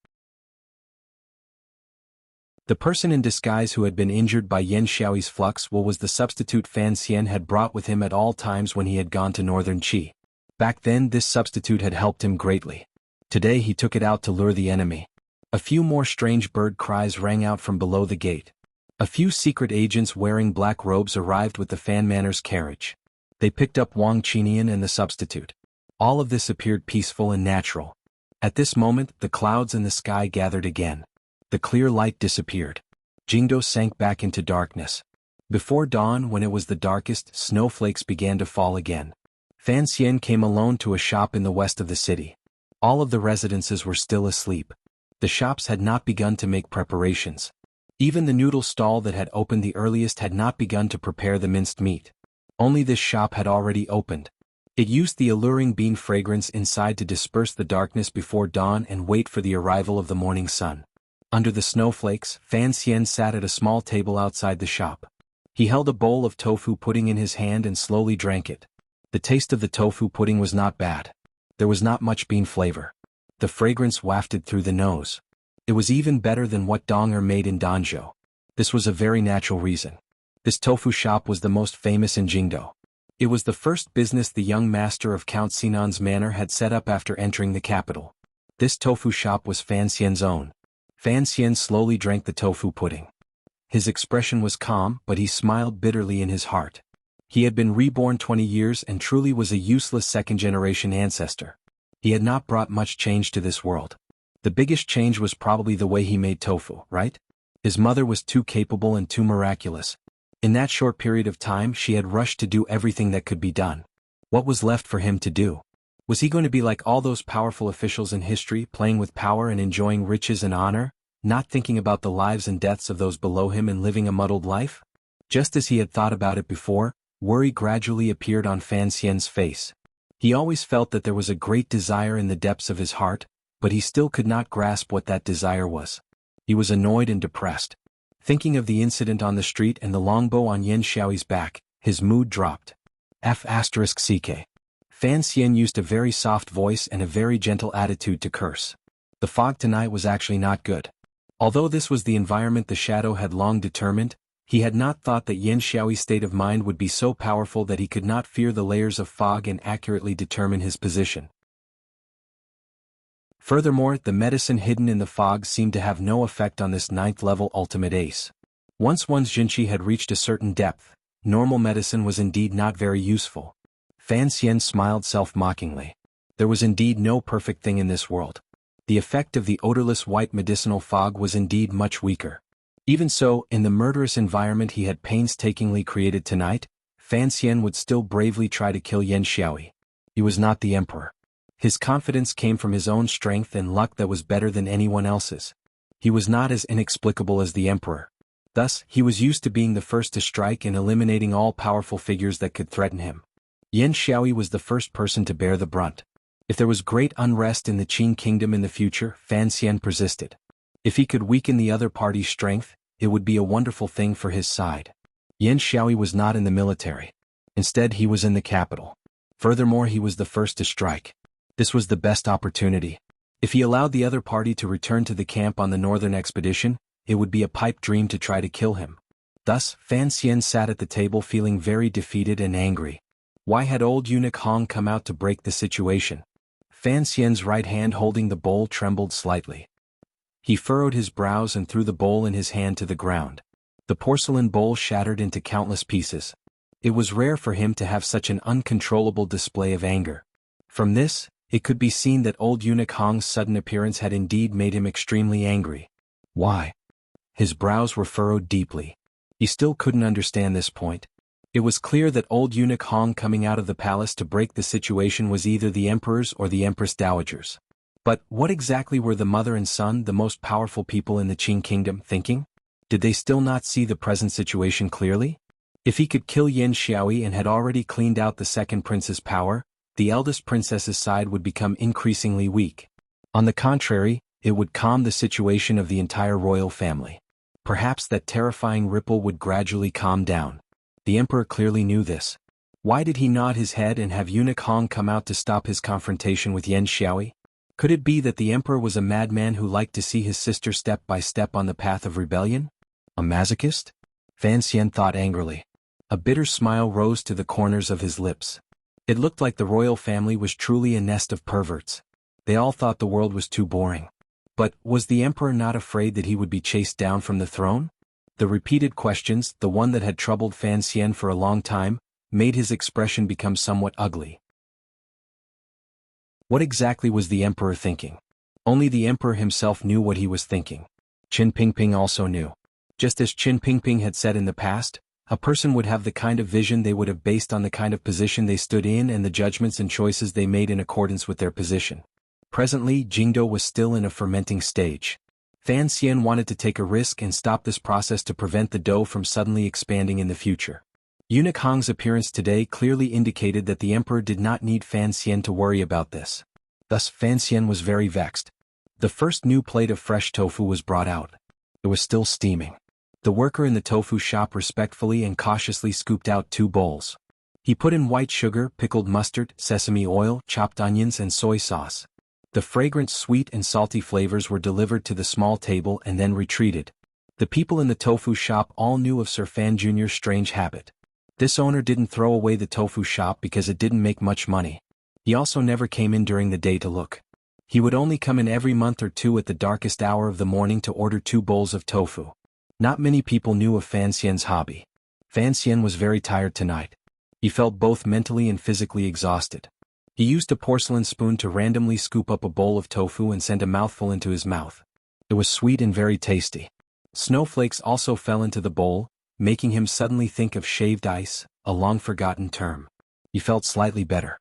The person in disguise who had been injured by Yan Xiaoyi's flux was the substitute Fan Xian had brought with him at all times when he had gone to northern Qi. Back then, this substitute had helped him greatly. Today he took it out to lure the enemy. A few more strange bird cries rang out from below the gate. A few secret agents wearing black robes arrived with the Fan Manor's carriage. They picked up Wang Qinian and the substitute. All of this appeared peaceful and natural. At this moment, the clouds in the sky gathered again. The clear light disappeared. Jingdo sank back into darkness. Before dawn, when it was the darkest, snowflakes began to fall again. Fan Xian came alone to a shop in the west of the city. All of the residences were still asleep. The shops had not begun to make preparations. Even the noodle stall that had opened the earliest had not begun to prepare the minced meat. Only this shop had already opened. It used the alluring bean fragrance inside to disperse the darkness before dawn and wait for the arrival of the morning sun. Under the snowflakes, Fan Xian sat at a small table outside the shop. He held a bowl of tofu pudding in his hand and slowly drank it. The taste of the tofu pudding was not bad. There was not much bean flavor. The fragrance wafted through the nose. It was even better than what Donger made in Danzhou. This was a very natural reason. This tofu shop was the most famous in Jingdo. It was the first business the young master of Count Sinan's manor had set up after entering the capital. This tofu shop was Fan Xian's own. Fan Xian slowly drank the tofu pudding. His expression was calm, but he smiled bitterly in his heart. He had been reborn 20 years and truly was a useless second-generation ancestor. He had not brought much change to this world. The biggest change was probably the way he made tofu, right? His mother was too capable and too miraculous. In that short period of time she had rushed to do everything that could be done. What was left for him to do? Was he going to be like all those powerful officials in history, playing with power and enjoying riches and honor, not thinking about the lives and deaths of those below him and living a muddled life? Just as he had thought about it before, worry gradually appeared on Fan Xian's face. He always felt that there was a great desire in the depths of his heart, but he still could not grasp what that desire was. He was annoyed and depressed. Thinking of the incident on the street and the longbow on Yan Xiaoyi's back, his mood dropped. F***ck. Fan Xian used a very soft voice and a very gentle attitude to curse. The fog tonight was actually not good. Although this was the environment the shadow had long determined, he had not thought that Yan Xiaoyi's state of mind would be so powerful that he could not fear the layers of fog and accurately determine his position. Furthermore, the medicine hidden in the fog seemed to have no effect on this 9th-level ultimate ace. Once one's jinqi had reached a certain depth, normal medicine was indeed not very useful. Fan Xian smiled self-mockingly. There was indeed no perfect thing in this world. The effect of the odorless white medicinal fog was indeed much weaker. Even so, in the murderous environment he had painstakingly created tonight, Fan Xian would still bravely try to kill Yan Xiaoyi. He was not the emperor. His confidence came from his own strength and luck that was better than anyone else's. He was not as inexplicable as the emperor. Thus, he was used to being the first to strike and eliminating all powerful figures that could threaten him. Yan Xiaoyi was the first person to bear the brunt. If there was great unrest in the Qin kingdom in the future, Fan Xian persisted. If he could weaken the other party's strength, it would be a wonderful thing for his side. Yan Xiaoyi was not in the military. Instead, he was in the capital. Furthermore, he was the first to strike. This was the best opportunity. If he allowed the other party to return to the camp on the northern expedition, it would be a pipe dream to try to kill him. Thus, Fan Xian sat at the table feeling very defeated and angry. Why had old eunuch Hong come out to break the situation? Fan Xian's right hand holding the bowl trembled slightly. He furrowed his brows and threw the bowl in his hand to the ground. The porcelain bowl shattered into countless pieces. It was rare for him to have such an uncontrollable display of anger. From this, it could be seen that old eunuch Hong's sudden appearance had indeed made him extremely angry. Why? His brows were furrowed deeply. He still couldn't understand this point. It was clear that old eunuch Hong coming out of the palace to break the situation was either the emperor's or the empress dowager's. But what exactly were the mother and son, the most powerful people in the Qin kingdom, thinking? Did they still not see the present situation clearly? If he could kill Yan Xiaoyi and had already cleaned out the second prince's power, the eldest princess's side would become increasingly weak. On the contrary, it would calm the situation of the entire royal family. Perhaps that terrifying ripple would gradually calm down. The emperor clearly knew this. Why did he nod his head and have eunuch Hong come out to stop his confrontation with Yan Xiaoyi? Could it be that the emperor was a madman who liked to see his sister step by step on the path of rebellion? A masochist? Fan Xian thought angrily. A bitter smile rose to the corners of his lips. It looked like the royal family was truly a nest of perverts. They all thought the world was too boring. But was the emperor not afraid that he would be chased down from the throne? The repeated questions, the one that had troubled Fan Xian for a long time, made his expression become somewhat ugly. What exactly was the emperor thinking? Only the emperor himself knew what he was thinking. Qin Pingping also knew. Just as Qin Pingping had said in the past, a person would have the kind of vision they would have based on the kind of position they stood in and the judgments and choices they made in accordance with their position. Presently, Jingdo was still in a fermenting stage. Fan Xian wanted to take a risk and stop this process to prevent the dough from suddenly expanding in the future. Eunuch Hong's appearance today clearly indicated that the emperor did not need Fan Xian to worry about this. Thus, Fan Xian was very vexed. The first new plate of fresh tofu was brought out. It was still steaming. The worker in the tofu shop respectfully and cautiously scooped out 2 bowls. He put in white sugar, pickled mustard, sesame oil, chopped onions and soy sauce. The fragrant sweet and salty flavors were delivered to the small table and then retreated. The people in the tofu shop all knew of Sir Fan Jr.'s strange habit. This owner didn't throw away the tofu shop because it didn't make much money. He also never came in during the day to look. He would only come in every month or two at the darkest hour of the morning to order 2 bowls of tofu. Not many people knew of Fan Xian's hobby. Fan Xian was very tired tonight. He felt both mentally and physically exhausted. He used a porcelain spoon to randomly scoop up a bowl of tofu and send a mouthful into his mouth. It was sweet and very tasty. Snowflakes also fell into the bowl, making him suddenly think of shaved ice, a long-forgotten term. He felt slightly better.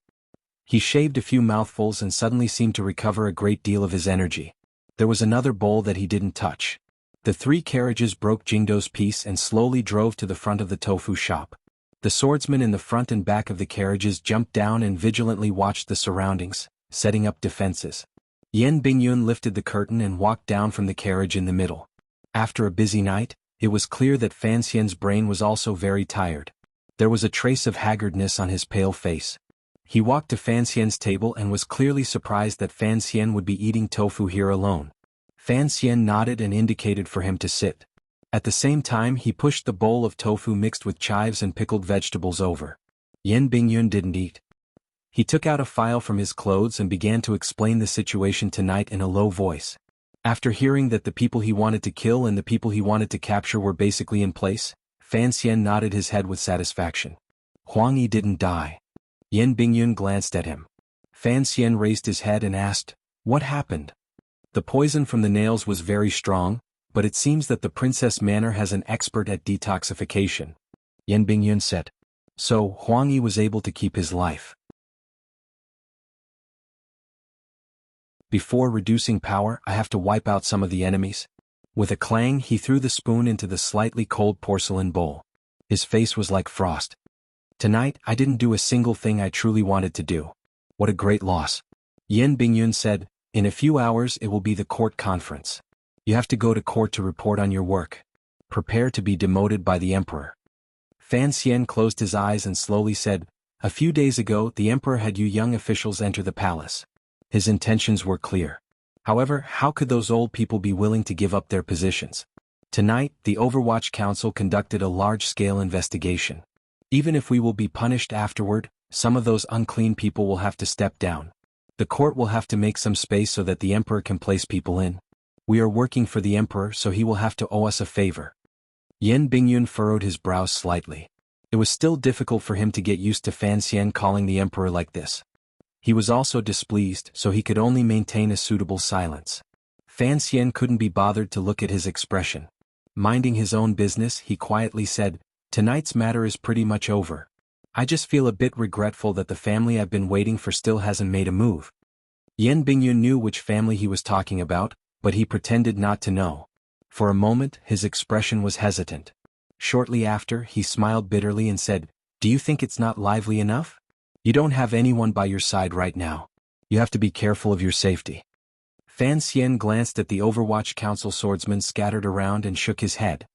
He shaved a few mouthfuls and suddenly seemed to recover a great deal of his energy. There was another bowl that he didn't touch. The 3 carriages broke Jingdo's peace and slowly drove to the front of the tofu shop. The swordsmen in the front and back of the carriages jumped down and vigilantly watched the surroundings, setting up defenses. Yan Bingyun lifted the curtain and walked down from the carriage in the middle. After a busy night, it was clear that Fan Xian's brain was also very tired. There was a trace of haggardness on his pale face. He walked to Fan Xian's table and was clearly surprised that Fan Xian would be eating tofu here alone. Fan Xian nodded and indicated for him to sit. At the same time he pushed the bowl of tofu mixed with chives and pickled vegetables over. Yan Bingyun didn't eat. He took out a file from his clothes and began to explain the situation tonight in a low voice. After hearing that the people he wanted to kill and the people he wanted to capture were basically in place, Fan Xian nodded his head with satisfaction. Huang Yi didn't die. Yan Bingyun glanced at him. Fan Xian raised his head and asked, "What happened?" The poison from the nails was very strong, but it seems that the Princess Manor has an expert at detoxification. Yan Bingyun said. So, Huang Yi was able to keep his life. Before reducing power, I have to wipe out some of the enemies. With a clang, he threw the spoon into the slightly cold porcelain bowl. His face was like frost. Tonight, I didn't do a single thing I truly wanted to do. What a great loss. Yan Bingyun said, "In a few hours it will be the court conference. You have to go to court to report on your work. Prepare to be demoted by the emperor." Fan Xian closed his eyes and slowly said, "A few days ago the emperor had you young officials enter the palace. His intentions were clear. However, how could those old people be willing to give up their positions? Tonight, the Overwatch Council conducted a large-scale investigation. Even if we will be punished afterward, some of those unclean people will have to step down. The court will have to make some space so that the emperor can place people in. We are working for the emperor, so he will have to owe us a favor." Yan Bingyun furrowed his brows slightly. It was still difficult for him to get used to Fan Xian calling the emperor like this. He was also displeased, so he could only maintain a suitable silence. Fan Xian couldn't be bothered to look at his expression. Minding his own business, he quietly said, "Tonight's matter is pretty much over. I just feel a bit regretful that the family I've been waiting for still hasn't made a move." Yan Bingyun knew which family he was talking about, but he pretended not to know. For a moment, his expression was hesitant. Shortly after, he smiled bitterly and said, "Do you think it's not lively enough? You don't have anyone by your side right now. You have to be careful of your safety." Fan Xian glanced at the Overwatch Council swordsmen scattered around and shook his head.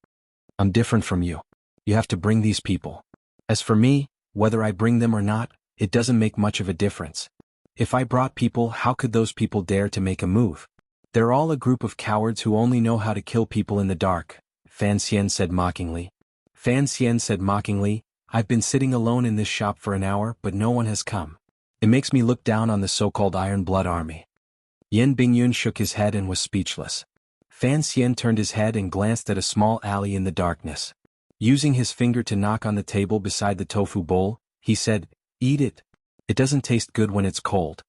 "I'm different from you. You have to bring these people. As for me, whether I bring them or not, it doesn't make much of a difference. If I brought people, how could those people dare to make a move? They're all a group of cowards who only know how to kill people in the dark," Fan Xian said mockingly. "I've been sitting alone in this shop for an hour, but no one has come. It makes me look down on the so-called Iron Blood Army." Yan Bingyun shook his head and was speechless. Fan Xian turned his head and glanced at a small alley in the darkness. Using his finger to knock on the table beside the tofu bowl, he said, "Eat it. It doesn't taste good when it's cold."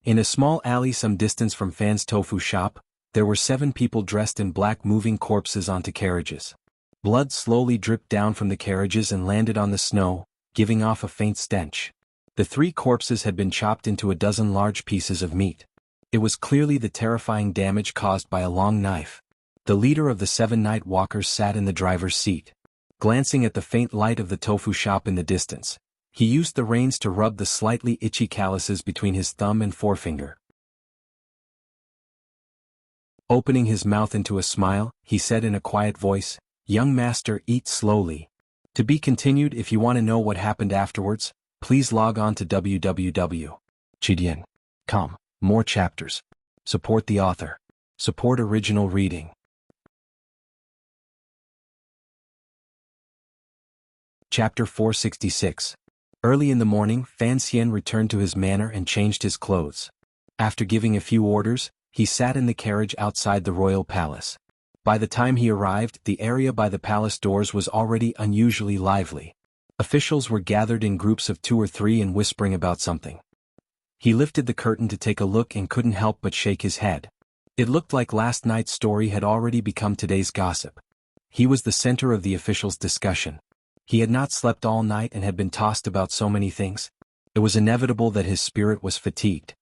In a small alley some distance from Fan's tofu shop, there were 7 people dressed in black moving corpses onto carriages. Blood slowly dripped down from the carriages and landed on the snow, giving off a faint stench. The 3 corpses had been chopped into a dozen large pieces of meat. It was clearly the terrifying damage caused by a long knife. The leader of the 7 night walkers sat in the driver's seat. Glancing at the faint light of the tofu shop in the distance, he used the reins to rub the slightly itchy calluses between his thumb and forefinger. Opening his mouth into a smile, he said in a quiet voice, "Young master, eat slowly. To be continued. If you want to know what happened afterwards, please log on to www.chidian.com. More chapters. Support the author. Support original reading." Chapter 466. Early in the morning, Fan Xian returned to his manor and changed his clothes. After giving a few orders, he sat in the carriage outside the royal palace. By the time he arrived, the area by the palace doors was already unusually lively. Officials were gathered in groups of 2 or 3 and whispering about something. He lifted the curtain to take a look and couldn't help but shake his head. It looked like last night's story had already become today's gossip. He was the center of the officials' discussion. He had not slept all night and had been tossed about so many things. It was inevitable that his spirit was fatigued.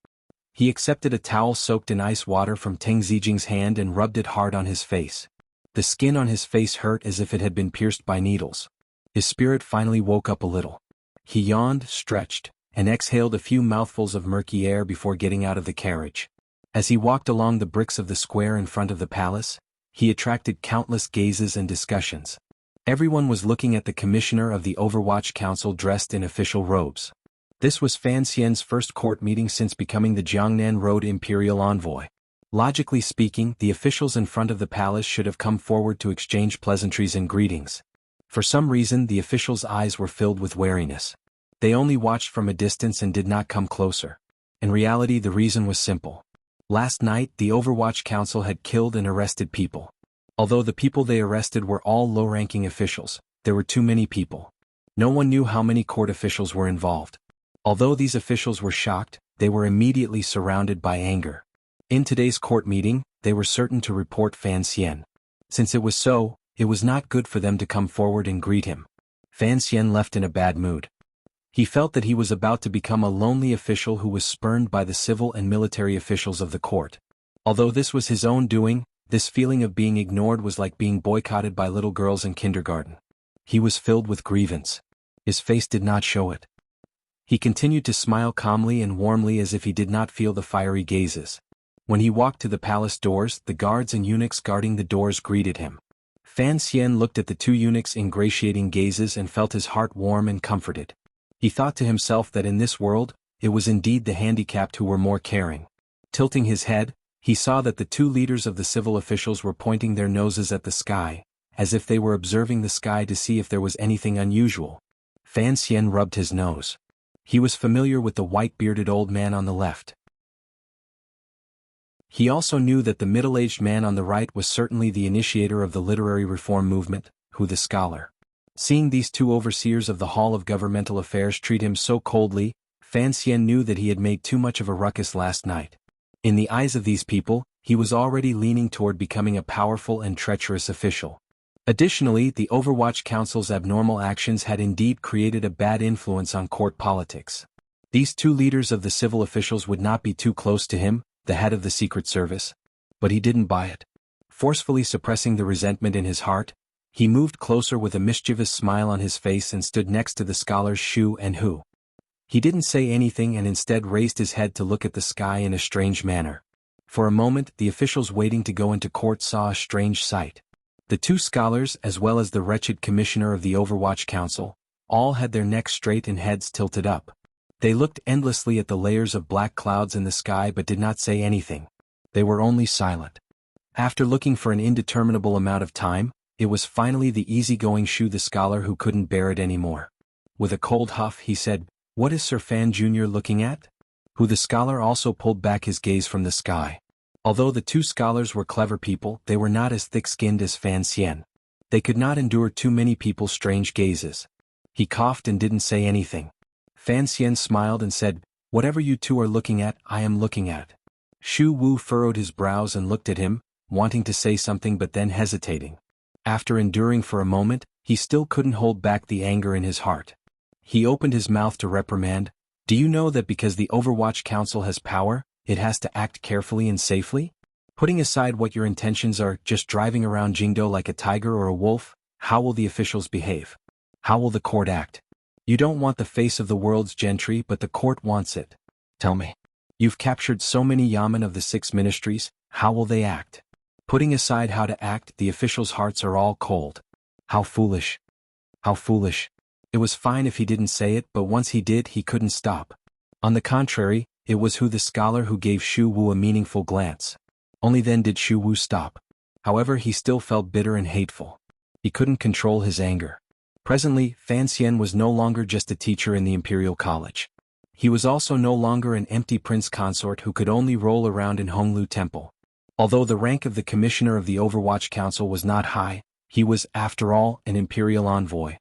He accepted a towel soaked in ice water from Teng Zijing's hand and rubbed it hard on his face. The skin on his face hurt as if it had been pierced by needles. His spirit finally woke up a little. He yawned, stretched, and exhaled a few mouthfuls of murky air before getting out of the carriage. As he walked along the bricks of the square in front of the palace, he attracted countless gazes and discussions. Everyone was looking at the commissioner of the Overwatch Council dressed in official robes. This was Fan Xian's first court meeting since becoming the Jiangnan Road Imperial Envoy. Logically speaking, the officials in front of the palace should have come forward to exchange pleasantries and greetings. For some reason, the officials' eyes were filled with wariness. They only watched from a distance and did not come closer. In reality, the reason was simple. Last night, the Overwatch Council had killed and arrested people. Although the people they arrested were all low-ranking officials, there were too many people. No one knew how many court officials were involved. Although these officials were shocked, they were immediately surrounded by anger. In today's court meeting, they were certain to report Fan Xian. Since it was so, it was not good for them to come forward and greet him. Fan Xian left in a bad mood. He felt that he was about to become a lonely official who was spurned by the civil and military officials of the court. Although this was his own doing, this feeling of being ignored was like being boycotted by little girls in kindergarten. He was filled with grievance. His face did not show it. He continued to smile calmly and warmly as if he did not feel the fiery gazes. When he walked to the palace doors, the guards and eunuchs guarding the doors greeted him. Fan Xian looked at the 2 eunuchs' ingratiating gazes and felt his heart warm and comforted. He thought to himself that in this world, it was indeed the handicapped who were more caring. Tilting his head, he saw that the 2 leaders of the civil officials were pointing their noses at the sky, as if they were observing the sky to see if there was anything unusual. Fan Xian rubbed his nose. He was familiar with the white-bearded old man on the left. He also knew that the middle-aged man on the right was certainly the initiator of the literary reform movement, Hu the scholar. Seeing these 2 overseers of the Hall of Governmental Affairs treat him so coldly, Fan Xian knew that he had made too much of a ruckus last night. In the eyes of these people, he was already leaning toward becoming a powerful and treacherous official. Additionally, the Overwatch Council's abnormal actions had indeed created a bad influence on court politics. These 2 leaders of the civil officials would not be too close to him, the head of the Secret Service. But he didn't buy it. Forcefully suppressing the resentment in his heart, he moved closer with a mischievous smile on his face and stood next to the scholars Shu and Hu. He didn't say anything and instead raised his head to look at the sky in a strange manner. For a moment, the officials waiting to go into court saw a strange sight. The 2 scholars, as well as the wretched commissioner of the Overwatch Council, all had their necks straight and heads tilted up. They looked endlessly at the layers of black clouds in the sky but did not say anything. They were only silent. After looking for an indeterminable amount of time, it was finally the easygoing Shu the scholar who couldn't bear it anymore. With a cold huff he said, "What is Sir Fan Jr. looking at?" Hu the scholar also pulled back his gaze from the sky. Although the 2 scholars were clever people, they were not as thick-skinned as Fan Xian. They could not endure too many people's strange gazes. He coughed and didn't say anything. Fan Xian smiled and said, "Whatever you 2 are looking at, I am looking at." Shu Wu furrowed his brows and looked at him, wanting to say something but then hesitating. After enduring for a moment, he still couldn't hold back the anger in his heart. He opened his mouth to reprimand, "Do you know that because the Overwatch Council has power, it has to act carefully and safely? Putting aside what your intentions are, just driving around Jingdo like a tiger or a wolf, how will the officials behave? How will the court act? You don't want the face of the world's gentry, but the court wants it. Tell me. You've captured so many yamen of the 6 ministries, how will they act? Putting aside how to act, the officials' hearts are all cold. How foolish. How foolish." It was fine if he didn't say it, but once he did, he couldn't stop. On the contrary, it was Hu the scholar who gave Shu Wu a meaningful glance. Only then did Shu Wu stop. However, he still felt bitter and hateful. He couldn't control his anger. Presently, Fan Xian was no longer just a teacher in the Imperial College. He was also no longer an empty prince consort who could only roll around in Honglu Temple. Although the rank of the commissioner of the Overwatch Council was not high, he was, after all, an imperial envoy.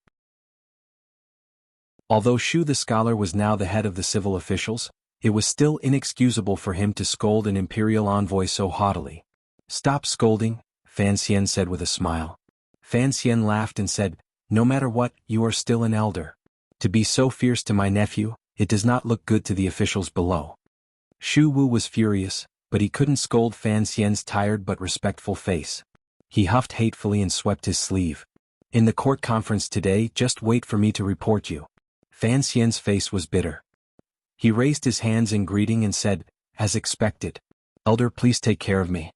Although Shu the scholar was now the head of the civil officials, it was still inexcusable for him to scold an imperial envoy so haughtily. "Stop scolding," Fan Xian said with a smile. Fan Xian laughed and said, "No matter what, you are still an elder. To be so fierce to my nephew, it does not look good to the officials below." Shu Wu was furious, but he couldn't scold Fan Xian's tired but respectful face. He huffed hatefully and swept his sleeve. "In the court conference today, just wait for me to report you." Fan Xian's face was bitter. He raised his hands in greeting and said, "As expected. Elder, please take care of me."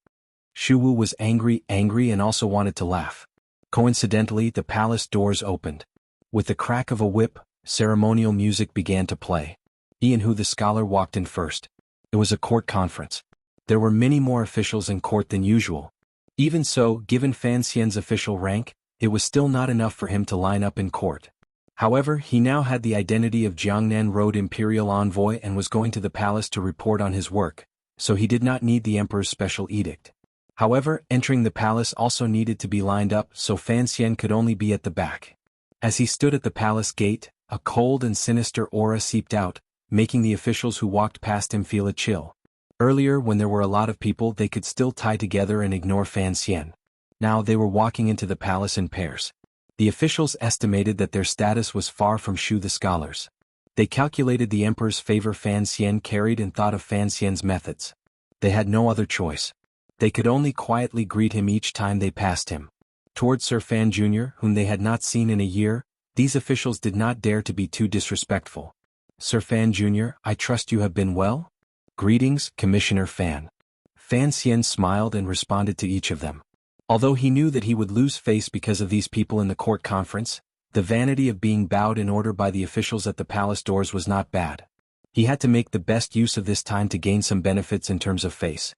Shu Wu was angry and also wanted to laugh. Coincidentally, the palace doors opened. With the crack of a whip, ceremonial music began to play. Ian Hu the scholar walked in first. It was a court conference. There were many more officials in court than usual. Even so, given Fan Xian's official rank, it was still not enough for him to line up in court. However, he now had the identity of Jiangnan Road Imperial Envoy and was going to the palace to report on his work, so he did not need the emperor's special edict. However, entering the palace also needed to be lined up, so Fan Xian could only be at the back. As he stood at the palace gate, a cold and sinister aura seeped out, making the officials who walked past him feel a chill. Earlier, when there were a lot of people, they could still tie together and ignore Fan Xian. Now they were walking into the palace in pairs. The officials estimated that their status was far from Shu the scholars. They calculated the emperor's favor Fan Xian carried and thought of Fan Xian's methods. They had no other choice. They could only quietly greet him each time they passed him. Toward Sir Fan Jr., whom they had not seen in a year, these officials did not dare to be too disrespectful. "Sir Fan Jr., I trust you have been well?" "Greetings, Commissioner Fan." Fan Xian smiled and responded to each of them. Although he knew that he would lose face because of these people in the court conference, the vanity of being bowed in order by the officials at the palace doors was not bad. He had to make the best use of this time to gain some benefits in terms of face.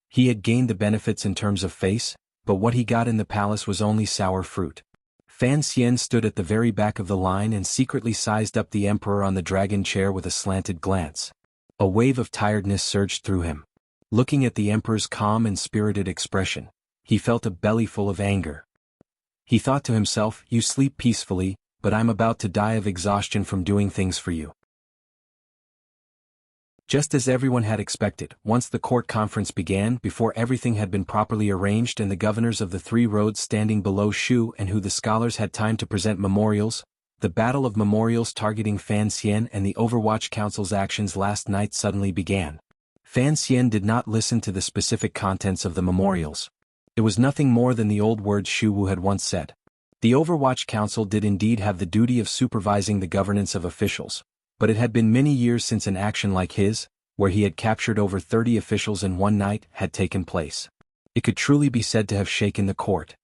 He had gained the benefits in terms of face, but what he got in the palace was only sour fruit. Fan Xian stood at the very back of the line and secretly sized up the emperor on the dragon chair with a slanted glance. A wave of tiredness surged through him. Looking at the emperor's calm and spirited expression, he felt a belly full of anger. He thought to himself, "You sleep peacefully, but I'm about to die of exhaustion from doing things for you." Just as everyone had expected, once the court conference began, before everything had been properly arranged and the governors of the three roads standing below Shu and Hu the scholars had time to present memorials, the battle of memorials targeting Fan Xian and the Overwatch Council's actions last night suddenly began. Fan Xian did not listen to the specific contents of the memorials. It was nothing more than the old words Shu Wu had once said. The Overwatch Council did indeed have the duty of supervising the governance of officials, but it had been many years since an action like his, where he had captured over 30 officials in one night, had taken place. It could truly be said to have shaken the court.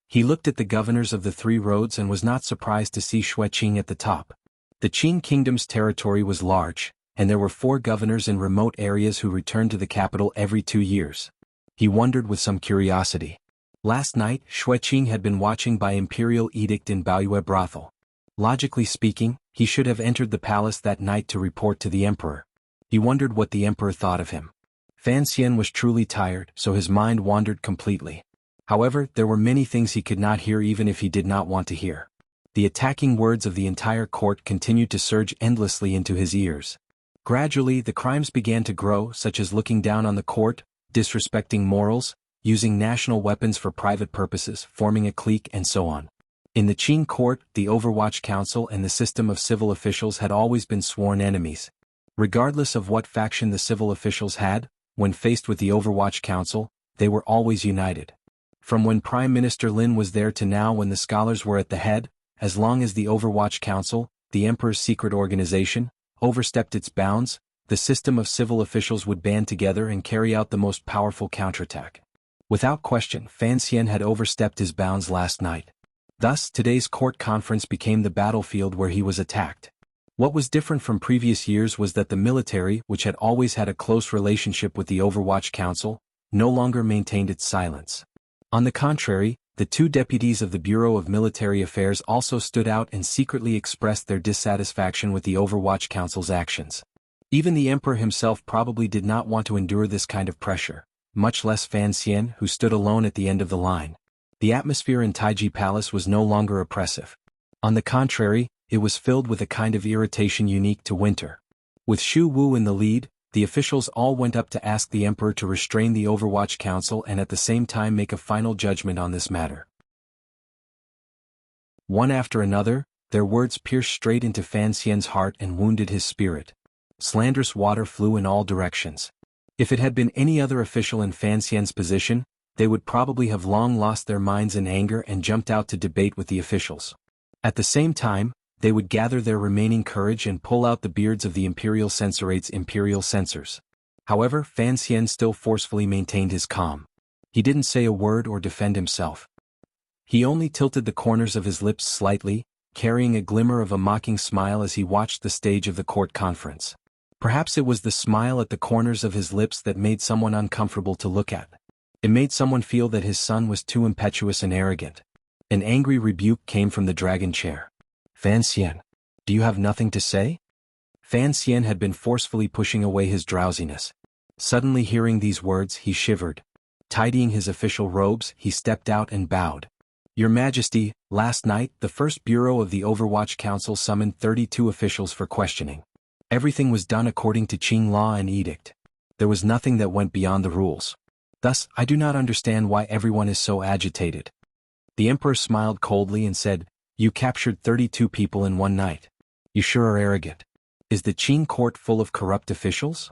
He looked at the governors of the three roads and was not surprised to see Xueqing at the top. The Qing Kingdom's territory was large, and there were 4 governors in remote areas who returned to the capital every 2 years. He wondered with some curiosity. Last night, Xueqing had been watching by imperial edict in Baoyue brothel. Logically speaking, he should have entered the palace that night to report to the emperor. He wondered what the emperor thought of him. Fan Xian was truly tired, so his mind wandered completely. However, there were many things he could not hear even if he did not want to hear. The attacking words of the entire court continued to surge endlessly into his ears. Gradually, the crimes began to grow, such as looking down on the court, disrespecting morals, using national weapons for private purposes, forming a clique, and so on. In the Qing court, the Overwatch Council and the system of civil officials had always been sworn enemies. Regardless of what faction the civil officials had, when faced with the Overwatch Council, they were always united. From when Prime Minister Lin was there to now when the scholars were at the head, as long as the Overwatch Council, the Emperor's secret organization, overstepped its bounds, the system of civil officials would band together and carry out the most powerful counterattack. Without question, Fan Xian had overstepped his bounds last night. Thus, today's court conference became the battlefield where he was attacked. What was different from previous years was that the military, which had always had a close relationship with the Overwatch Council, no longer maintained its silence. On the contrary, the 2 deputies of the Bureau of Military Affairs also stood out and secretly expressed their dissatisfaction with the Overwatch Council's actions. Even the emperor himself probably did not want to endure this kind of pressure. much less Fan Xian, who stood alone at the end of the line. The atmosphere in Taiji Palace was no longer oppressive. On the contrary, it was filled with a kind of irritation unique to winter. With Shu Wu in the lead, the officials all went up to ask the emperor to restrain the Overwatch Council and at the same time make a final judgment on this matter. One after another, their words pierced straight into Fan Xian's heart and wounded his spirit. Slanderous water flew in all directions. If it had been any other official in Fan Xian's position, they would probably have long lost their minds in anger and jumped out to debate with the officials. At the same time, they would gather their remaining courage and pull out the beards of the imperial censoriate's imperial censors. However, Fan Xian still forcefully maintained his calm. He didn't say a word or defend himself. He only tilted the corners of his lips slightly, carrying a glimmer of a mocking smile as he watched the stage of the court conference. Perhaps it was the smile at the corners of his lips that made someone uncomfortable to look at. It made someone feel that his son was too impetuous and arrogant. An angry rebuke came from the dragon chair. Fan Xian, do you have nothing to say? Fan Xian had been forcefully pushing away his drowsiness. Suddenly hearing these words, he shivered. Tidying his official robes, he stepped out and bowed. Your Majesty, last night, the First Bureau of the Overwatch Council summoned 32 officials for questioning. Everything was done according to Qing law and edict. There was nothing that went beyond the rules. Thus, I do not understand why everyone is so agitated. The emperor smiled coldly and said, You captured 32 people in one night. You sure are arrogant. Is the Qing court full of corrupt officials?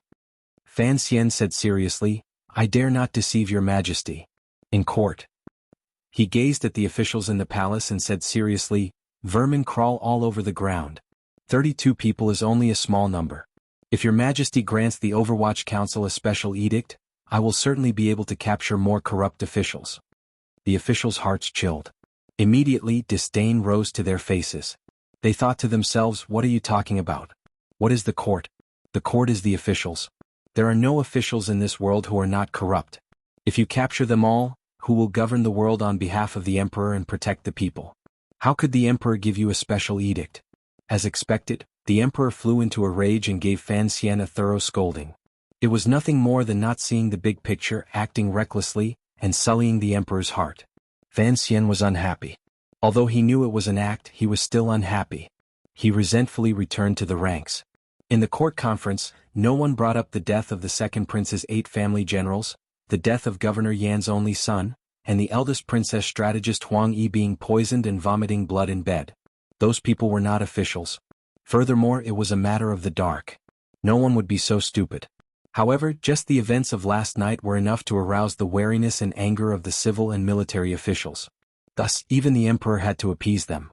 Fan Xian said seriously, I dare not deceive your Majesty. In court. He gazed at the officials in the palace and said seriously, Vermin crawl all over the ground. 32 people is only a small number. If your Majesty grants the Overwatch Council a special edict, I will certainly be able to capture more corrupt officials. The officials' hearts chilled. Immediately, disdain rose to their faces. They thought to themselves, what are you talking about? What is the court? The court is the officials. There are no officials in this world who are not corrupt. If you capture them all, who will govern the world on behalf of the emperor and protect the people? How could the emperor give you a special edict? As expected, the emperor flew into a rage and gave Fan Xian a thorough scolding. It was nothing more than not seeing the big picture, acting recklessly, and sullying the emperor's heart. Fan Xian was unhappy. Although he knew it was an act, he was still unhappy. He resentfully returned to the ranks. In the court conference, no one brought up the death of the second prince's 8 family generals, the death of Governor Yan's only son, and the eldest princess strategist Huang Yi being poisoned and vomiting blood in bed. Those people were not officials. Furthermore, it was a matter of the dark. No one would be so stupid. However, just the events of last night were enough to arouse the wariness and anger of the civil and military officials. Thus, even the emperor had to appease them.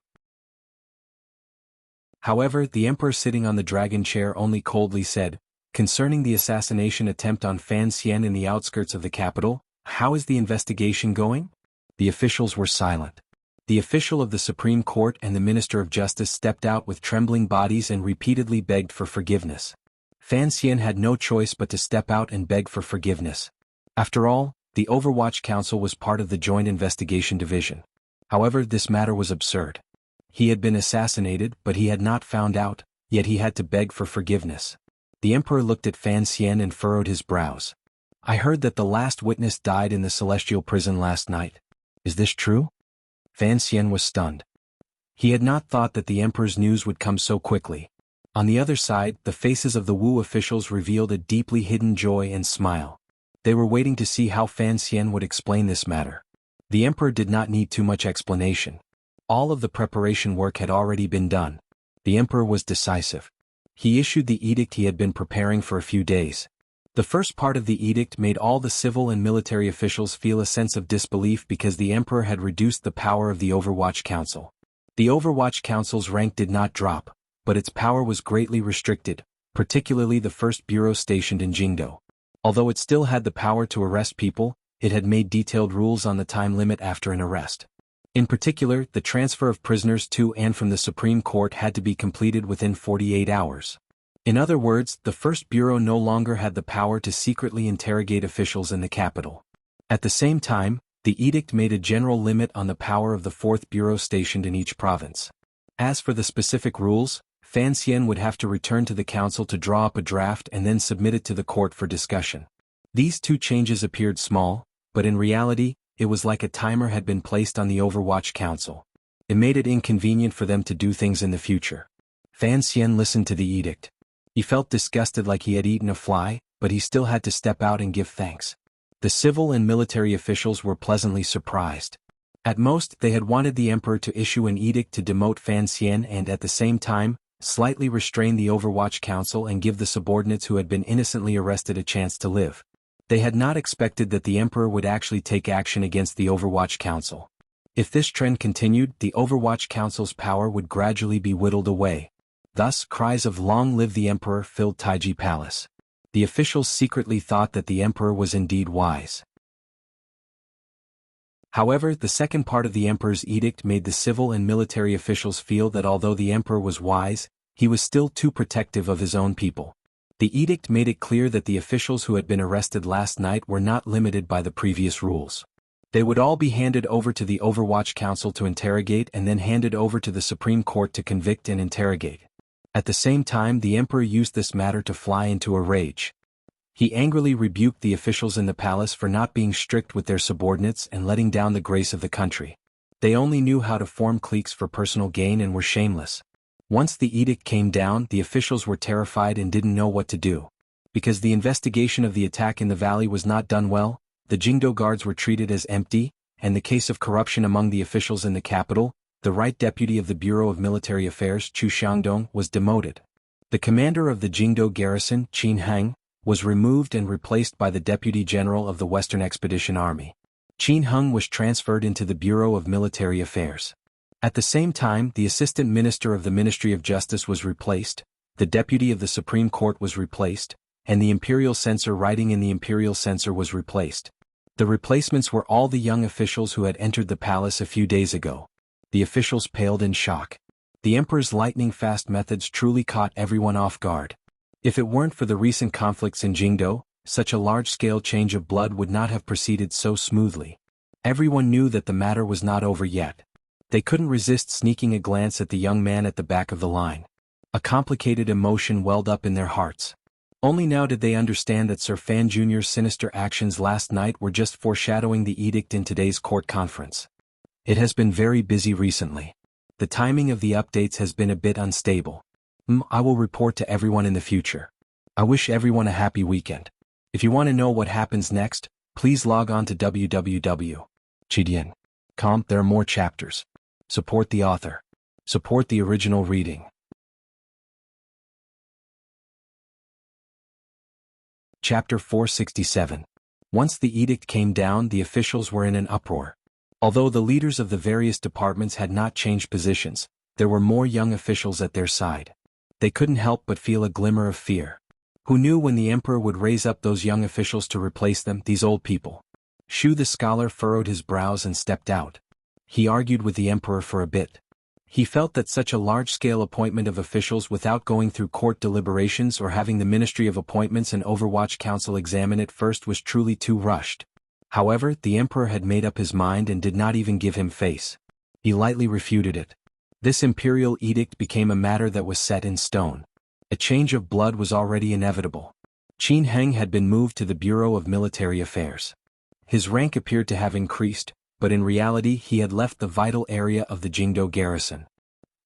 However, the emperor sitting on the dragon chair only coldly said, Concerning the assassination attempt on Fan Xian in the outskirts of the capital, how is the investigation going? The officials were silent. The official of the Supreme Court and the Minister of Justice stepped out with trembling bodies and repeatedly begged for forgiveness. Fan Xian had no choice but to step out and beg for forgiveness. After all, the Overwatch Council was part of the Joint Investigation Division. However, this matter was absurd. He had been assassinated, but he had not found out, yet he had to beg for forgiveness. The emperor looked at Fan Xian and furrowed his brows. I heard that the last witness died in the celestial prison last night. Is this true? Fan Xian was stunned. He had not thought that the emperor's news would come so quickly. On the other side, the faces of the Wu officials revealed a deeply hidden joy and smile. They were waiting to see how Fan Xian would explain this matter. The emperor did not need too much explanation. All of the preparation work had already been done. The emperor was decisive. He issued the edict he had been preparing for a few days. The first part of the edict made all the civil and military officials feel a sense of disbelief because the emperor had reduced the power of the Overwatch Council. The Overwatch Council's rank did not drop, but its power was greatly restricted, particularly the first bureau stationed in Jingdo. Although it still had the power to arrest people, it had made detailed rules on the time limit after an arrest. In particular, the transfer of prisoners to and from the Supreme Court had to be completed within 48 hours. In other words, the First Bureau no longer had the power to secretly interrogate officials in the capital. At the same time, the edict made a general limit on the power of the Fourth Bureau stationed in each province. As for the specific rules, Fan Xian would have to return to the council to draw up a draft and then submit it to the court for discussion. These two changes appeared small, but in reality, it was like a timer had been placed on the Overwatch Council. It made it inconvenient for them to do things in the future. Fan Xian listened to the edict. He felt disgusted like he had eaten a fly, but he still had to step out and give thanks. The civil and military officials were pleasantly surprised. At most, they had wanted the emperor to issue an edict to demote Fan Xian and at the same time, slightly restrain the Overwatch Council and give the subordinates who had been innocently arrested a chance to live. They had not expected that the emperor would actually take action against the Overwatch Council. If this trend continued, the Overwatch Council's power would gradually be whittled away. Thus, cries of "Long live the emperor" filled Taiji Palace. The officials secretly thought that the emperor was indeed wise. However, the second part of the emperor's edict made the civil and military officials feel that although the emperor was wise, he was still too protective of his own people. The edict made it clear that the officials who had been arrested last night were not limited by the previous rules. They would all be handed over to the Overwatch Council to interrogate and then handed over to the Supreme Court to convict and interrogate. At the same time, the emperor used this matter to fly into a rage. He angrily rebuked the officials in the palace for not being strict with their subordinates and letting down the grace of the country. They only knew how to form cliques for personal gain and were shameless. Once the edict came down, the officials were terrified and didn't know what to do. Because the investigation of the attack in the valley was not done well, the Jingdo guards were treated as empty, and the case of corruption among the officials in the capital, the right deputy of the Bureau of Military Affairs, Chu Xiangdong, was demoted. The commander of the Jingdo garrison, Qin Heng, was removed and replaced by the Deputy General of the Western Expedition Army. Qin Heng was transferred into the Bureau of Military Affairs. At the same time, the Assistant Minister of the Ministry of Justice was replaced, the Deputy of the Supreme Court was replaced, and the Imperial Censor writing in the Imperial Censor was replaced. The replacements were all the young officials who had entered the palace a few days ago. The officials paled in shock. The emperor's lightning-fast methods truly caught everyone off guard. If it weren't for the recent conflicts in Jingdo, such a large-scale change of blood would not have proceeded so smoothly. Everyone knew that the matter was not over yet. They couldn't resist sneaking a glance at the young man at the back of the line. A complicated emotion welled up in their hearts. Only now did they understand that Sir Fan Jr.'s sinister actions last night were just foreshadowing the edict in today's court conference. It has been very busy recently. The timing of the updates has been a bit unstable. I will report to everyone in the future. I wish everyone a happy weekend. If you want to know what happens next, please log on to www.chidian.com. There are more chapters. Support the author. Support the original reading. Chapter 467. Once the edict came down, the officials were in an uproar. Although the leaders of the various departments had not changed positions, there were more young officials at their side. They couldn't help but feel a glimmer of fear. Who knew when the emperor would raise up those young officials to replace them, these old people? Shu the scholar furrowed his brows and stepped out. He argued with the emperor for a bit. He felt that such a large-scale appointment of officials without going through court deliberations or having the Ministry of Appointments and Overwatch Council examine it first was truly too rushed. However, the emperor had made up his mind and did not even give him face. He lightly refuted it. This imperial edict became a matter that was set in stone. A change of blood was already inevitable. Qin Heng had been moved to the Bureau of Military Affairs. His rank appeared to have increased, but in reality he had left the vital area of the Jingdo garrison.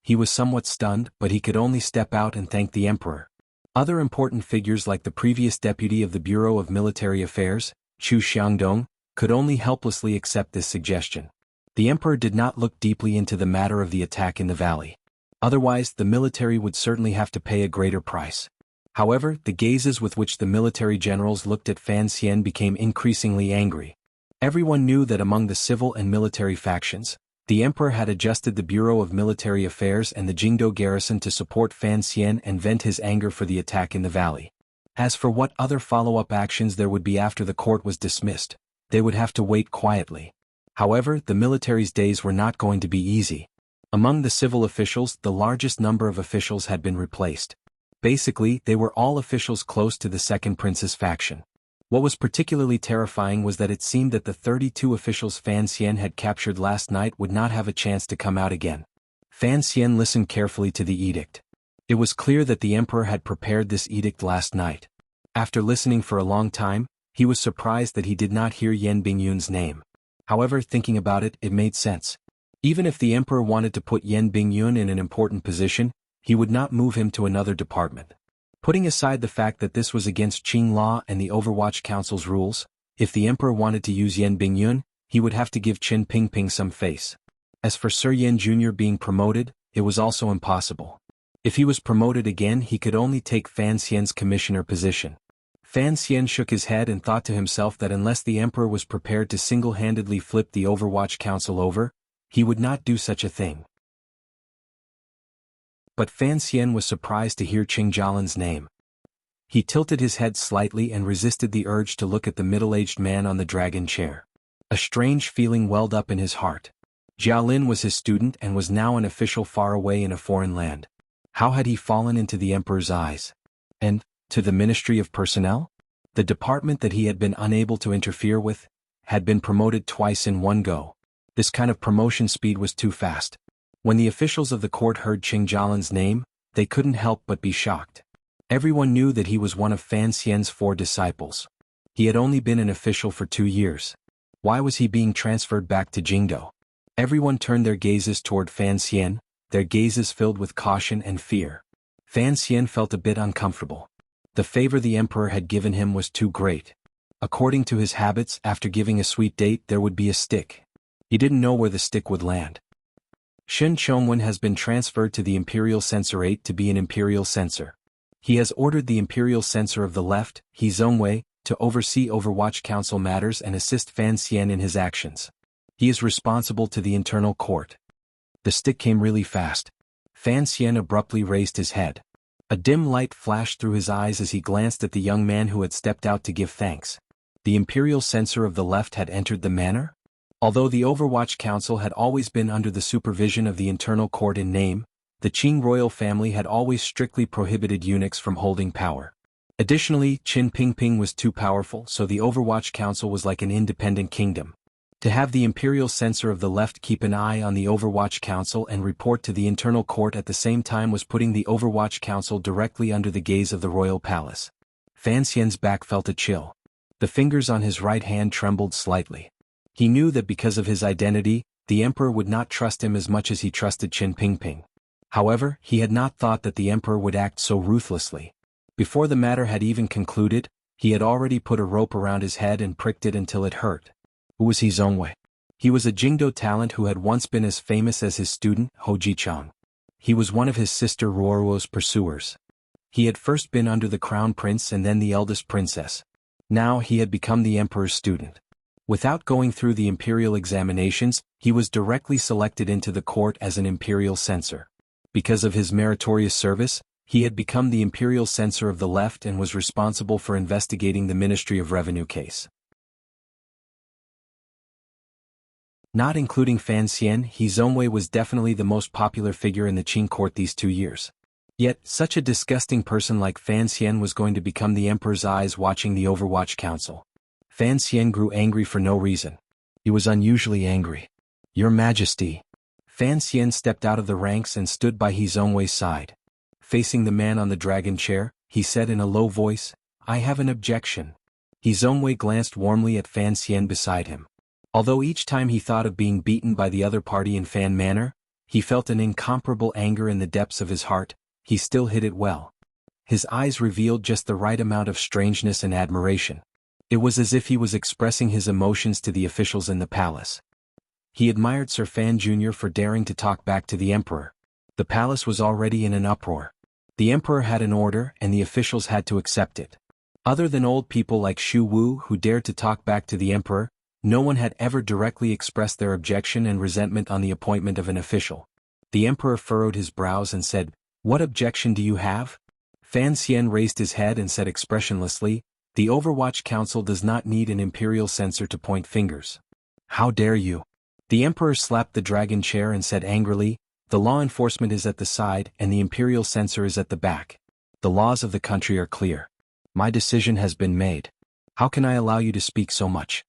He was somewhat stunned, but he could only step out and thank the emperor. Other important figures like the previous deputy of the Bureau of Military Affairs, Chu Xiangdong, could only helplessly accept this suggestion. The emperor did not look deeply into the matter of the attack in the valley. Otherwise, the military would certainly have to pay a greater price. However, the gazes with which the military generals looked at Fan Xian became increasingly angry. Everyone knew that among the civil and military factions, the emperor had adjusted the Bureau of Military Affairs and the Jingdo garrison to support Fan Xian and vent his anger for the attack in the valley. As for what other follow-up actions there would be after the court was dismissed, they would have to wait quietly. However, the military's days were not going to be easy. Among the civil officials, the largest number of officials had been replaced. Basically, they were all officials close to the second prince's faction. What was particularly terrifying was that it seemed that the 32 officials Fan Xian had captured last night would not have a chance to come out again. Fan Xian listened carefully to the edict. It was clear that the emperor had prepared this edict last night. After listening for a long time, He was surprised that he did not hear Yan Bingyun's name. However, thinking about it, it made sense. Even if the emperor wanted to put Yan Bingyun in an important position, he would not move him to another department. Putting aside the fact that this was against Qing law and the Overwatch Council's rules, if the emperor wanted to use Yan Bingyun, he would have to give Qin Pingping some face. As for Sir Yan Jr. being promoted, it was also impossible. If he was promoted again, he could only take Fan Xian's commissioner position. Fan Xian shook his head and thought to himself that unless the emperor was prepared to single-handedly flip the Overwatch Council over, he would not do such a thing. But Fan Xian was surprised to hear Qing Jialin's name. He tilted his head slightly and resisted the urge to look at the middle-aged man on the dragon chair. A strange feeling welled up in his heart. Jialin was his student and was now an official far away in a foreign land. How had he fallen into the emperor's eyes? And, to the Ministry of Personnel? The department that he had been unable to interfere with, had been promoted twice in one go. This kind of promotion speed was too fast. When the officials of the court heard Qing Jialin's name, they couldn't help but be shocked. Everyone knew that he was one of Fan Xian's 4 disciples. He had only been an official for 2 years. Why was he being transferred back to Jingdo? Everyone turned their gazes toward Fan Xian, their gazes filled with caution and fear. Fan Xian felt a bit uncomfortable. The favor the emperor had given him was too great. According to his habits, after giving a sweet date there would be a stick. He didn't know where the stick would land. Shen Chongwen has been transferred to the Imperial Censorate to be an Imperial Censor. He has ordered the Imperial Censor of the Left, He Zongwei, to oversee Overwatch Council matters and assist Fan Xian in his actions. He is responsible to the internal court. The stick came really fast. Fan Xian abruptly raised his head. A dim light flashed through his eyes as he glanced at the young man who had stepped out to give thanks. The Imperial Censor of the Left had entered the manor? Although the Overwatch Council had always been under the supervision of the internal court in name, the Qing royal family had always strictly prohibited eunuchs from holding power. Additionally, Qin Pingping was too powerful, so the Overwatch Council was like an independent kingdom. To have the Imperial Censor of the Left keep an eye on the Overwatch Council and report to the internal court at the same time was putting the Overwatch Council directly under the gaze of the royal palace. Fan Xian's back felt a chill. The fingers on his right hand trembled slightly. He knew that because of his identity, the emperor would not trust him as much as he trusted Qin Pingping. However, he had not thought that the emperor would act so ruthlessly. Before the matter had even concluded, he had already put a rope around his head and pricked it until it hurt. Who was He Zongwei? He was a Jingdo talent who had once been as famous as his student, Ho Jichang. He was one of his sister Ruoruo's pursuers. He had first been under the crown prince and then the eldest princess. Now he had become the emperor's student. Without going through the imperial examinations, he was directly selected into the court as an imperial censor. Because of his meritorious service, he had become the imperial censor of the left and was responsible for investigating the Ministry of Revenue case. Not including Fan Xian, He Zongwei was definitely the most popular figure in the Qing court these 2 years. Yet, such a disgusting person like Fan Xian was going to become the emperor's eyes watching the Overwatch Council. Fan Xian grew angry for no reason. He was unusually angry. Your Majesty. Fan Xian stepped out of the ranks and stood by He Zongwei's side. Facing the man on the dragon chair, he said in a low voice, I have an objection. He Zongwei glanced warmly at Fan Xian beside him. Although each time he thought of being beaten by the other party in Fan Manor, he felt an incomparable anger in the depths of his heart, he still hid it well. His eyes revealed just the right amount of strangeness and admiration. It was as if he was expressing his emotions to the officials in the palace. He admired Sir Fan Jr. for daring to talk back to the emperor. The palace was already in an uproar. The emperor had an order and the officials had to accept it. Other than old people like Xu Wu who dared to talk back to the emperor, no one had ever directly expressed their objection and resentment on the appointment of an official. The emperor furrowed his brows and said, What objection do you have? Fan Xian raised his head and said expressionlessly, The Overwatch Council does not need an imperial censor to point fingers. How dare you? The emperor slapped the dragon chair and said angrily, The law enforcement is at the side and the imperial censor is at the back. The laws of the country are clear. My decision has been made. How can I allow you to speak so much?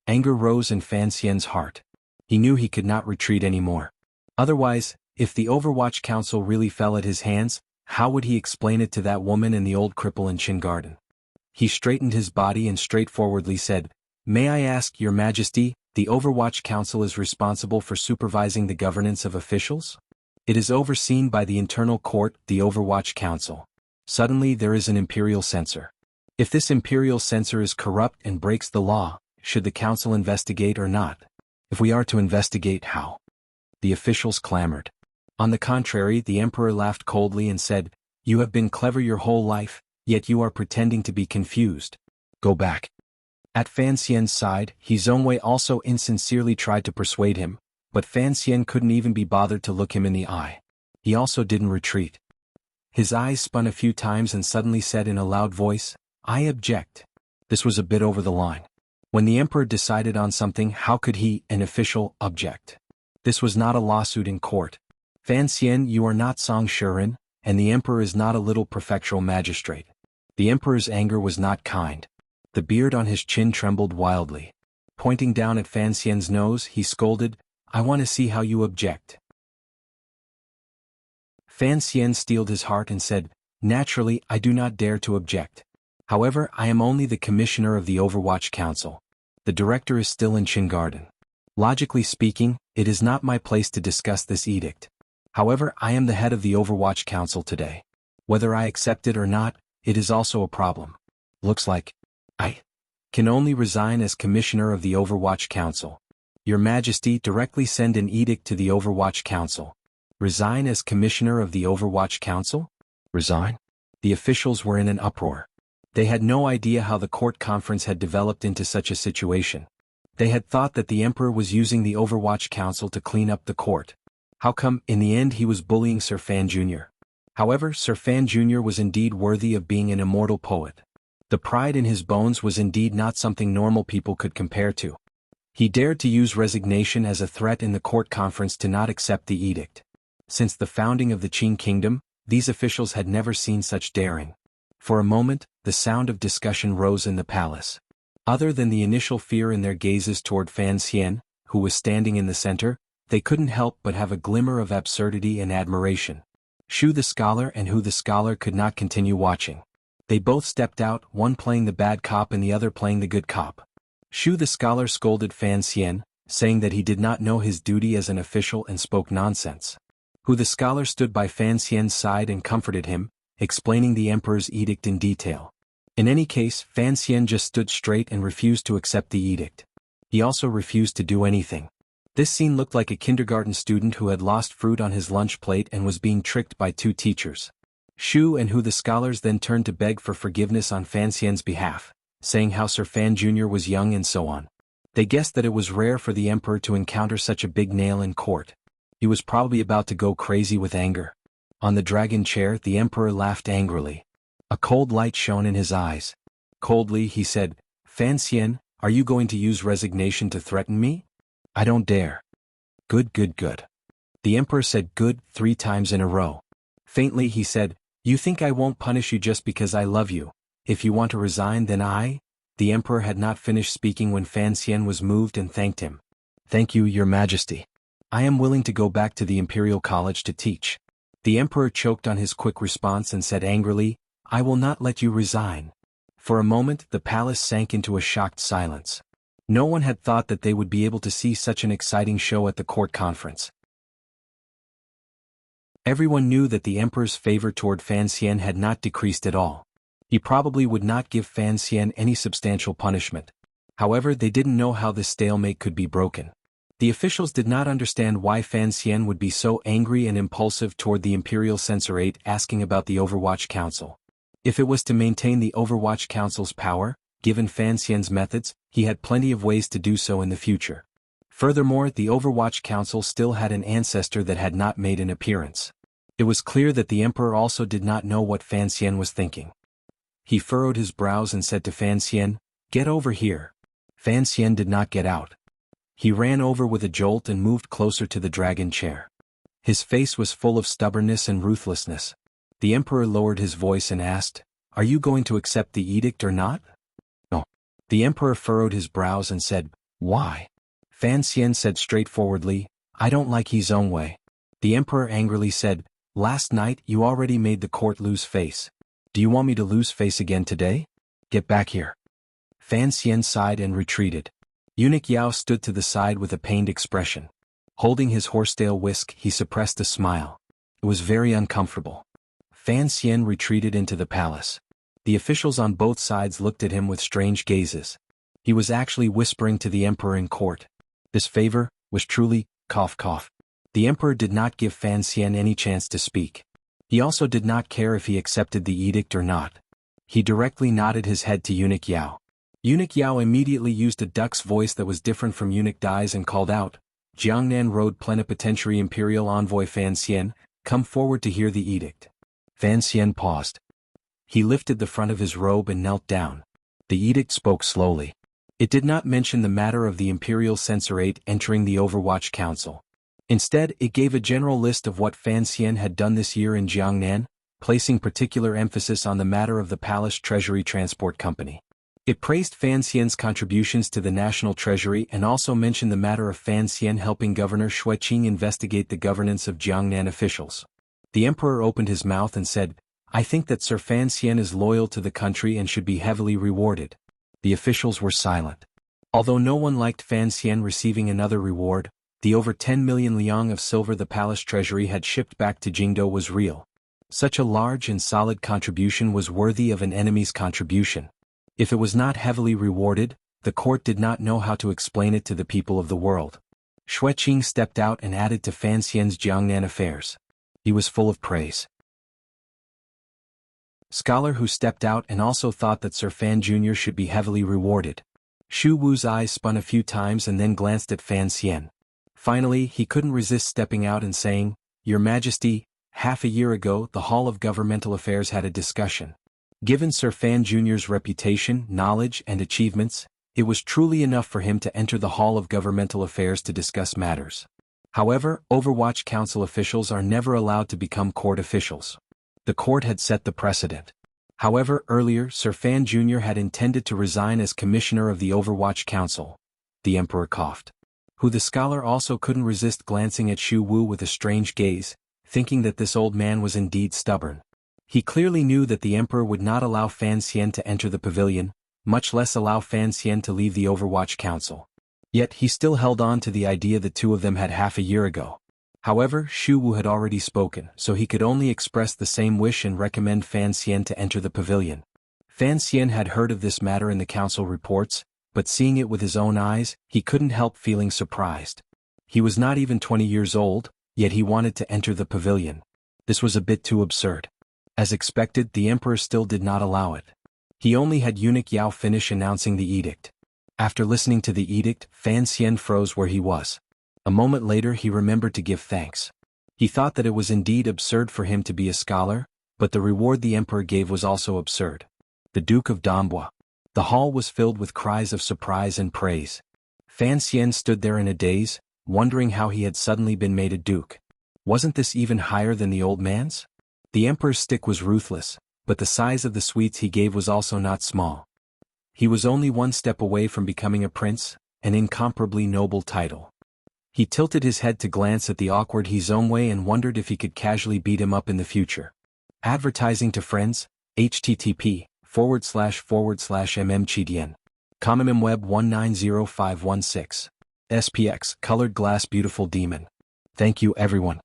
Anger rose in Fan Xian's heart. He knew he could not retreat anymore. Otherwise, if the Overwatch Council really fell at his hands, how would he explain it to that woman and the old cripple in Qin Garden? He straightened his body and straightforwardly said, "May I ask, Your Majesty, the Overwatch Council is responsible for supervising the governance of officials? It is overseen by the internal court, the Overwatch Council. Suddenly there is an imperial censor. If this imperial censor is corrupt and breaks the law, should the council investigate or not? If we are to investigate, how?" The officials clamored. On the contrary, the emperor laughed coldly and said, "You have been clever your whole life, yet you are pretending to be confused. Go back." At Fan Xian's side, He Zhongwei also insincerely tried to persuade him, but Fan Xian couldn't even be bothered to look him in the eye. He also didn't retreat. His eyes spun a few times and suddenly said in a loud voice, "I object." This was a bit over the line. When the emperor decided on something, how could he, an official, object? This was not a lawsuit in court. "Fan Xian, you are not Song Shuren, and the emperor is not a little prefectural magistrate." The emperor's anger was not kind. The beard on his chin trembled wildly. Pointing down at Fan Xian's nose, he scolded, "I want to see how you object." Fan Xian steeled his heart and said, "Naturally, I do not dare to object. However, I am only the commissioner of the Overwatch Council. The director is still in Qin Garden. Logically speaking, it is not my place to discuss this edict. However, I am the head of the Overwatch Council today. Whether I accept it or not, it is also a problem. Looks like I can only resign as commissioner of the Overwatch Council. Your Majesty, directly send an edict to the Overwatch Council." Resign as commissioner of the Overwatch Council? Resign? The officials were in an uproar. They had no idea how the court conference had developed into such a situation. They had thought that the emperor was using the Overwatch Council to clean up the court. How come, in the end, he was bullying Sir Fan Jr.? However, Sir Fan Jr. was indeed worthy of being an immortal poet. The pride in his bones was indeed not something normal people could compare to. He dared to use resignation as a threat in the court conference to not accept the edict. Since the founding of the Qin Kingdom, these officials had never seen such daring. For a moment, the sound of discussion rose in the palace. Other than the initial fear in their gazes toward Fan Xian, who was standing in the center, they couldn't help but have a glimmer of absurdity and admiration. Shu the scholar and Hu the scholar could not continue watching. They both stepped out, one playing the bad cop and the other playing the good cop. Shu the scholar scolded Fan Xian, saying that he did not know his duty as an official and spoke nonsense. Hu the scholar stood by Fan Xian's side and comforted him, explaining the emperor's edict in detail. In any case, Fan Xian just stood straight and refused to accept the edict. He also refused to do anything. This scene looked like a kindergarten student who had lost fruit on his lunch plate and was being tricked by two teachers. Shu and Hu the scholars then turned to beg for forgiveness on Fan Xian's behalf, saying how Sir Fan Jr. was young and so on. They guessed that it was rare for the emperor to encounter such a big nail in court. He was probably about to go crazy with anger. On the dragon chair, the emperor laughed angrily. A cold light shone in his eyes. Coldly, he said, "Fan Xian, are you going to use resignation to threaten me?" "I don't dare." "Good, good, good." The emperor said good 3 times in a row. Faintly, he said, "You think I won't punish you just because I love you? If you want to resign, then I—" The emperor had not finished speaking when Fan Xian was moved and thanked him. "Thank you, Your Majesty. I am willing to go back to the Imperial College to teach." The emperor choked on his quick response and said angrily, "I will not let you resign." For a moment, the palace sank into a shocked silence. No one had thought that they would be able to see such an exciting show at the court conference. Everyone knew that the emperor's favor toward Fan Xian had not decreased at all. He probably would not give Fan Xian any substantial punishment. However, they didn't know how this stalemate could be broken. The officials did not understand why Fan Xian would be so angry and impulsive toward the Imperial Censorate asking about the Overwatch Council. If it was to maintain the Overwatch Council's power, given Fan Xian's methods, he had plenty of ways to do so in the future. Furthermore, the Overwatch Council still had an ancestor that had not made an appearance. It was clear that the Emperor also did not know what Fan Xian was thinking. He furrowed his brows and said to Fan Xian, "Get over here." Fan Xian did not get out. He ran over with a jolt and moved closer to the dragon chair. His face was full of stubbornness and ruthlessness. The Emperor lowered his voice and asked, "Are you going to accept the edict or not?" "No." The Emperor furrowed his brows and said, "Why?" Fan Xian said straightforwardly, "I don't like He Zhongwei." The Emperor angrily said, "Last night you already made the court lose face. Do you want me to lose face again today?" Get back here. Fan Xian sighed and retreated. Eunuch Yao stood to the side with a pained expression. Holding his horsetail whisk, he suppressed a smile. It was very uncomfortable. Fan Xian retreated into the palace. The officials on both sides looked at him with strange gazes. He was actually whispering to the emperor in court. This favor was truly, cough cough. The emperor did not give Fan Xian any chance to speak. He also did not care if he accepted the edict or not. He directly nodded his head to Eunuch Yao. Eunuch Yao immediately used a duck's voice that was different from Eunuch Dai's and called out, Jiangnan Road Plenipotentiary Imperial Envoy Fan Xian, come forward to hear the edict. Fan Xian paused. He lifted the front of his robe and knelt down. The edict spoke slowly. It did not mention the matter of the Imperial Censorate entering the Overwatch Council. Instead, it gave a general list of what Fan Xian had done this year in Jiangnan, placing particular emphasis on the matter of the Palace Treasury Transport Company. It praised Fan Xian's contributions to the national treasury and also mentioned the matter of Fan Xian helping Governor Xueqing investigate the governance of Jiangnan officials. The emperor opened his mouth and said, I think that Sir Fan Xian is loyal to the country and should be heavily rewarded. The officials were silent. Although no one liked Fan Xian receiving another reward, the over 10 million liang of silver the palace treasury had shipped back to Jingdo was real. Such a large and solid contribution was worthy of an enemy's contribution. If it was not heavily rewarded, the court did not know how to explain it to the people of the world. Xueqing stepped out and added to Fan Xian's Jiangnan affairs. He was full of praise. Scholar who stepped out and also thought that Sir Fan Jr. should be heavily rewarded. Shu Wu's eyes spun a few times and then glanced at Fan Xian. Finally, he couldn't resist stepping out and saying, Your Majesty, half a year ago the Hall of Governmental Affairs had a discussion. Given Sir Fan Jr.'s reputation, knowledge, and achievements, it was truly enough for him to enter the Hall of Governmental Affairs to discuss matters. However, Overwatch Council officials are never allowed to become court officials. The court had set the precedent. However, earlier Sir Fan Jr. had intended to resign as commissioner of the Overwatch Council. The emperor coughed. Who the scholar also couldn't resist glancing at Shu Wu with a strange gaze, thinking that this old man was indeed stubborn. He clearly knew that the emperor would not allow Fan Xian to enter the pavilion, much less allow Fan Xian to leave the Overwatch Council. Yet he still held on to the idea the two of them had half a year ago. However, Shu Wu had already spoken, so he could only express the same wish and recommend Fan Xian to enter the pavilion. Fan Xian had heard of this matter in the council reports, but seeing it with his own eyes, he couldn't help feeling surprised. He was not even 20 years old, yet he wanted to enter the pavilion. This was a bit too absurd. As expected, the emperor still did not allow it. He only had Eunuch Yao finish announcing the edict. After listening to the edict, Fan Xian froze where he was. A moment later he remembered to give thanks. He thought that it was indeed absurd for him to be a scholar, but the reward the emperor gave was also absurd. The Duke of Dambois. The hall was filled with cries of surprise and praise. Fan Xian stood there in a daze, wondering how he had suddenly been made a duke. Wasn't this even higher than the old man's? The emperor's stick was ruthless, but the size of the sweets he gave was also not small. He was only one step away from becoming a prince, an incomparably noble title. He tilted his head to glance at the awkward He Zongwei and wondered if he could casually beat him up in the future. Advertising to friends, http://mmchidian. Common Web 1900516. SPX, Colored Glass Beautiful Demon. Thank you everyone.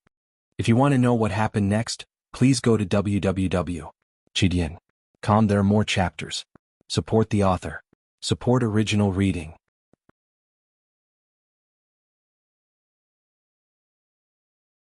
If you want to know what happened next, please go to www.chidian.com. There are more chapters. Support the author. Support original reading.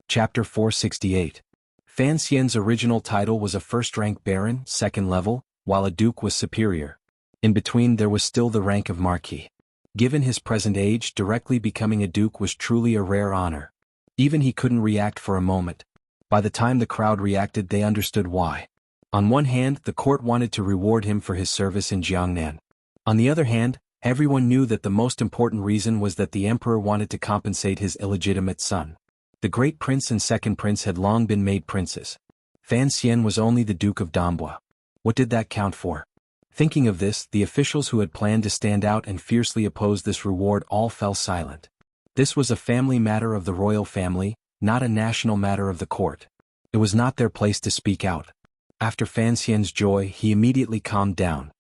Chapter 468. Fan Xian's original title was a first-rank baron, second level, while a duke was superior. In between there was still the rank of marquis. Given his present age, directly becoming a duke was truly a rare honor. Even he couldn't react for a moment. By the time the crowd reacted, they understood why. On one hand, the court wanted to reward him for his service in Jiangnan. On the other hand, everyone knew that the most important reason was that the emperor wanted to compensate his illegitimate son. The great prince and second prince had long been made princes. Fan Xian was only the Duke of Dambois. What did that count for? Thinking of this, the officials who had planned to stand out and fiercely oppose this reward all fell silent. This was a family matter of the royal family, not a national matter of the court. It was not their place to speak out. After Fan Xian's joy, he immediately calmed down.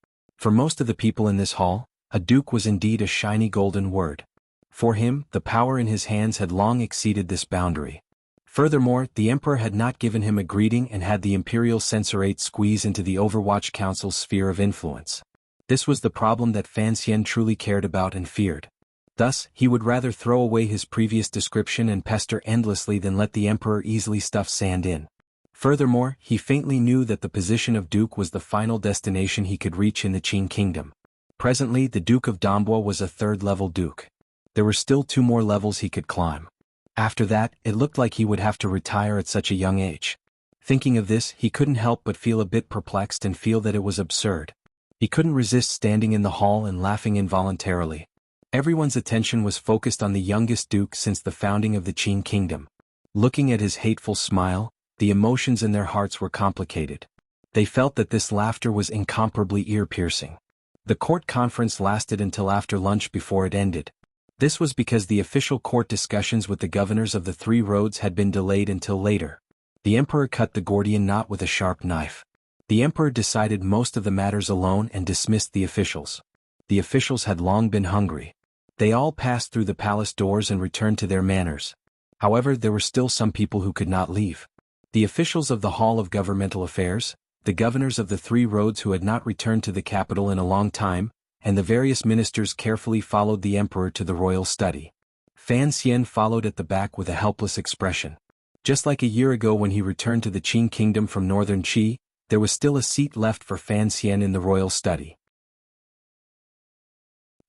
For most of the people in this hall, a duke was indeed a shiny golden word. For him, the power in his hands had long exceeded this boundary. Furthermore, the emperor had not given him a greeting and had the imperial censorate squeeze into the Overwatch Council's sphere of influence. This was the problem that Fan Xian truly cared about and feared. Thus, he would rather throw away his previous description and pester endlessly than let the emperor easily stuff sand in. Furthermore, he faintly knew that the position of duke was the final destination he could reach in the Qing kingdom. Presently, the Duke of Dambua was a third-level duke. There were still 2 more levels he could climb. After that, it looked like he would have to retire at such a young age. Thinking of this, he couldn't help but feel a bit perplexed and feel that it was absurd. He couldn't resist standing in the hall and laughing involuntarily. Everyone's attention was focused on the youngest duke since the founding of the Qing kingdom. Looking at his hateful smile, the emotions in their hearts were complicated. They felt that this laughter was incomparably ear-piercing. The court conference lasted until after lunch before it ended. This was because the official court discussions with the governors of the 3 roads had been delayed until later. The emperor cut the Gordian knot with a sharp knife. The emperor decided most of the matters alone and dismissed the officials. The officials had long been hungry. They all passed through the palace doors and returned to their manners. However, there were still some people who could not leave. The officials of the Hall of Governmental Affairs, the governors of the 3 roads who had not returned to the capital in a long time, and the various ministers carefully followed the emperor to the royal study. Fan Xian followed at the back with a helpless expression. Just like a year ago when he returned to the Qing kingdom from northern Qi, there was still a seat left for Fan Xian in the royal study.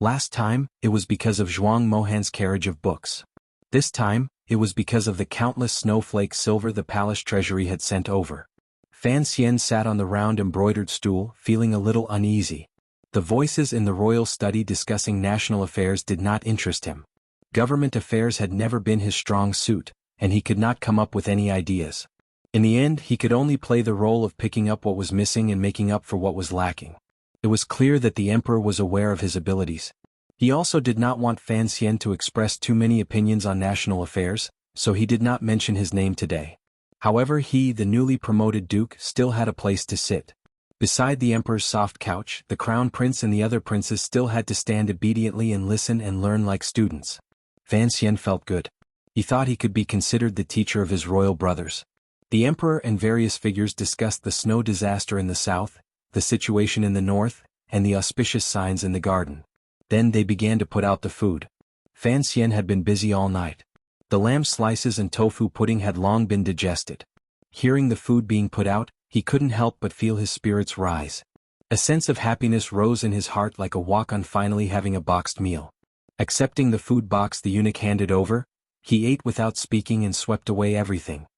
Last time, it was because of Zhuang Mohan's carriage of books. This time, it was because of the countless snowflake silver the palace treasury had sent over. Fan Xian sat on the round embroidered stool, feeling a little uneasy. The voices in the royal study discussing national affairs did not interest him. Government affairs had never been his strong suit, and he could not come up with any ideas. In the end, he could only play the role of picking up what was missing and making up for what was lacking. It was clear that the emperor was aware of his abilities. He also did not want Fan Xian to express too many opinions on national affairs, so he did not mention his name today. However, he, the newly promoted duke, still had a place to sit. Beside the emperor's soft couch, the crown prince and the other princes still had to stand obediently and listen and learn like students. Fan Xian felt good. He thought he could be considered the teacher of his royal brothers. The emperor and various figures discussed the snow disaster in the south, the situation in the north, and the auspicious signs in the garden. Then they began to put out the food. Fan Xian had been busy all night. The lamb slices and tofu pudding had long been digested. Hearing the food being put out, he couldn't help but feel his spirits rise. A sense of happiness rose in his heart like a walk on finally having a boxed meal. Accepting the food box the eunuch handed over, he ate without speaking and swept away everything.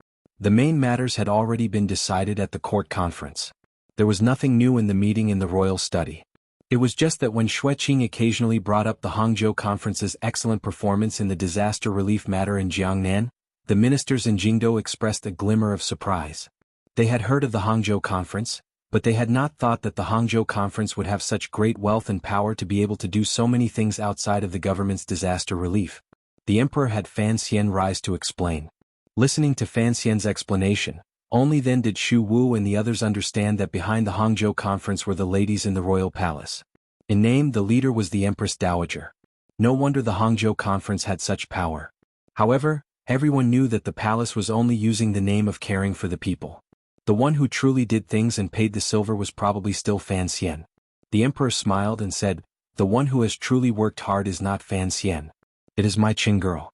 The main matters had already been decided at the court conference. There was nothing new in the meeting in the royal study. It was just that when Xue Qing occasionally brought up the Hangzhou Conference's excellent performance in the disaster relief matter in Jiangnan, the ministers in Jingdou expressed a glimmer of surprise. They had heard of the Hangzhou Conference, but they had not thought that the Hangzhou Conference would have such great wealth and power to be able to do so many things outside of the government's disaster relief. The emperor had Fan Xian rise to explain. Listening to Fan Xian's explanation, only then did Xu Wu and the others understand that behind the Hangzhou Conference were the ladies in the royal palace. In name, the leader was the Empress Dowager. No wonder the Hangzhou Conference had such power. However, everyone knew that the palace was only using the name of caring for the people. The one who truly did things and paid the silver was probably still Fan Xian. The emperor smiled and said, "The one who has truly worked hard is not Fan Xian. It is my Qing girl."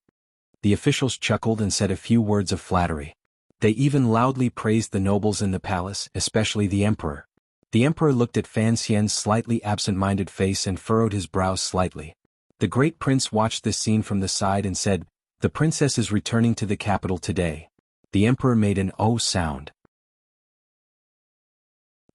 The officials chuckled and said a few words of flattery. They even loudly praised the nobles in the palace, especially the emperor. The emperor looked at Fan Xian's slightly absent-minded face and furrowed his brows slightly. The great prince watched this scene from the side and said, "The princess is returning to the capital today." The emperor made an "oh" sound.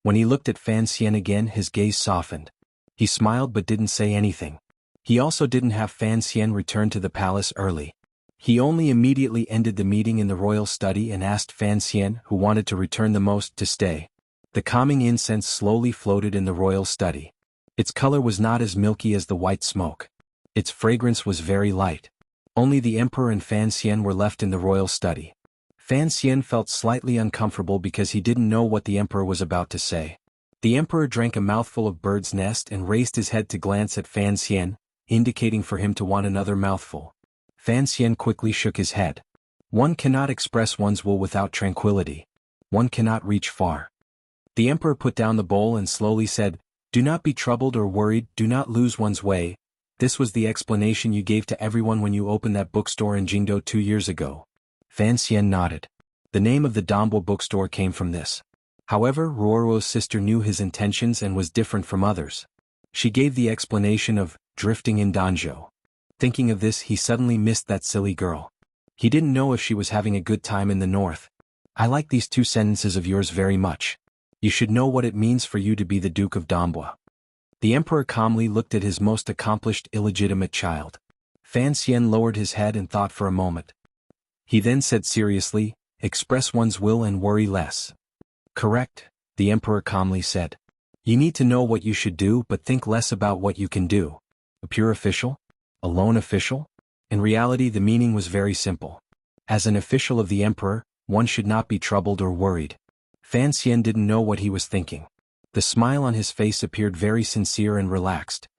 When he looked at Fan Xian again, his gaze softened. He smiled but didn't say anything. He also didn't have Fan Xian return to the palace early. He only immediately ended the meeting in the royal study and asked Fan Xian, who wanted to return the most, to stay. The calming incense slowly floated in the royal study. Its color was not as milky as the white smoke. Its fragrance was very light. Only the emperor and Fan Xian were left in the royal study. Fan Xian felt slightly uncomfortable because he didn't know what the emperor was about to say. The emperor drank a mouthful of bird's nest and raised his head to glance at Fan Xian, indicating for him to want another mouthful. Fan Xian quickly shook his head. One cannot express one's will without tranquility. One cannot reach far. The emperor put down the bowl and slowly said, "Do not be troubled or worried, do not lose one's way. This was the explanation you gave to everyone when you opened that bookstore in Jingdo 2 years ago." Fan Xian nodded. The name of the Dambwa bookstore came from this. However, Ruoro's sister knew his intentions and was different from others. She gave the explanation of drifting in Danzhou. Thinking of this, he suddenly missed that silly girl. He didn't know if she was having a good time in the north. "I like these 2 sentences of yours very much. You should know what it means for you to be the Duke of Dambwa." The emperor calmly looked at his most accomplished illegitimate child. Fan Xian lowered his head and thought for a moment. He then said seriously, "Express one's will and worry less." "Correct," the emperor calmly said. "You need to know what you should do but think less about what you can do." A pure official? A lone official? In reality, the meaning was very simple. As an official of the emperor, one should not be troubled or worried. Fan Xian didn't know what he was thinking. The smile on his face appeared very sincere and relaxed.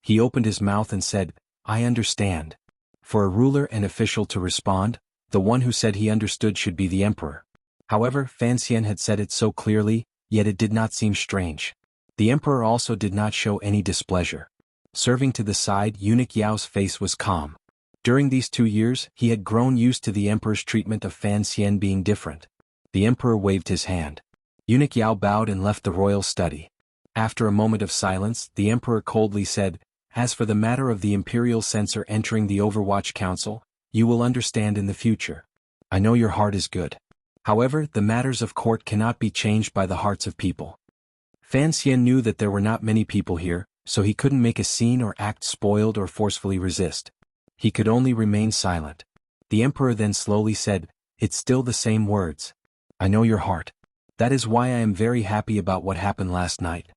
He opened his mouth and said, "I understand." For a ruler and official to respond, the one who said he understood should be the emperor. However, Fan Xian had said it so clearly, yet it did not seem strange. The emperor also did not show any displeasure. Serving to the side, Eunuch Yao's face was calm. During these 2 years, he had grown used to the emperor's treatment of Fan Xian being different. The emperor waved his hand. Eunuch Yao bowed and left the royal study. After a moment of silence, the emperor coldly said, "As for the matter of the imperial censor entering the Overwatch Council, you will understand in the future. I know your heart is good. However, the matters of court cannot be changed by the hearts of people." Fan Xian knew that there were not many people here, so he couldn't make a scene or act spoiled or forcefully resist. He could only remain silent. The emperor then slowly said, "It's still the same words. I know your heart. That is why I am very happy about what happened last night.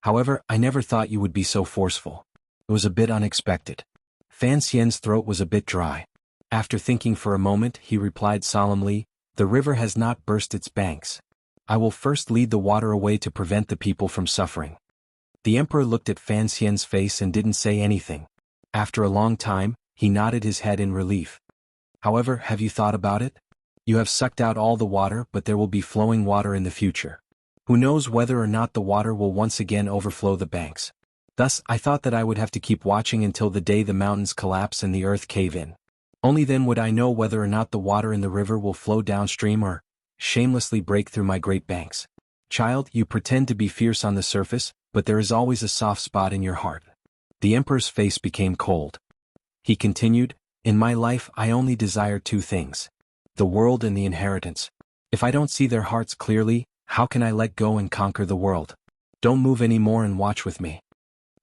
However, I never thought you would be so forceful. It was a bit unexpected." Fan Xian's throat was a bit dry. After thinking for a moment, he replied solemnly, "The river has not burst its banks. I will first lead the water away to prevent the people from suffering." The emperor looked at Fan Xian's face and didn't say anything. After a long time, he nodded his head in relief. "However, have you thought about it? You have sucked out all the water, but there will be flowing water in the future. Who knows whether or not the water will once again overflow the banks. Thus, I thought that I would have to keep watching until the day the mountains collapse and the earth cave in. Only then would I know whether or not the water in the river will flow downstream or shamelessly break through my great banks. Child, you pretend to be fierce on the surface, but there is always a soft spot in your heart." The emperor's face became cold. He continued, "In my life I only desire 2 things. The world and the inheritance. If I don't see their hearts clearly, how can I let go and conquer the world? Don't move any more and watch with me."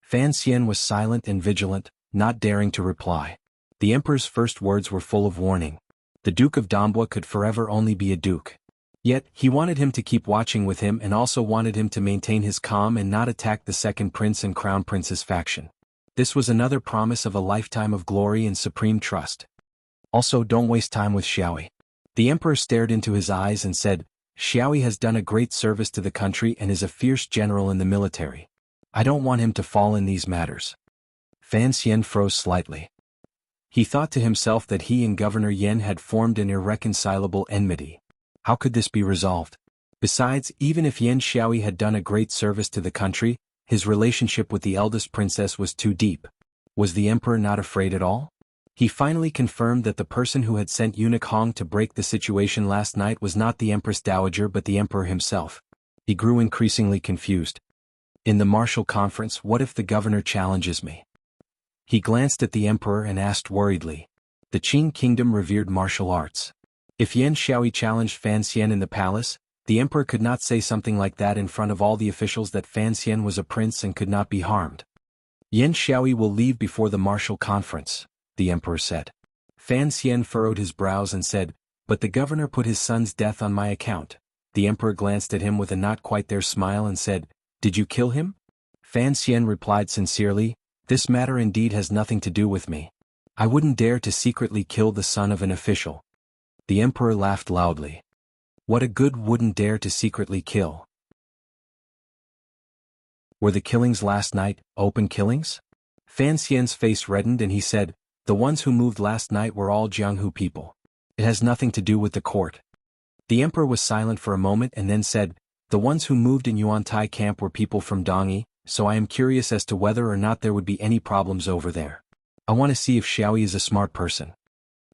Fan Xian was silent and vigilant, not daring to reply. The emperor's first words were full of warning. The Duke of Dambwa could forever only be a duke. Yet, he wanted him to keep watching with him and also wanted him to maintain his calm and not attack the second prince and crown prince's faction. This was another promise of a lifetime of glory and supreme trust. Also, don't waste time with Xiaoyi. The emperor stared into his eyes and said, "Xiaoyi has done a great service to the country and is a fierce general in the military. I don't want him to fall in these matters." Fan Xian froze slightly. He thought to himself that he and Governor Yen had formed an irreconcilable enmity. How could this be resolved? Besides, even if Yen Xiaoyi had done a great service to the country, his relationship with the eldest princess was too deep. Was the emperor not afraid at all? He finally confirmed that the person who had sent Eunuch Hong to break the situation last night was not the Empress Dowager but the emperor himself. He grew increasingly confused. "In the martial conference, what if the governor challenges me?" He glanced at the emperor and asked worriedly. The Qin kingdom revered martial arts. If Yen Xiaoyi challenged Fan Xian in the palace, the emperor could not say something like that in front of all the officials that Fan Xian was a prince and could not be harmed. "Yen Xiaoyi will leave before the martial conference," the emperor said. Fan Xian furrowed his brows and said, "But the governor put his son's death on my account." The emperor glanced at him with a not quite there smile and said, "Did you kill him?" Fan Xian replied sincerely, "This matter indeed has nothing to do with me. I wouldn't dare to secretly kill the son of an official." The emperor laughed loudly. What a good wouldn't dare to secretly kill. Were the killings last night open killings? Fan Xian's face reddened and he said, the ones who moved last night were all Jianghu people. It has nothing to do with the court. The emperor was silent for a moment and then said, the ones who moved in Yuantai camp were people from Dongyi, so I am curious as to whether or not there would be any problems over there. I want to see if Xiaoyi is a smart person.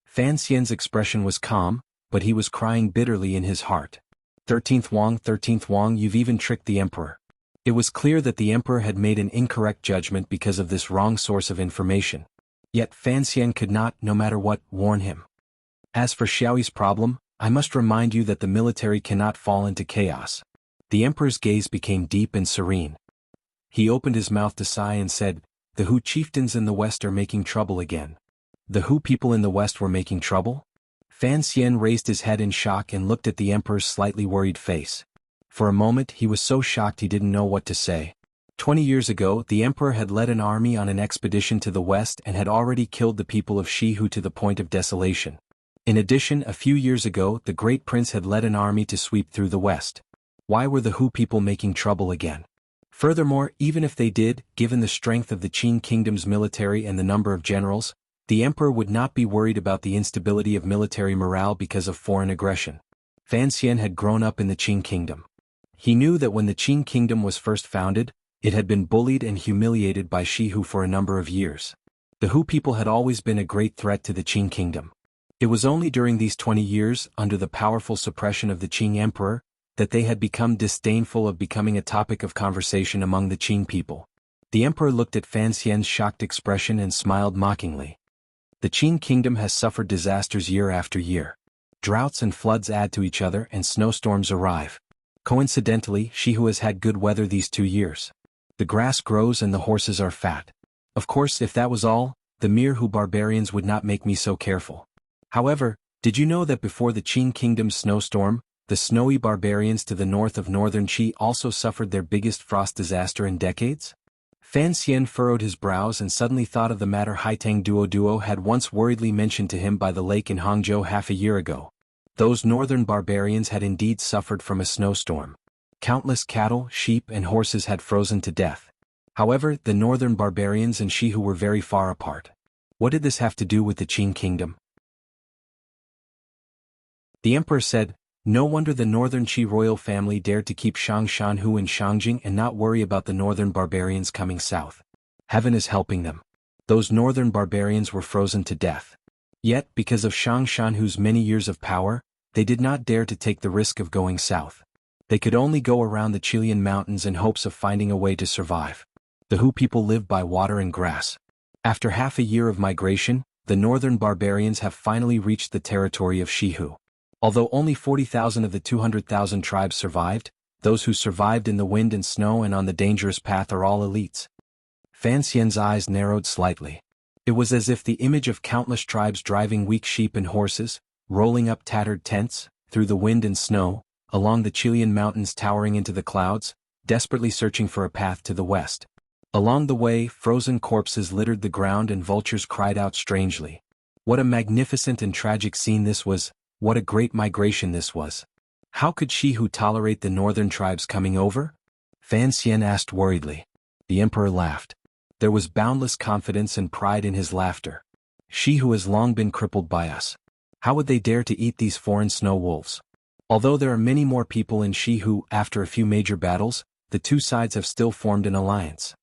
Fan Xian's expression was calm, but he was crying bitterly in his heart. 13th Wang, you've even tricked the emperor. It was clear that the emperor had made an incorrect judgment because of this wrong source of information. Yet Fan Xian could not, no matter what, warn him. As for Xiaoyi's problem, I must remind you that the military cannot fall into chaos. The emperor's gaze became deep and serene. He opened his mouth to sigh and said, the Hu chieftains in the west are making trouble again. The Hu people in the west were making trouble? Fan Xian raised his head in shock and looked at the emperor's slightly worried face. For a moment he was so shocked he didn't know what to say. 20 years ago, the emperor had led an army on an expedition to the west and had already killed the people of Shihu to the point of desolation. In addition, a few years ago, the great prince had led an army to sweep through the west. Why were the Hu people making trouble again? Furthermore, even if they did, given the strength of the Qing kingdom's military and the number of generals, the emperor would not be worried about the instability of military morale because of foreign aggression. Fan Xian had grown up in the Qing kingdom. He knew that when the Qing kingdom was first founded, it had been bullied and humiliated by Shihu for a number of years. The Hu people had always been a great threat to the Qing kingdom. It was only during these 20 years, under the powerful suppression of the Qing emperor, that they had become disdainful of becoming a topic of conversation among the Qing people. The emperor looked at Fan Xian's shocked expression and smiled mockingly. The Qing kingdom has suffered disasters year after year. Droughts and floods add to each other and snowstorms arrive. Coincidentally, Shihu has had good weather these 2 years. The grass grows and the horses are fat. Of course, if that was all, the mere Hu barbarians would not make me so careful. However, did you know that before the Qing kingdom's snowstorm, the snowy barbarians to the north of northern Qi also suffered their biggest frost disaster in decades? Fan Xian furrowed his brows and suddenly thought of the matter Haitang Duo had once worriedly mentioned to him by the lake in Hangzhou half a year ago. Those northern barbarians had indeed suffered from a snowstorm. Countless cattle, sheep and horses had frozen to death. However, the northern barbarians and Shihu were very far apart. What did this have to do with the Qing kingdom? The emperor said, no wonder the northern Qi royal family dared to keep Shangshanhu in Shangjing and not worry about the northern barbarians coming south. Heaven is helping them. Those northern barbarians were frozen to death. Yet, because of Shangshanhu's many years of power, they did not dare to take the risk of going south. They could only go around the Chilean mountains in hopes of finding a way to survive. The Hu people live by water and grass. After half a year of migration, the northern barbarians have finally reached the territory of Shihu. Although only 40,000 of the 200,000 tribes survived, those who survived in the wind and snow and on the dangerous path are all elites. Fan Xian's eyes narrowed slightly. It was as if the image of countless tribes driving weak sheep and horses, rolling up tattered tents, through the wind and snow, along the Chilean mountains towering into the clouds, desperately searching for a path to the west. Along the way, frozen corpses littered the ground and vultures cried out strangely. What a magnificent and tragic scene this was, what a great migration this was. How could Shihu tolerate the northern tribes coming over? Fan Xian asked worriedly. The emperor laughed. There was boundless confidence and pride in his laughter. Shihu has long been crippled by us. How would they dare to eat these foreign snow wolves? Although there are many more people in Shihu after a few major battles, the two sides have still formed an alliance.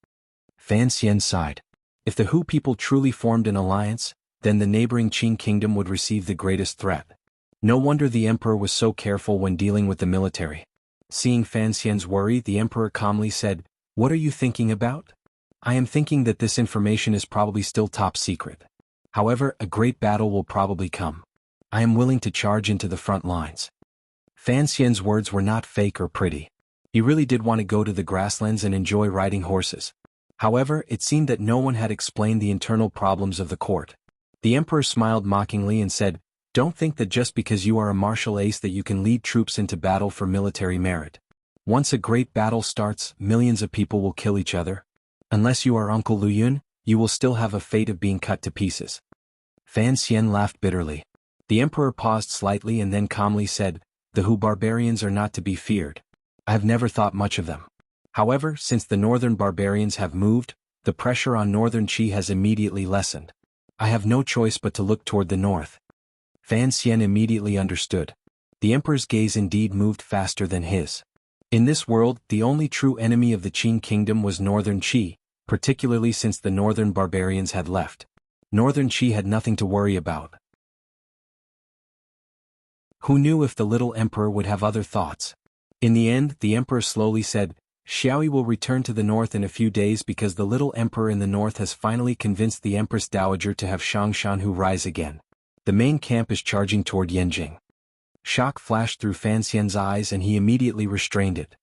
Fan Xian sighed. If the Hu people truly formed an alliance, then the neighboring Qing kingdom would receive the greatest threat. No wonder the emperor was so careful when dealing with the military. Seeing Fan Xian's worry, the emperor calmly said, "What are you thinking about?" "I am thinking that this information is probably still top secret. However, a great battle will probably come. I am willing to charge into the front lines." Fan Xian's words were not fake or pretty. He really did want to go to the grasslands and enjoy riding horses. However, it seemed that no one had explained the internal problems of the court. The emperor smiled mockingly and said, "Don't think that just because you are a martial ace that you can lead troops into battle for military merit. Once a great battle starts, millions of people will kill each other. Unless you are Uncle Lu Yun, you will still have a fate of being cut to pieces." Fan Xian laughed bitterly. The emperor paused slightly and then calmly said, The Hu barbarians are not to be feared. I have never thought much of them. However, since the northern barbarians have moved, the pressure on northern Qi has immediately lessened. I have no choice but to look toward the north. Fan Xian immediately understood. The emperor's gaze indeed moved faster than his. In this world, the only true enemy of the Qin kingdom was northern Qi, particularly since the northern barbarians had left. Northern Qi had nothing to worry about. Who knew if the little emperor would have other thoughts? In the end, the emperor slowly said, Xiaoyi will return to the north in a few days because the little emperor in the north has finally convinced the empress dowager to have Shangshanhu rise again. The main camp is charging toward Yanjing. Shock flashed through Fan Xian's eyes and he immediately restrained it.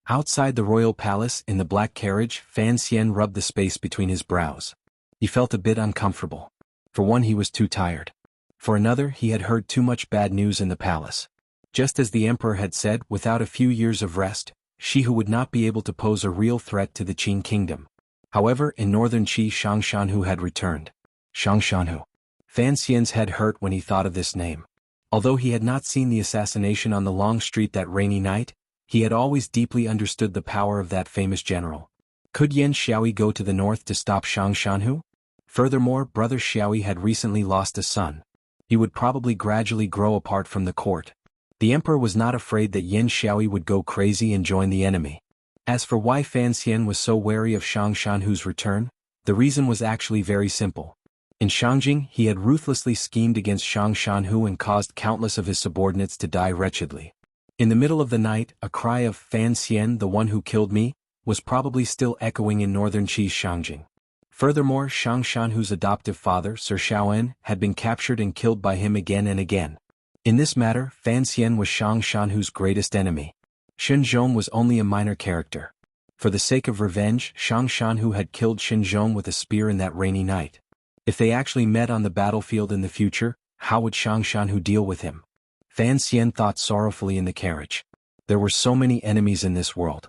Outside the royal palace, in the black carriage, Fan Xian rubbed the space between his brows. He felt a bit uncomfortable. For one, he was too tired. For another, he had heard too much bad news in the palace. Just as the emperor had said, without a few years of rest, Shi Hu would not be able to pose a real threat to the Qin kingdom. However, in northern Qi, Shangshanhu had returned. Shangshanhu. Fan Xian's head hurt when he thought of this name. Although he had not seen the assassination on the long street that rainy night, he had always deeply understood the power of that famous general. Could Yan Xiaoyi go to the north to stop Shangshanhu? Furthermore, brother Xiaoyi had recently lost a son. He would probably gradually grow apart from the court. The emperor was not afraid that Yan Xiaoyi would go crazy and join the enemy. As for why Fan Xian was so wary of Shangshanhu's return, the reason was actually very simple. In Shangjing, he had ruthlessly schemed against Shangshanhu and caused countless of his subordinates to die wretchedly. In the middle of the night, a cry of Fan Xian, the one who killed me, was probably still echoing in northern Qi's Shangjing. Furthermore, Shangshanhu's adoptive father, Sir Shaoen, had been captured and killed by him again and again. In this matter, Fan Xian was Shangshanhu's greatest enemy. Shenzhong was only a minor character. For the sake of revenge, Shangshanhu had killed Shenzhong with a spear in that rainy night. If they actually met on the battlefield in the future, how would Shangshanhu deal with him? Fan Xian thought sorrowfully in the carriage. There were so many enemies in this world.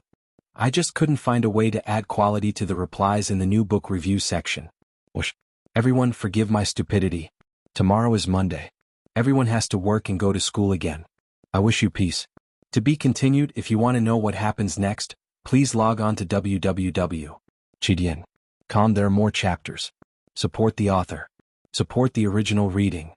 I just couldn't find a way to add quality to the replies in the new book review section. Whoosh. Everyone forgive my stupidity. Tomorrow is Monday. Everyone has to work and go to school again. I wish you peace. To be continued. If you want to know what happens next, please log on to www.chidian.com. There are more chapters. Support the author. Support the original reading.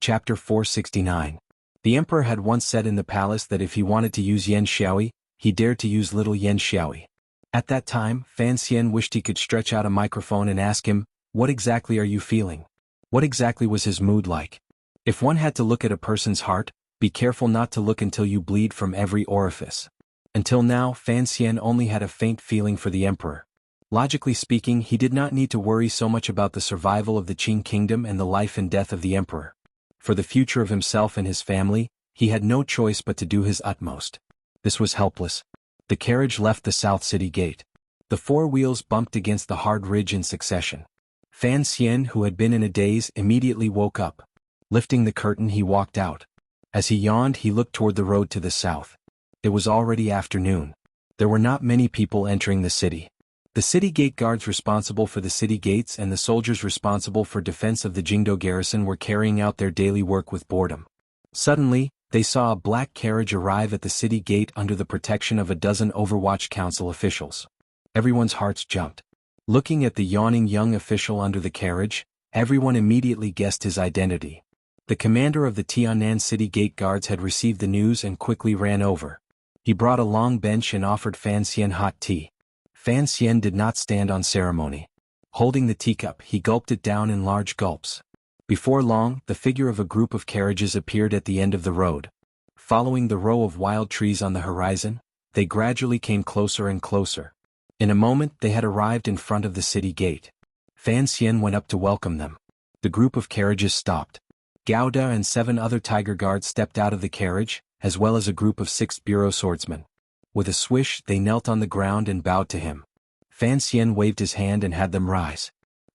Chapter 469. The emperor had once said in the palace that if he wanted to use Yan Xiaoyi, he dared to use little Yan Xiaoyi. At that time, Fan Xian wished he could stretch out a microphone and ask him, what exactly are you feeling? What exactly was his mood like? If one had to look at a person's heart, be careful not to look until you bleed from every orifice. Until now, Fan Xian only had a faint feeling for the emperor. Logically speaking, he did not need to worry so much about the survival of the Qin kingdom and the life and death of the emperor. For the future of himself and his family, he had no choice but to do his utmost. This was helpless. The carriage left the South City gate. The four wheels bumped against the hard ridge in succession. Fan Xian, who had been in a daze, immediately woke up. Lifting the curtain, he walked out. As he yawned, he looked toward the road to the south. It was already afternoon. There were not many people entering the city. The city gate guards responsible for the city gates and the soldiers responsible for defense of the Jingdo garrison were carrying out their daily work with boredom. Suddenly, they saw a black carriage arrive at the city gate under the protection of a dozen Overwatch Council officials. Everyone's hearts jumped. Looking at the yawning young official under the carriage, everyone immediately guessed his identity. The commander of the Tianan City Gate Guards had received the news and quickly ran over. He brought a long bench and offered Fan Xian hot tea. Fan Xian did not stand on ceremony. Holding the teacup, he gulped it down in large gulps. Before long, the figure of a group of carriages appeared at the end of the road. Following the row of wild trees on the horizon, they gradually came closer and closer. In a moment, they had arrived in front of the city gate. Fan Xian went up to welcome them. The group of carriages stopped. Gouda and 7 other tiger guards stepped out of the carriage, as well as a group of 6 bureau swordsmen. With a swish, they knelt on the ground and bowed to him. Fan Xian waved his hand and had them rise.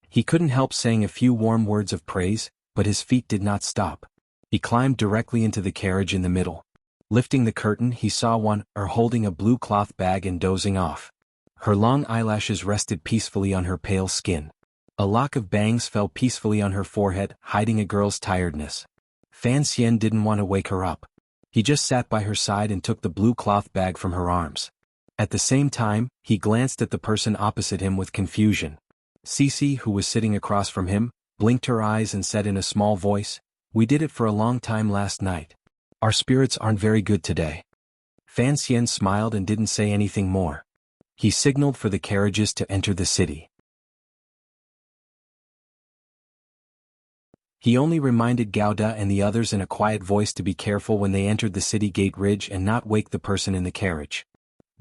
He couldn't help saying a few warm words of praise, but his feet did not stop. He climbed directly into the carriage in the middle. Lifting the curtain, he saw one holding a blue cloth bag and dozing off. Her long eyelashes rested peacefully on her pale skin. A lock of bangs fell peacefully on her forehead, hiding a girl's tiredness. Fan Xian didn't want to wake her up. He just sat by her side and took the blue cloth bag from her arms. At the same time, he glanced at the person opposite him with confusion. Cece, who was sitting across from him, blinked her eyes and said in a small voice, "We did it for a long time last night. Our spirits aren't very good today." Fan Xian smiled and didn't say anything more. He signaled for the carriages to enter the city. He only reminded Gauda and the others in a quiet voice to be careful when they entered the city gate ridge and not wake the person in the carriage.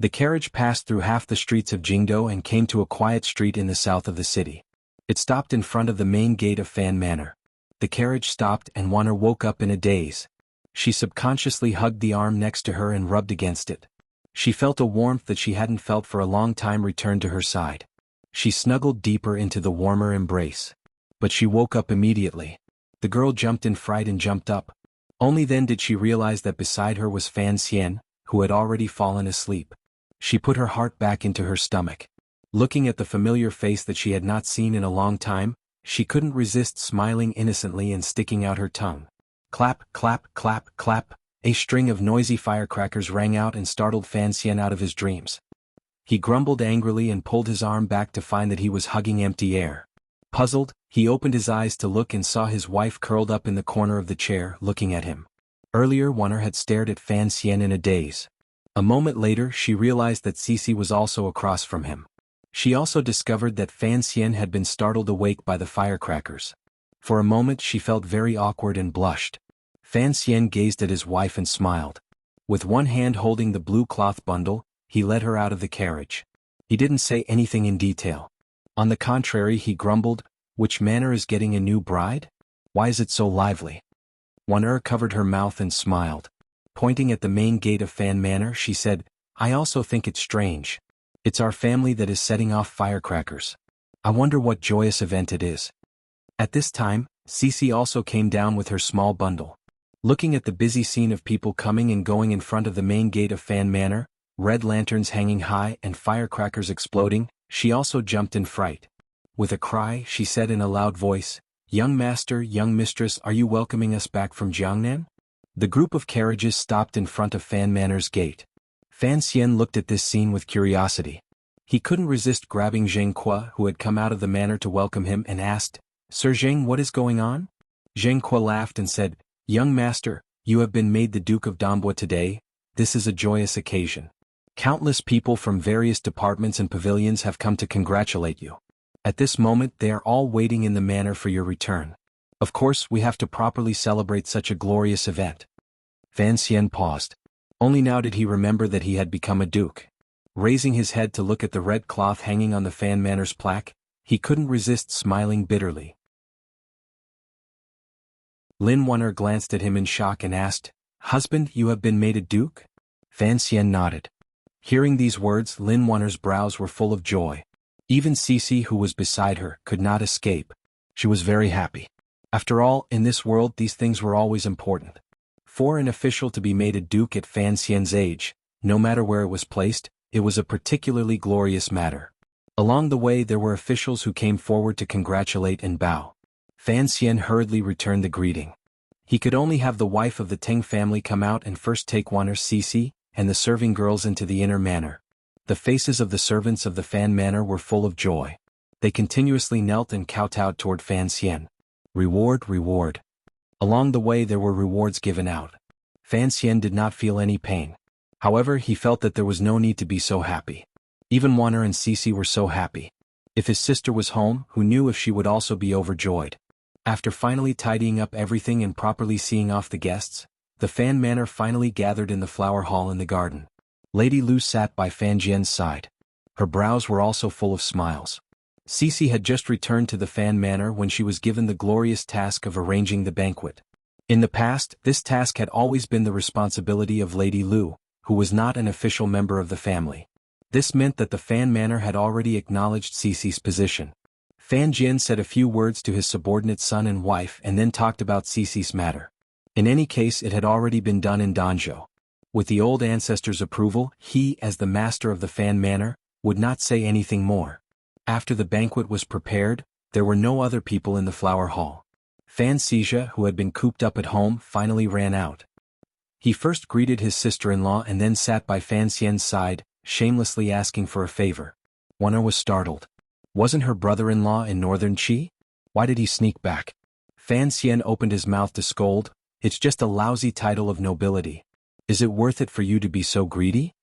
The carriage passed through half the streets of Jingdo and came to a quiet street in the south of the city. It stopped in front of the main gate of Fan Manor. The carriage stopped and Wanner woke up in a daze. She subconsciously hugged the arm next to her and rubbed against it. She felt a warmth that she hadn't felt for a long time return to her side. She snuggled deeper into the warmer embrace. But she woke up immediately. The girl jumped in fright and jumped up. Only then did she realize that beside her was Fan Xian, who had already fallen asleep. She put her heart back into her stomach. Looking at the familiar face that she had not seen in a long time, she couldn't resist smiling innocently and sticking out her tongue. Clap, clap, clap, clap, a string of noisy firecrackers rang out and startled Fan Xian out of his dreams. He grumbled angrily and pulled his arm back to find that he was hugging empty air. Puzzled, he opened his eyes to look and saw his wife curled up in the corner of the chair, looking at him. Earlier Wanner had stared at Fan Xian in a daze. A moment later she realized that Cece was also across from him. She also discovered that Fan Xian had been startled awake by the firecrackers. For a moment she felt very awkward and blushed. Fan Xian gazed at his wife and smiled. With one hand holding the blue cloth bundle, he led her out of the carriage. He didn't say anything in detail. On the contrary, he grumbled, "Which manor is getting a new bride? Why is it so lively?" Wanner covered her mouth and smiled. Pointing at the main gate of Fan Manor, she said, "I also think it's strange. It's our family that is setting off firecrackers. I wonder what joyous event it is." At this time, Cece also came down with her small bundle. Looking at the busy scene of people coming and going in front of the main gate of Fan Manor, red lanterns hanging high and firecrackers exploding, she also jumped in fright. With a cry, she said in a loud voice, "Young master, young mistress, are you welcoming us back from Jiangnan?" The group of carriages stopped in front of Fan Manor's gate. Fan Xian looked at this scene with curiosity. He couldn't resist grabbing Zheng Kuo, who had come out of the manor to welcome him, and asked, "Sir Zheng, what is going on?" Zheng Kuo laughed and said, "Young master, you have been made the Duke of Dambua today. This is a joyous occasion. Countless people from various departments and pavilions have come to congratulate you. At this moment they are all waiting in the manor for your return. Of course, we have to properly celebrate such a glorious event." Fan Xian paused. Only now did he remember that he had become a duke. Raising his head to look at the red cloth hanging on the Fan Manor's plaque, he couldn't resist smiling bitterly. Lin Wanner glanced at him in shock and asked, "Husband, you have been made a duke?" Fan Xian nodded. Hearing these words, Lin Wanner's brows were full of joy. Even Cece, who was beside her, could not escape. She was very happy. After all, in this world these things were always important. For an official to be made a duke at Fan Xian's age, no matter where it was placed, it was a particularly glorious matter. Along the way there were officials who came forward to congratulate and bow. Fan Xian hurriedly returned the greeting. He could only have the wife of the Teng family come out and first take Wanner Cece and the serving girls into the inner manor. The faces of the servants of the Fan Manor were full of joy. They continuously knelt and kowtowed toward Fan Xian. Reward, reward. Along the way there were rewards given out. Fan Xian did not feel any pain. However, he felt that there was no need to be so happy. Even Wanner and Cece were so happy. If his sister was home, who knew if she would also be overjoyed. After finally tidying up everything and properly seeing off the guests, the Fan Manor finally gathered in the flower hall in the garden. Lady Lu sat by Fan Jian's side. Her brows were also full of smiles. Cece had just returned to the Fan Manor when she was given the glorious task of arranging the banquet. In the past, this task had always been the responsibility of Lady Lu, who was not an official member of the family. This meant that the Fan Manor had already acknowledged Cece's position. Fan Jian said a few words to his subordinate son and wife and then talked about Cece's matter. In any case, it had already been done in Danzhou. With the old ancestor's approval, he, as the master of the Fan Manor, would not say anything more. After the banquet was prepared, There were no other people in the flower hall. Fan Xizha, who had been cooped up at home, finally ran out. He first greeted his sister-in-law and then sat by Fan Xian's side, shamelessly asking for a favor. Wen'er was startled. Wasn't her brother-in-law in northern Qi? Why did he sneak back? Fan Xian opened his mouth to scold. It's just a lousy title of nobility. Is it worth it for you to be so greedy?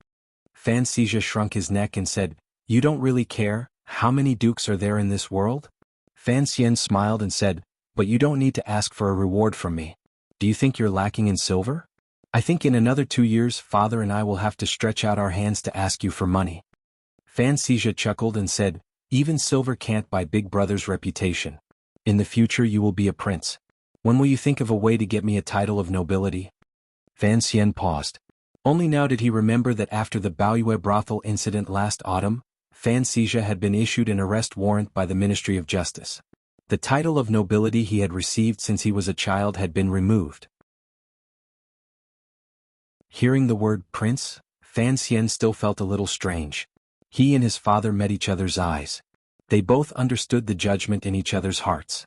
Fan Xizha shrunk his neck and said, You don't really care? How many dukes are there in this world? Fan Xian smiled and said, But you don't need to ask for a reward from me. Do you think you're lacking in silver? I think in another 2 years father and I will have to stretch out our hands to ask you for money. Fan Xizha chuckled and said, Even silver can't buy Big Brother's reputation. In the future you will be a prince. When will you think of a way to get me a title of nobility? Fan Xian paused. Only now did he remember that after the Baoyue brothel incident last autumn, Fan Xizha had been issued an arrest warrant by the Ministry of Justice. The title of nobility he had received since he was a child had been removed. Hearing the word prince, Fan Xian still felt a little strange. He and his father met each other's eyes. They both understood the judgment in each other's hearts.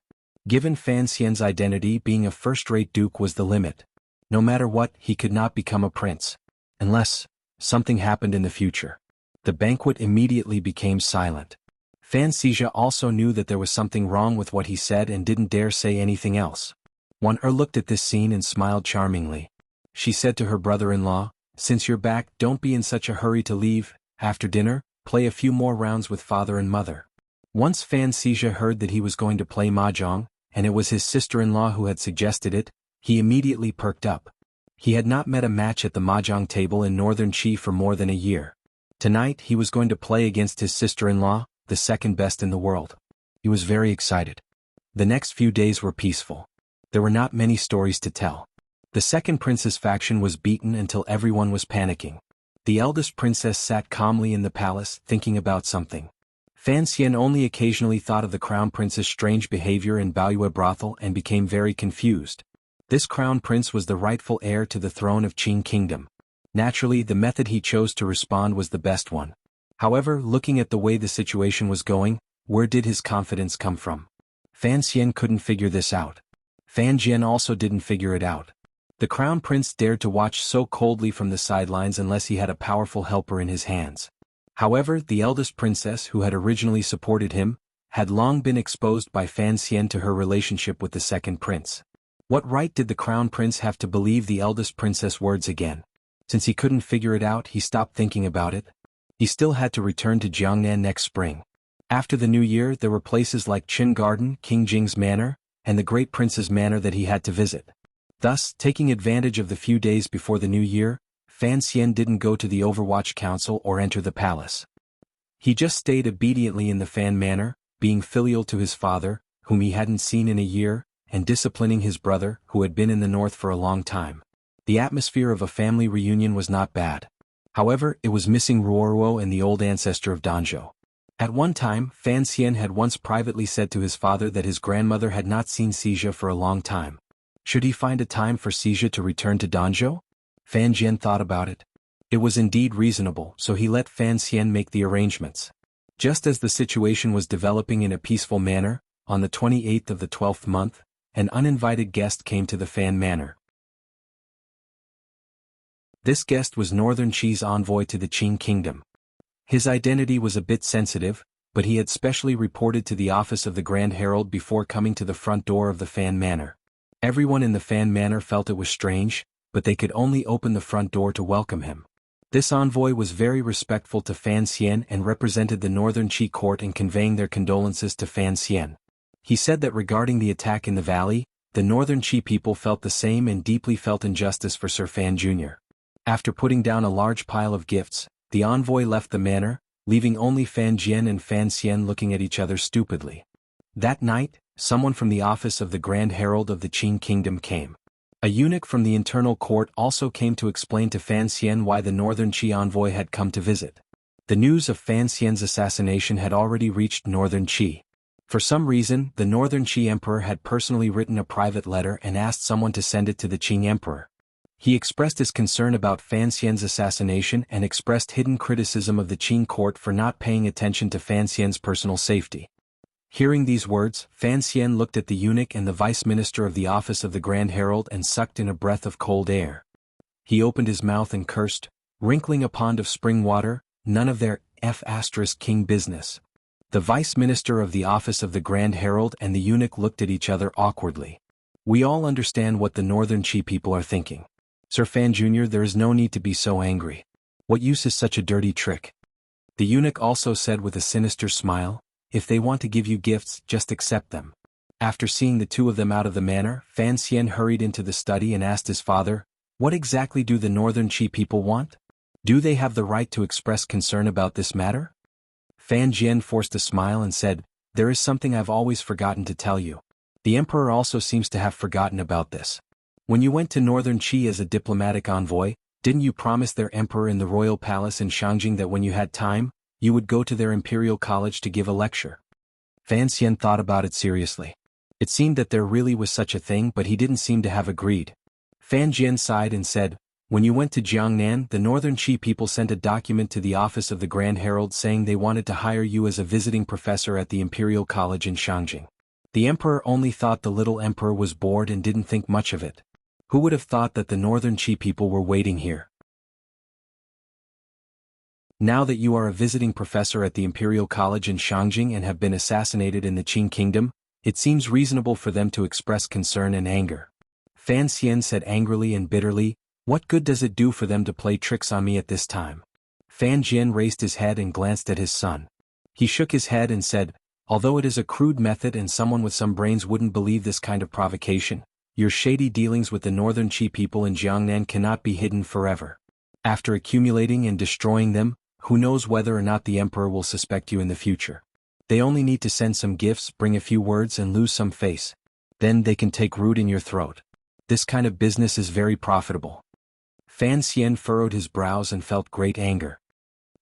Given Fan Xian's identity, being a first-rate duke was the limit. No matter what, he could not become a prince. Unless something happened in the future. The banquet immediately became silent. Fan Xizha also knew that there was something wrong with what he said and didn't dare say anything else. Wen'er looked at this scene and smiled charmingly. She said to her brother-in-law, Since you're back, don't be in such a hurry to leave. After dinner, play a few more rounds with father and mother. Once Fan Xizha heard that he was going to play mahjong, and it was his sister-in-law who had suggested it, he immediately perked up. He had not met a match at the mahjong table in northern Qi for more than a year. Tonight he was going to play against his sister-in-law, the second best in the world. He was very excited. The next few days were peaceful. There were not many stories to tell. The second prince's faction was beaten until everyone was panicking. The eldest princess sat calmly in the palace, thinking about something. Fan Xian only occasionally thought of the crown prince's strange behavior in Baoyue brothel and became very confused. This crown prince was the rightful heir to the throne of Qing Kingdom. Naturally, the method he chose to respond was the best one. However, looking at the way the situation was going, where did his confidence come from? Fan Xian couldn't figure this out. Fan Jian also didn't figure it out. The crown prince dared to watch so coldly from the sidelines unless he had a powerful helper in his hands. However, the eldest princess, who had originally supported him, had long been exposed by Fan Xian to her relationship with the second prince. What right did the crown prince have to believe the eldest princess' words again? Since he couldn't figure it out, he stopped thinking about it. He still had to return to Jiangnan next spring. After the new year, there were places like Qin Garden, King Jing's manor, and the great prince's manor that he had to visit. Thus, taking advantage of the few days before the new year, Fan Xian didn't go to the Overwatch Council or enter the palace. He just stayed obediently in the Fan Manor, being filial to his father, whom he hadn't seen in a year, and disciplining his brother, who had been in the north for a long time. The atmosphere of a family reunion was not bad. However, it was missing Ruoruo and the old ancestor of Danzhou. At one time, Fan Xian had once privately said to his father that his grandmother had not seen Xizha for a long time. Should he find a time for Xizha to return to Danzhou? Fan Jian thought about it. It was indeed reasonable, so he let Fan Xian make the arrangements. Just as the situation was developing in a peaceful manner, on the 28th of the 12th month, an uninvited guest came to the Fan Manor. This guest was Northern Qi's envoy to the Qing Kingdom. His identity was a bit sensitive, but he had specially reported to the office of the Grand Herald before coming to the front door of the Fan Manor. Everyone in the Fan Manor felt it was strange, but they could only open the front door to welcome him. This envoy was very respectful to Fan Xian and represented the Northern Qi court in conveying their condolences to Fan Xian. He said that regarding the attack in the valley, the Northern Qi people felt the same and deeply felt injustice for Sir Fan Jr. After putting down a large pile of gifts, the envoy left the manor, leaving only Fan Jian and Fan Xian looking at each other stupidly. That night, someone from the office of the Grand Herald of the Qing Kingdom came. A eunuch from the internal court also came to explain to Fan Xian why the Northern Qi envoy had come to visit. The news of Fan Xian's assassination had already reached Northern Qi. For some reason, the Northern Qi emperor had personally written a private letter and asked someone to send it to the Qing emperor. He expressed his concern about Fan Xian's assassination and expressed hidden criticism of the Qing court for not paying attention to Fan Xian's personal safety. Hearing these words, Fan Xian looked at the eunuch and the vice minister of the office of the Grand Herald and sucked in a breath of cold air. He opened his mouth and cursed, wrinkling a pond of spring water, none of their king business. The vice minister of the office of the Grand Herald and the eunuch looked at each other awkwardly. We all understand what the Northern Chi people are thinking. Sir Fan Jr., there is no need to be so angry. What use is such a dirty trick? The eunuch also said with a sinister smile, if they want to give you gifts, just accept them. After seeing the two of them out of the manor, Fan Xian hurried into the study and asked his father, what exactly do the Northern Chi people want? Do they have the right to express concern about this matter? Fan Jian forced a smile and said, there is something I've always forgotten to tell you. The emperor also seems to have forgotten about this. When you went to Northern Chi as a diplomatic envoy, didn't you promise their emperor in the royal palace in Shangjing that when you had time, you would go to their imperial college to give a lecture? Fan Xian thought about it seriously. It seemed that there really was such a thing, but he didn't seem to have agreed. Fan Jian sighed and said, when you went to Jiangnan, the Northern Chi people sent a document to the office of the Grand Herald saying they wanted to hire you as a visiting professor at the imperial college in Shangjing. The emperor only thought the little emperor was bored and didn't think much of it. Who would have thought that the Northern Chi people were waiting here? Now that you are a visiting professor at the Imperial College in Shangjing and have been assassinated in the Qing Kingdom, it seems reasonable for them to express concern and anger. Fan Xian said angrily and bitterly, what good does it do for them to play tricks on me at this time? Fan Jian raised his head and glanced at his son. He shook his head and said, although it is a crude method and someone with some brains wouldn't believe this kind of provocation, your shady dealings with the Northern Chi people in Jiangnan cannot be hidden forever. After accumulating and destroying them, who knows whether or not the emperor will suspect you in the future. They only need to send some gifts, bring a few words and lose some face. Then they can take root in your throat. This kind of business is very profitable. Fan Xian furrowed his brows and felt great anger.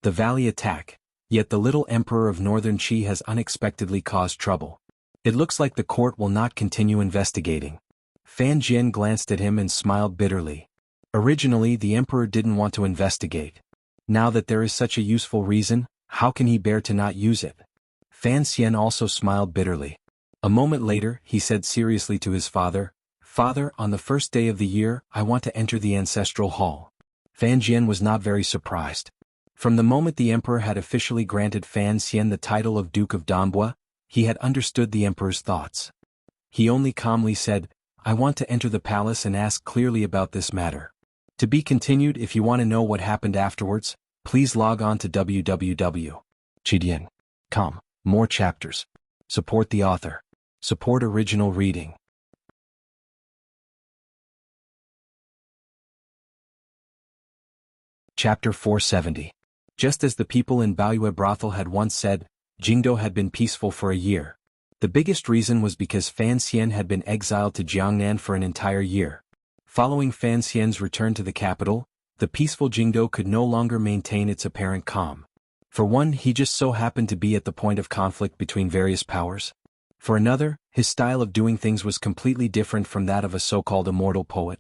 The valley attack, yet the little emperor of Northern Qi has unexpectedly caused trouble. It looks like the court will not continue investigating. Fan Jian glanced at him and smiled bitterly. Originally the emperor didn't want to investigate. Now that there is such a useful reason, how can he bear to not use it? Fan Xian also smiled bitterly. A moment later, he said seriously to his father, Father, on the first day of the year, I want to enter the ancestral hall. Fan Jian was not very surprised. From the moment the emperor had officially granted Fan Xian the title of Duke of Dongbua, he had understood the emperor's thoughts. He only calmly said, I want to enter the palace and ask clearly about this matter. To be continued. If you want to know what happened afterwards, please log on to www.chidian.com. More chapters. Support the author. Support original reading. Chapter 470. Just as the people in Baoyue brothel had once said, Jingdo had been peaceful for a year. The biggest reason was because Fan Xian had been exiled to Jiangnan for an entire year. Following Fan Xian's return to the capital, the peaceful Jingdo could no longer maintain its apparent calm. For one, he just so happened to be at the point of conflict between various powers. For another, his style of doing things was completely different from that of a so-called immortal poet.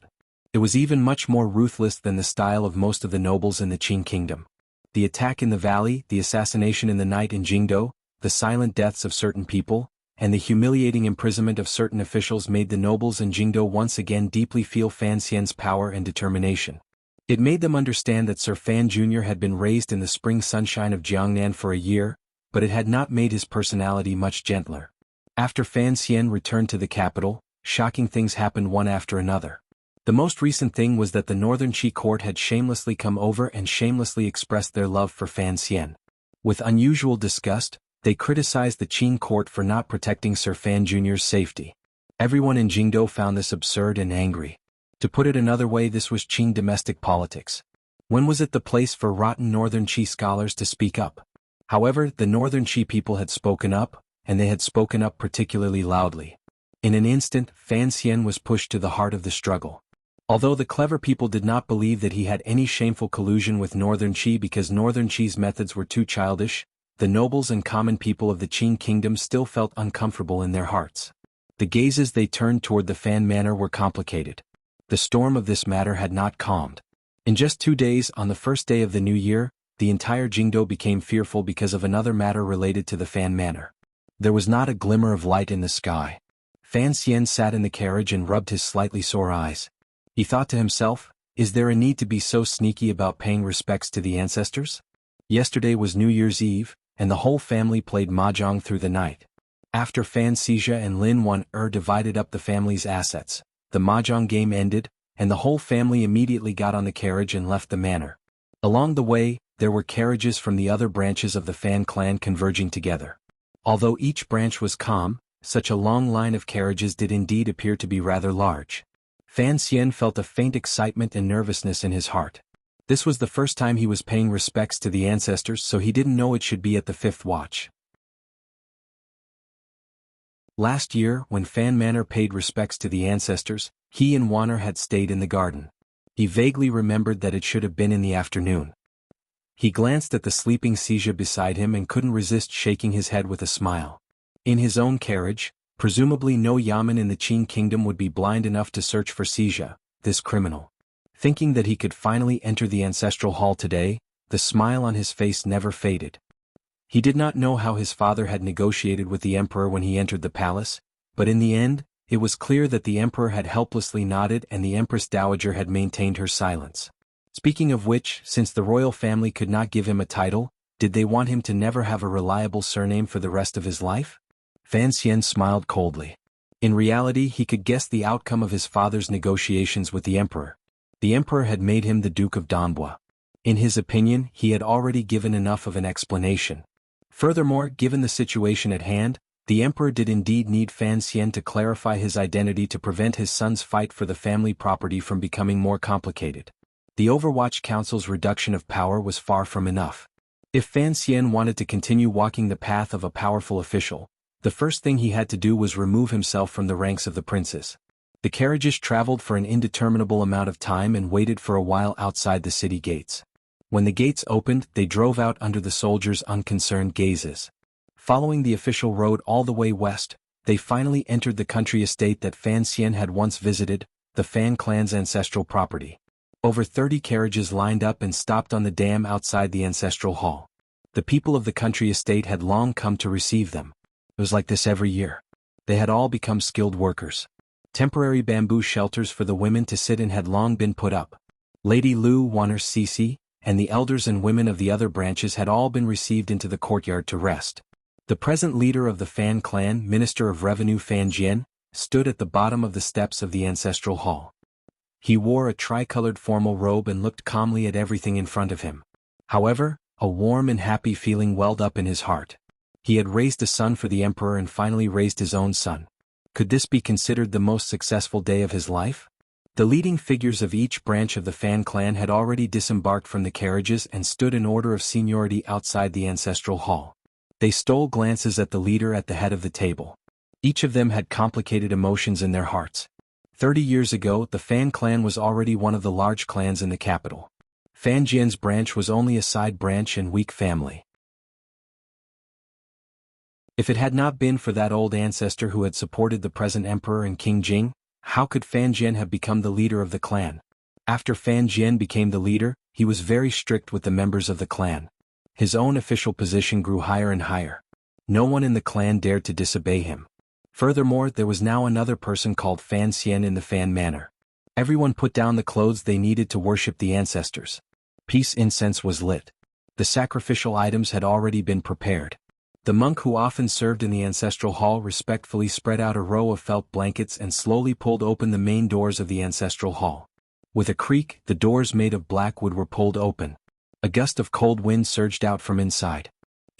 It was even much more ruthless than the style of most of the nobles in the Qing kingdom. The attack in the valley, the assassination in the night in Jingdo, the silent deaths of certain people, and the humiliating imprisonment of certain officials made the nobles in Jingdo once again deeply feel Fan Xian's power and determination. It made them understand that Sir Fan Jr. had been raised in the spring sunshine of Jiangnan for a year, but it had not made his personality much gentler. After Fan Xian returned to the capital, shocking things happened one after another. The most recent thing was that the Northern Qi court had shamelessly come over and shamelessly expressed their love for Fan Xian. With unusual disgust, they criticized the Qing court for not protecting Sir Fan Jr.'s safety. Everyone in Jingdo found this absurd and angry. To put it another way, this was Qing domestic politics. When was it the place for rotten Northern Qi scholars to speak up? However, the Northern Qi people had spoken up, and they had spoken up particularly loudly. In an instant, Fan Xian was pushed to the heart of the struggle. Although the clever people did not believe that he had any shameful collusion with Northern Qi because Northern Qi's methods were too childish, the nobles and common people of the Qing kingdom still felt uncomfortable in their hearts. The gazes they turned toward the Fan manor were complicated. The storm of this matter had not calmed. In just 2 days, on the first day of the new year, the entire Jingdo became fearful because of another matter related to the Fan manor. There was not a glimmer of light in the sky. Fan Xian sat in the carriage and rubbed his slightly sore eyes. He thought to himself, is there a need to be so sneaky about paying respects to the ancestors? Yesterday was New Year's Eve, and the whole family played mahjong through the night. After Fan Xizha and Lin Wan divided up the family's assets, the mahjong game ended, and the whole family immediately got on the carriage and left the manor. Along the way, there were carriages from the other branches of the Fan clan converging together. Although each branch was calm, such a long line of carriages did indeed appear to be rather large. Fan Xian felt a faint excitement and nervousness in his heart. This was the first time he was paying respects to the ancestors, so he didn't know it should be at the fifth watch. Last year, when Fan Manor paid respects to the ancestors, he and Wanner had stayed in the garden. He vaguely remembered that it should have been in the afternoon. He glanced at the sleeping Xizha beside him and couldn't resist shaking his head with a smile. In his own carriage, presumably no Yamen in the Qin kingdom would be blind enough to search for Xizha, this criminal. Thinking that he could finally enter the ancestral hall today, the smile on his face never faded. He did not know how his father had negotiated with the emperor when he entered the palace, but in the end, it was clear that the emperor had helplessly nodded and the empress dowager had maintained her silence. Speaking of which, since the royal family could not give him a title, did they want him to never have a reliable surname for the rest of his life? Fan Xian smiled coldly. In reality, he could guess the outcome of his father's negotiations with the emperor. The emperor had made him the Duke of Donbua. In his opinion, he had already given enough of an explanation. Furthermore, given the situation at hand, the emperor did indeed need Fan Xian to clarify his identity to prevent his son's fight for the family property from becoming more complicated. The Overwatch Council's reduction of power was far from enough. If Fan Xian wanted to continue walking the path of a powerful official, the first thing he had to do was remove himself from the ranks of the princes. The carriages traveled for an indeterminable amount of time and waited for a while outside the city gates. When the gates opened, they drove out under the soldiers' unconcerned gazes. Following the official road all the way west, they finally entered the country estate that Fan Xian had once visited, the Fan clan's ancestral property. Over 30 carriages lined up and stopped on the dam outside the ancestral hall. The people of the country estate had long come to receive them. It was like this every year. They had all become skilled workers. Temporary bamboo shelters for the women to sit in had long been put up. Lady Lu, Wanner Sisi, and the elders and women of the other branches had all been received into the courtyard to rest. The present leader of the Fan clan, Minister of Revenue Fan Jian, stood at the bottom of the steps of the ancestral hall. He wore a tricolored formal robe and looked calmly at everything in front of him. However, a warm and happy feeling welled up in his heart. He had raised a son for the emperor and finally raised his own son. Could this be considered the most successful day of his life? The leading figures of each branch of the Fan clan had already disembarked from the carriages and stood in order of seniority outside the ancestral hall. They stole glances at the leader at the head of the table. Each of them had complicated emotions in their hearts. 30 years ago, the Fan clan was already one of the large clans in the capital. Fan Jian's branch was only a side branch and weak family. If it had not been for that old ancestor who had supported the present emperor and King Jing, how could Fan Jian have become the leader of the clan? After Fan Jian became the leader, he was very strict with the members of the clan. His own official position grew higher and higher. No one in the clan dared to disobey him. Furthermore, there was now another person called Fan Xian in the Fan Manor. Everyone put down the clothes they needed to worship the ancestors. Peace incense was lit. The sacrificial items had already been prepared. The monk who often served in the ancestral hall respectfully spread out a row of felt blankets and slowly pulled open the main doors of the ancestral hall. With a creak, the doors made of black wood were pulled open. A gust of cold wind surged out from inside.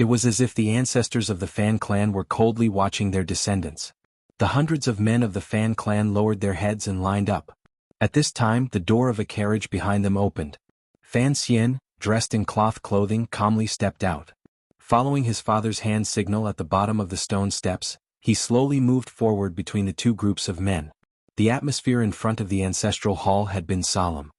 It was as if the ancestors of the Fan clan were coldly watching their descendants. The hundreds of men of the Fan clan lowered their heads and lined up. At this time, the door of a carriage behind them opened. Fan Xian, dressed in cloth clothing, calmly stepped out. Following his father's hand signal at the bottom of the stone steps, he slowly moved forward between the two groups of men. The atmosphere in front of the ancestral hall had been solemn.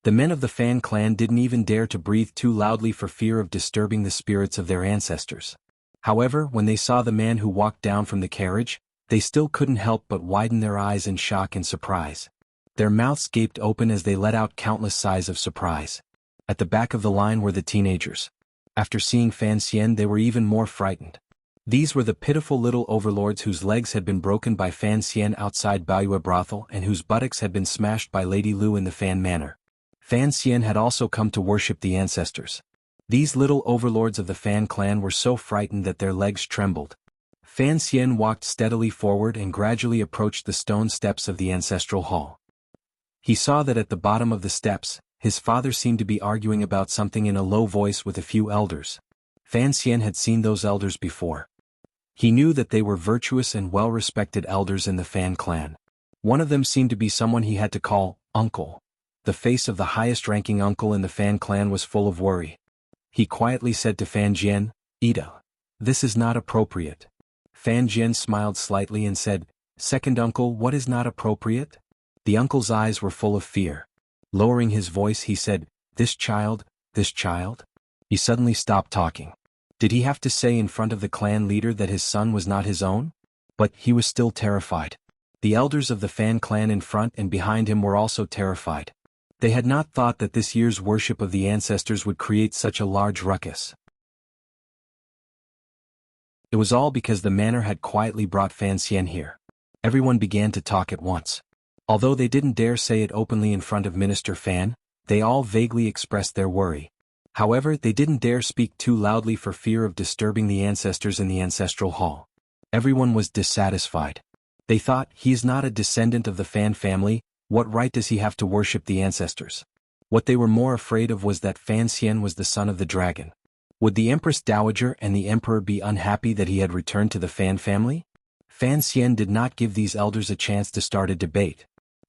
The men of the Fan clan didn't even dare to breathe too loudly for fear of disturbing the spirits of their ancestors. However, when they saw the man who walked down from the carriage, they still couldn't help but widen their eyes in shock and surprise. Their mouths gaped open as they let out countless sighs of surprise. At the back of the line were the teenagers. After seeing Fan Xian, they were even more frightened. These were the pitiful little overlords whose legs had been broken by Fan Xian outside Baoyue brothel and whose buttocks had been smashed by Lady Lu in the Fan manor. Fan Xian had also come to worship the ancestors. These little overlords of the Fan clan were so frightened that their legs trembled. Fan Xian walked steadily forward and gradually approached the stone steps of the ancestral hall. He saw that at the bottom of the steps, his father seemed to be arguing about something in a low voice with a few elders. Fan Xian had seen those elders before. He knew that they were virtuous and well-respected elders in the Fan clan. One of them seemed to be someone he had to call uncle. The face of the highest-ranking uncle in the Fan clan was full of worry. He quietly said to Fan Jian, "Ida, this is not appropriate." Fan Jian smiled slightly and said, "Second uncle, what is not appropriate?" The uncle's eyes were full of fear. Lowering his voice he said, This child? He suddenly stopped talking. Did he have to say in front of the clan leader that his son was not his own? But he was still terrified. The elders of the Fan clan in front and behind him were also terrified. They had not thought that this year's worship of the ancestors would create such a large ruckus. It was all because the manor had quietly brought Fan Xian here. Everyone began to talk at once. Although they didn't dare say it openly in front of Minister Fan, they all vaguely expressed their worry. However, they didn't dare speak too loudly for fear of disturbing the ancestors in the ancestral hall. Everyone was dissatisfied. They thought, he is not a descendant of the Fan family, what right does he have to worship the ancestors? What they were more afraid of was that Fan Xian was the son of the dragon. Would the Empress Dowager and the Emperor be unhappy that he had returned to the Fan family? Fan Xian did not give these elders a chance to start a debate.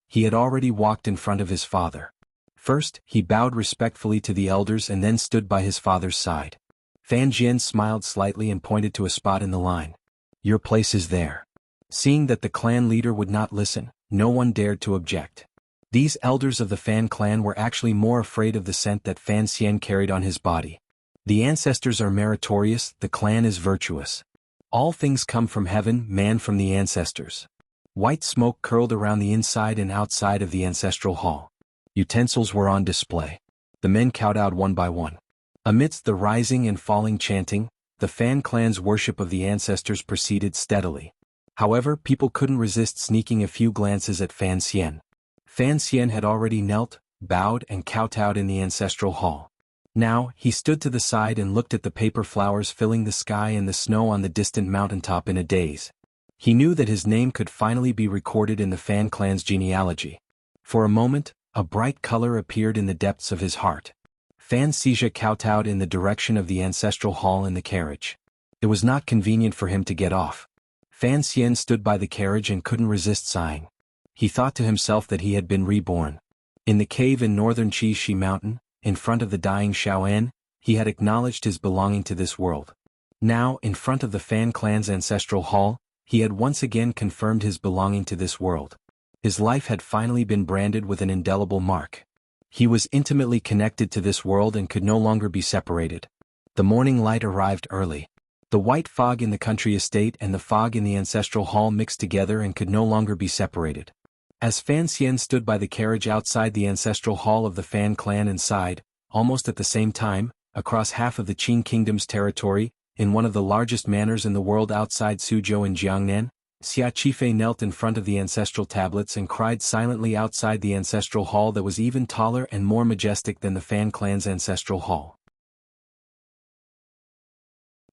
He had already walked in front of his father. First, he bowed respectfully to the elders and then stood by his father's side. Fan Jian smiled slightly and pointed to a spot in the line. Your place is there. Seeing that the clan leader would not listen, no one dared to object. These elders of the Fan clan were actually more afraid of the scent that Fan Xian carried on his body. The ancestors are meritorious, the clan is virtuous. All things come from heaven, man from the ancestors. White smoke curled around the inside and outside of the ancestral hall. Utensils were on display. The men kowtowed one by one. Amidst the rising and falling chanting, the Fan clan's worship of the ancestors proceeded steadily. However, people couldn't resist sneaking a few glances at Fan Xian. Fan Xian had already knelt, bowed and kowtowed in the ancestral hall. Now, he stood to the side and looked at the paper flowers filling the sky and the snow on the distant mountaintop in a daze. He knew that his name could finally be recorded in the Fan clan's genealogy. For a moment, a bright color appeared in the depths of his heart. Fan Xizha kowtowed in the direction of the ancestral hall in the carriage. It was not convenient for him to get off. Fan Xian stood by the carriage and couldn't resist sighing. He thought to himself that he had been reborn. In the cave in northern Qixi Mountain, in front of the dying Shaoan, he had acknowledged his belonging to this world. Now, in front of the Fan clan's ancestral hall, he had once again confirmed his belonging to this world. His life had finally been branded with an indelible mark. He was intimately connected to this world and could no longer be separated. The morning light arrived early. The white fog in the country estate and the fog in the ancestral hall mixed together and could no longer be separated. As Fan Xian stood by the carriage outside the ancestral hall of the Fan clan and sighed, almost at the same time, across half of the Qing kingdom's territory, in one of the largest manors in the world outside Suzhou in Jiangnan, Xia Qifei knelt in front of the ancestral tablets and cried silently outside the ancestral hall that was even taller and more majestic than the Fan clan's ancestral hall.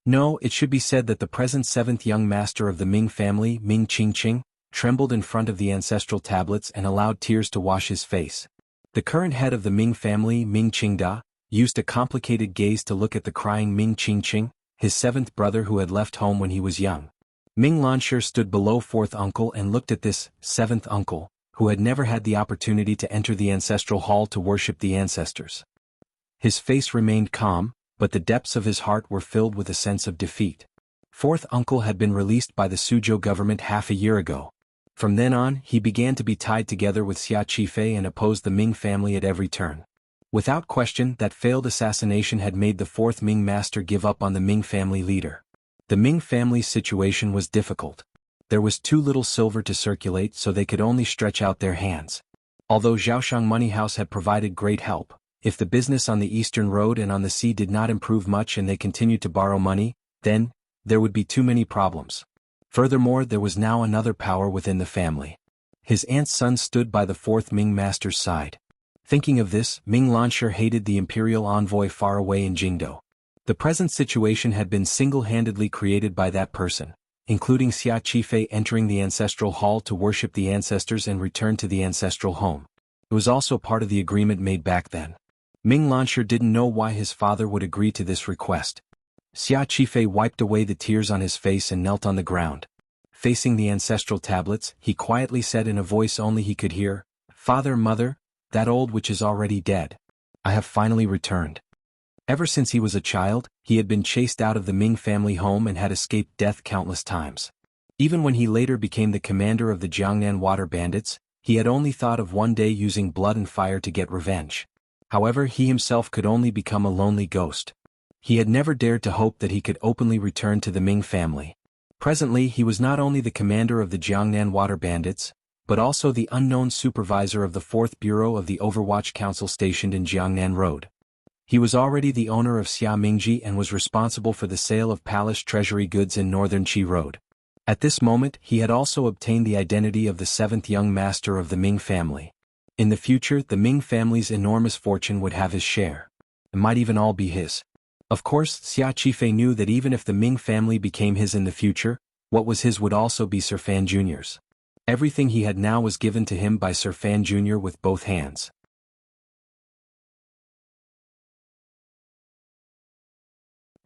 No, it should be said that the present seventh young master of the Ming family, Ming Qingqing, trembled in front of the ancestral tablets and allowed tears to wash his face. The current head of the Ming family, Ming Qingda, used a complicated gaze to look at the crying Ming Qingqing, his seventh brother who had left home when he was young. Ming Lanshi stood below fourth uncle and looked at this seventh uncle, who had never had the opportunity to enter the ancestral hall to worship the ancestors. His face remained calm, but the depths of his heart were filled with a sense of defeat. Fourth uncle had been released by the Suzhou government half a year ago. From then on, he began to be tied together with Xia Qifei and opposed the Ming family at every turn. Without question, that failed assassination had made the fourth Ming master give up on the Ming family leader. The Ming family's situation was difficult. There was too little silver to circulate, so they could only stretch out their hands. Although Zhaoshang Money House had provided great help, if the business on the Eastern Road and on the sea did not improve much and they continued to borrow money, then, there would be too many problems. Furthermore, there was now another power within the family. His aunt's son stood by the fourth Ming master's side. Thinking of this, Ming Lanshi hated the imperial envoy far away in Jingdo. The present situation had been single-handedly created by that person, including Xia Qifei entering the ancestral hall to worship the ancestors and return to the ancestral home. It was also part of the agreement made back then. Ming Lanshi didn't know why his father would agree to this request. Xia Qifei wiped away the tears on his face and knelt on the ground. Facing the ancestral tablets, he quietly said in a voice only he could hear, "Father, Mother, that old witch is already dead. I have finally returned." Ever since he was a child, he had been chased out of the Ming family home and had escaped death countless times. Even when he later became the commander of the Jiangnan water bandits, he had only thought of one day using blood and fire to get revenge. However, he himself could only become a lonely ghost. He had never dared to hope that he could openly return to the Ming family. Presently, he was not only the commander of the Jiangnan water bandits, but also the unknown supervisor of the 4th Bureau of the Overwatch Council stationed in Jiangnan Road. He was already the owner of Xia Mingji and was responsible for the sale of palace treasury goods in northern Qi Road. At this moment, he had also obtained the identity of the 7th young master of the Ming family. In the future, the Ming family's enormous fortune would have his share. It might even all be his. Of course, Xia Qifei knew that even if the Ming family became his in the future, what was his would also be Sir Fan Jr.'s. Everything he had now was given to him by Sir Fan Jr. with both hands.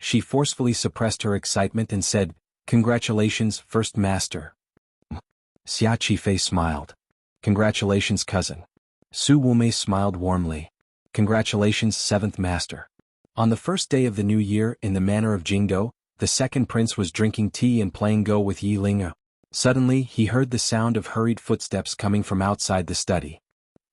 She forcefully suppressed her excitement and said, "Congratulations, First Master." Xia Qifei smiled. "Congratulations, cousin." Su Wumei smiled warmly. "Congratulations, 7th Master." On the first day of the new year, in the manor of Jingdo, the second prince was drinking tea and playing Go with Yi Ling. Suddenly, he heard the sound of hurried footsteps coming from outside the study.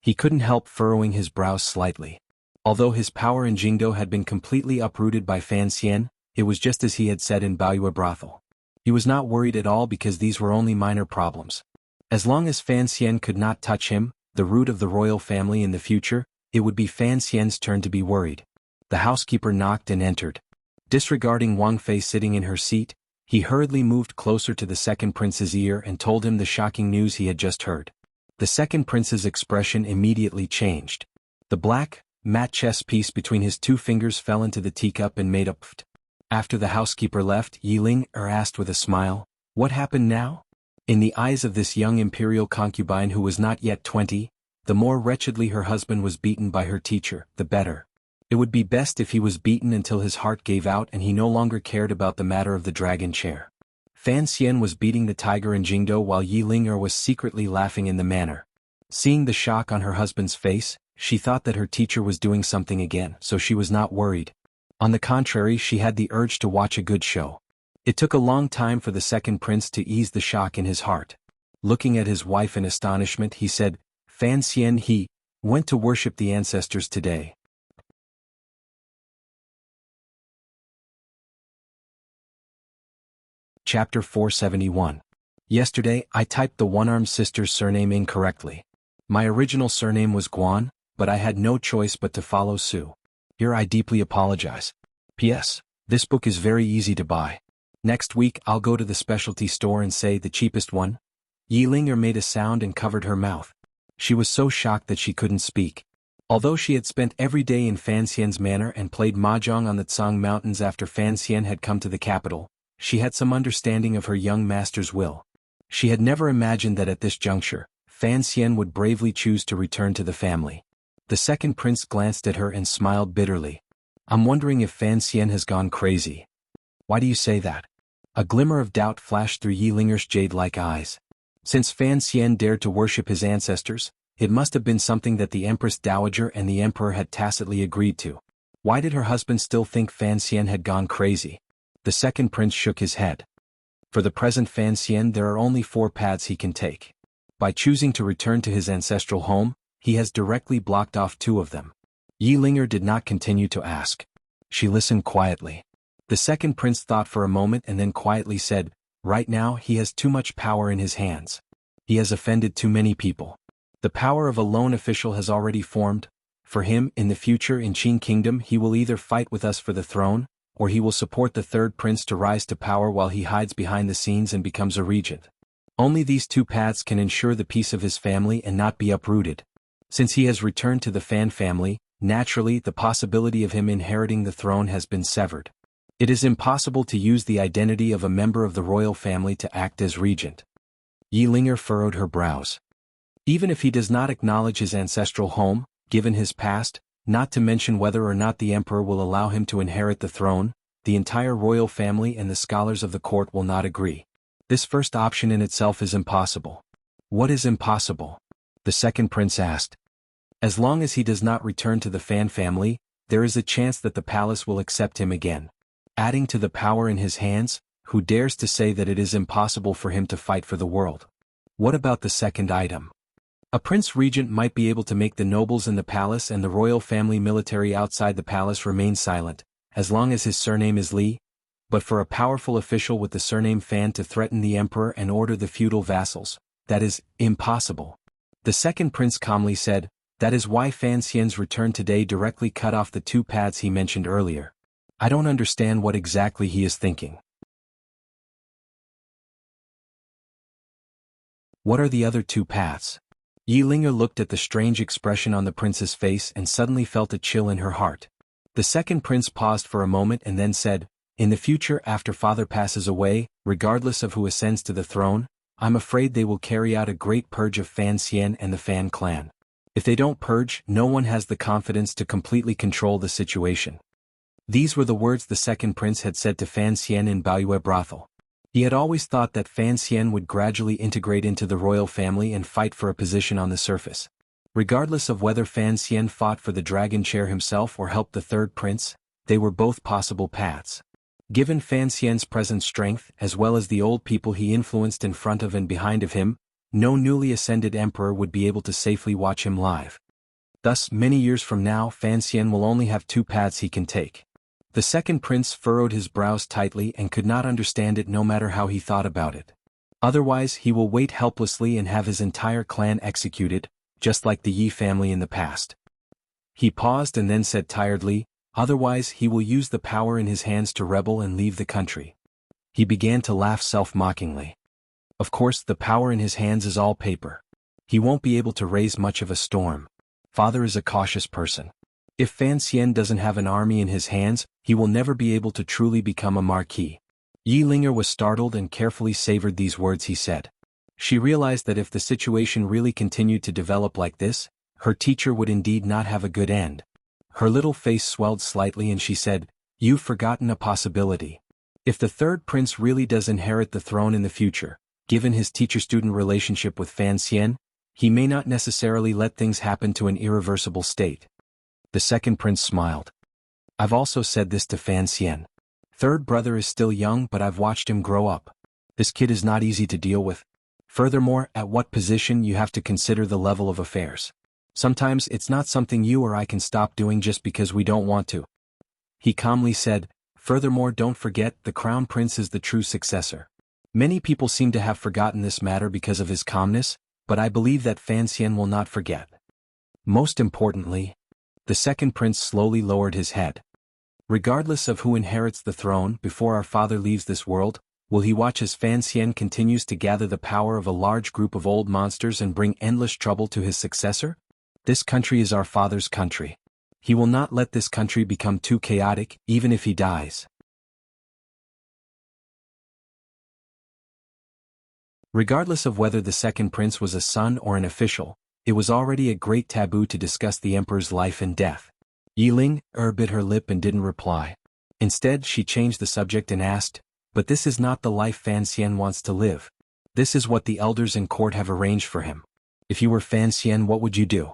He couldn't help furrowing his brows slightly. Although his power in Jingdo had been completely uprooted by Fan Xian, it was just as he had said in Baoyue brothel. He was not worried at all because these were only minor problems. As long as Fan Xian could not touch him, the root of the royal family in the future, it would be Fan Xian's turn to be worried. The housekeeper knocked and entered. Disregarding Wang Fei sitting in her seat, he hurriedly moved closer to the second prince's ear and told him the shocking news he had just heard. The second prince's expression immediately changed. The black, matte chess piece between his two fingers fell into the teacup and made a pft. After the housekeeper left, Yi Ling asked with a smile, "What happened now?" In the eyes of this young imperial concubine who was not yet 20, the more wretchedly her husband was beaten by her teacher, the better. It would be best if he was beaten until his heart gave out and he no longer cared about the matter of the dragon chair. Fan Xian was beating the tiger in Jingdo while Yi Ling was secretly laughing in the manor. Seeing the shock on her husband's face, she thought that her teacher was doing something again, so she was not worried. On the contrary, she had the urge to watch a good show. It took a long time for the second prince to ease the shock in his heart. Looking at his wife in astonishment, he said, "Fan Xian, he went to worship the ancestors today." Chapter 471. Yesterday, I typed the one-armed sister's surname incorrectly. My original surname was Guan, but I had no choice but to follow Su. Here I deeply apologize. P.S. This book is very easy to buy. Next week I'll go to the specialty store and say the cheapest one. Yi Ling made a sound and covered her mouth. She was so shocked that she couldn't speak. Although she had spent every day in Fan Xian's manor and played mahjong on the Tsang Mountains after Fan Xian had come to the capital, she had some understanding of her young master's will. She had never imagined that at this juncture, Fan Xian would bravely choose to return to the family. The second prince glanced at her and smiled bitterly. "I'm wondering if Fan Xian has gone crazy." "Why do you say that?" A glimmer of doubt flashed through Yi Linger's jade-like eyes. Since Fan Xian dared to worship his ancestors, it must have been something that the Empress Dowager and the Emperor had tacitly agreed to. Why did her husband still think Fan Xian had gone crazy? The second prince shook his head. For the present Fan Xian, there are only 4 paths he can take. By choosing to return to his ancestral home, he has directly blocked off 2 of them. Yi Linger did not continue to ask. She listened quietly. The second prince thought for a moment and then quietly said, "Right now he has too much power in his hands. He has offended too many people. The power of a lone official has already formed. For him, in the future in Qing Kingdom he will either fight with us for the throne, or he will support the third prince to rise to power while he hides behind the scenes and becomes a regent. Only these two paths can ensure the peace of his family and not be uprooted. Since he has returned to the Fan family, naturally the possibility of him inheriting the throne has been severed. It is impossible to use the identity of a member of the royal family to act as regent. Yi Linger furrowed her brows. Even if he does not acknowledge his ancestral home, given his past, not to mention whether or not the emperor will allow him to inherit the throne, the entire royal family and the scholars of the court will not agree. This first option in itself is impossible. What is impossible? The second prince asked. As long as he does not return to the Fan family, there is a chance that the palace will accept him again. Adding to the power in his hands, who dares to say that it is impossible for him to fight for the world? What about the second item? A prince regent might be able to make the nobles in the palace and the royal family military outside the palace remain silent, as long as his surname is Li, but for a powerful official with the surname Fan to threaten the emperor and order the feudal vassals, that is impossible. The second prince calmly said, that is why Fan Xian's return today directly cut off the two paths he mentioned earlier. I don't understand what exactly he is thinking. What are the other two paths? Yi Linger looked at the strange expression on the prince's face and suddenly felt a chill in her heart. The second prince paused for a moment and then said, in the future after father passes away, regardless of who ascends to the throne, I'm afraid they will carry out a great purge of Fan Xian and the Fan clan. If they don't purge, no one has the confidence to completely control the situation. These were the words the second prince had said to Fan Xian in Baoyue brothel. He had always thought that Fan Xian would gradually integrate into the royal family and fight for a position on the surface. Regardless of whether Fan Xian fought for the dragon chair himself or helped the third prince, they were both possible paths. Given Fan Xian's present strength as well as the old people he influenced in front of and behind of him, no newly ascended emperor would be able to safely watch him live. Thus, many years from now Fan Xian will only have two paths he can take. The second prince furrowed his brows tightly and could not understand it no matter how he thought about it. Otherwise he will wait helplessly and have his entire clan executed, just like the Yi family in the past. He paused and then said tiredly, otherwise he will use the power in his hands to rebel and leave the country. He began to laugh self-mockingly. Of course the power in his hands is all paper. He won't be able to raise much of a storm. Father is a cautious person. If Fan Xian doesn't have an army in his hands, he will never be able to truly become a marquis. Yi Linger was startled and carefully savored these words he said. She realized that if the situation really continued to develop like this, her teacher would indeed not have a good end. Her little face swelled slightly and she said, you've forgotten a possibility. If the third prince really does inherit the throne in the future, given his teacher-student relationship with Fan Xian, he may not necessarily let things happen to an irreversible state. The second prince smiled. I've also said this to Fan Xian. Third brother is still young but I've watched him grow up. This kid is not easy to deal with. Furthermore, at what position you have to consider the level of affairs. Sometimes it's not something you or I can stop doing just because we don't want to. He calmly said, furthermore don't forget the crown prince is the true successor. Many people seem to have forgotten this matter because of his calmness, but I believe that Fan Xian will not forget. Most importantly, the second prince slowly lowered his head. Regardless of who inherits the throne before our father leaves this world, will he watch as Fan Xian continues to gather the power of a large group of old monsters and bring endless trouble to his successor? This country is our father's country. He will not let this country become too chaotic, even if he dies. Regardless of whether the second prince was a son or an official, it was already a great taboo to discuss the emperor's life and death. Yi Linger bit her lip and didn't reply. Instead she changed the subject and asked, but this is not the life Fan Xian wants to live. This is what the elders in court have arranged for him. If you were Fan Xian, what would you do?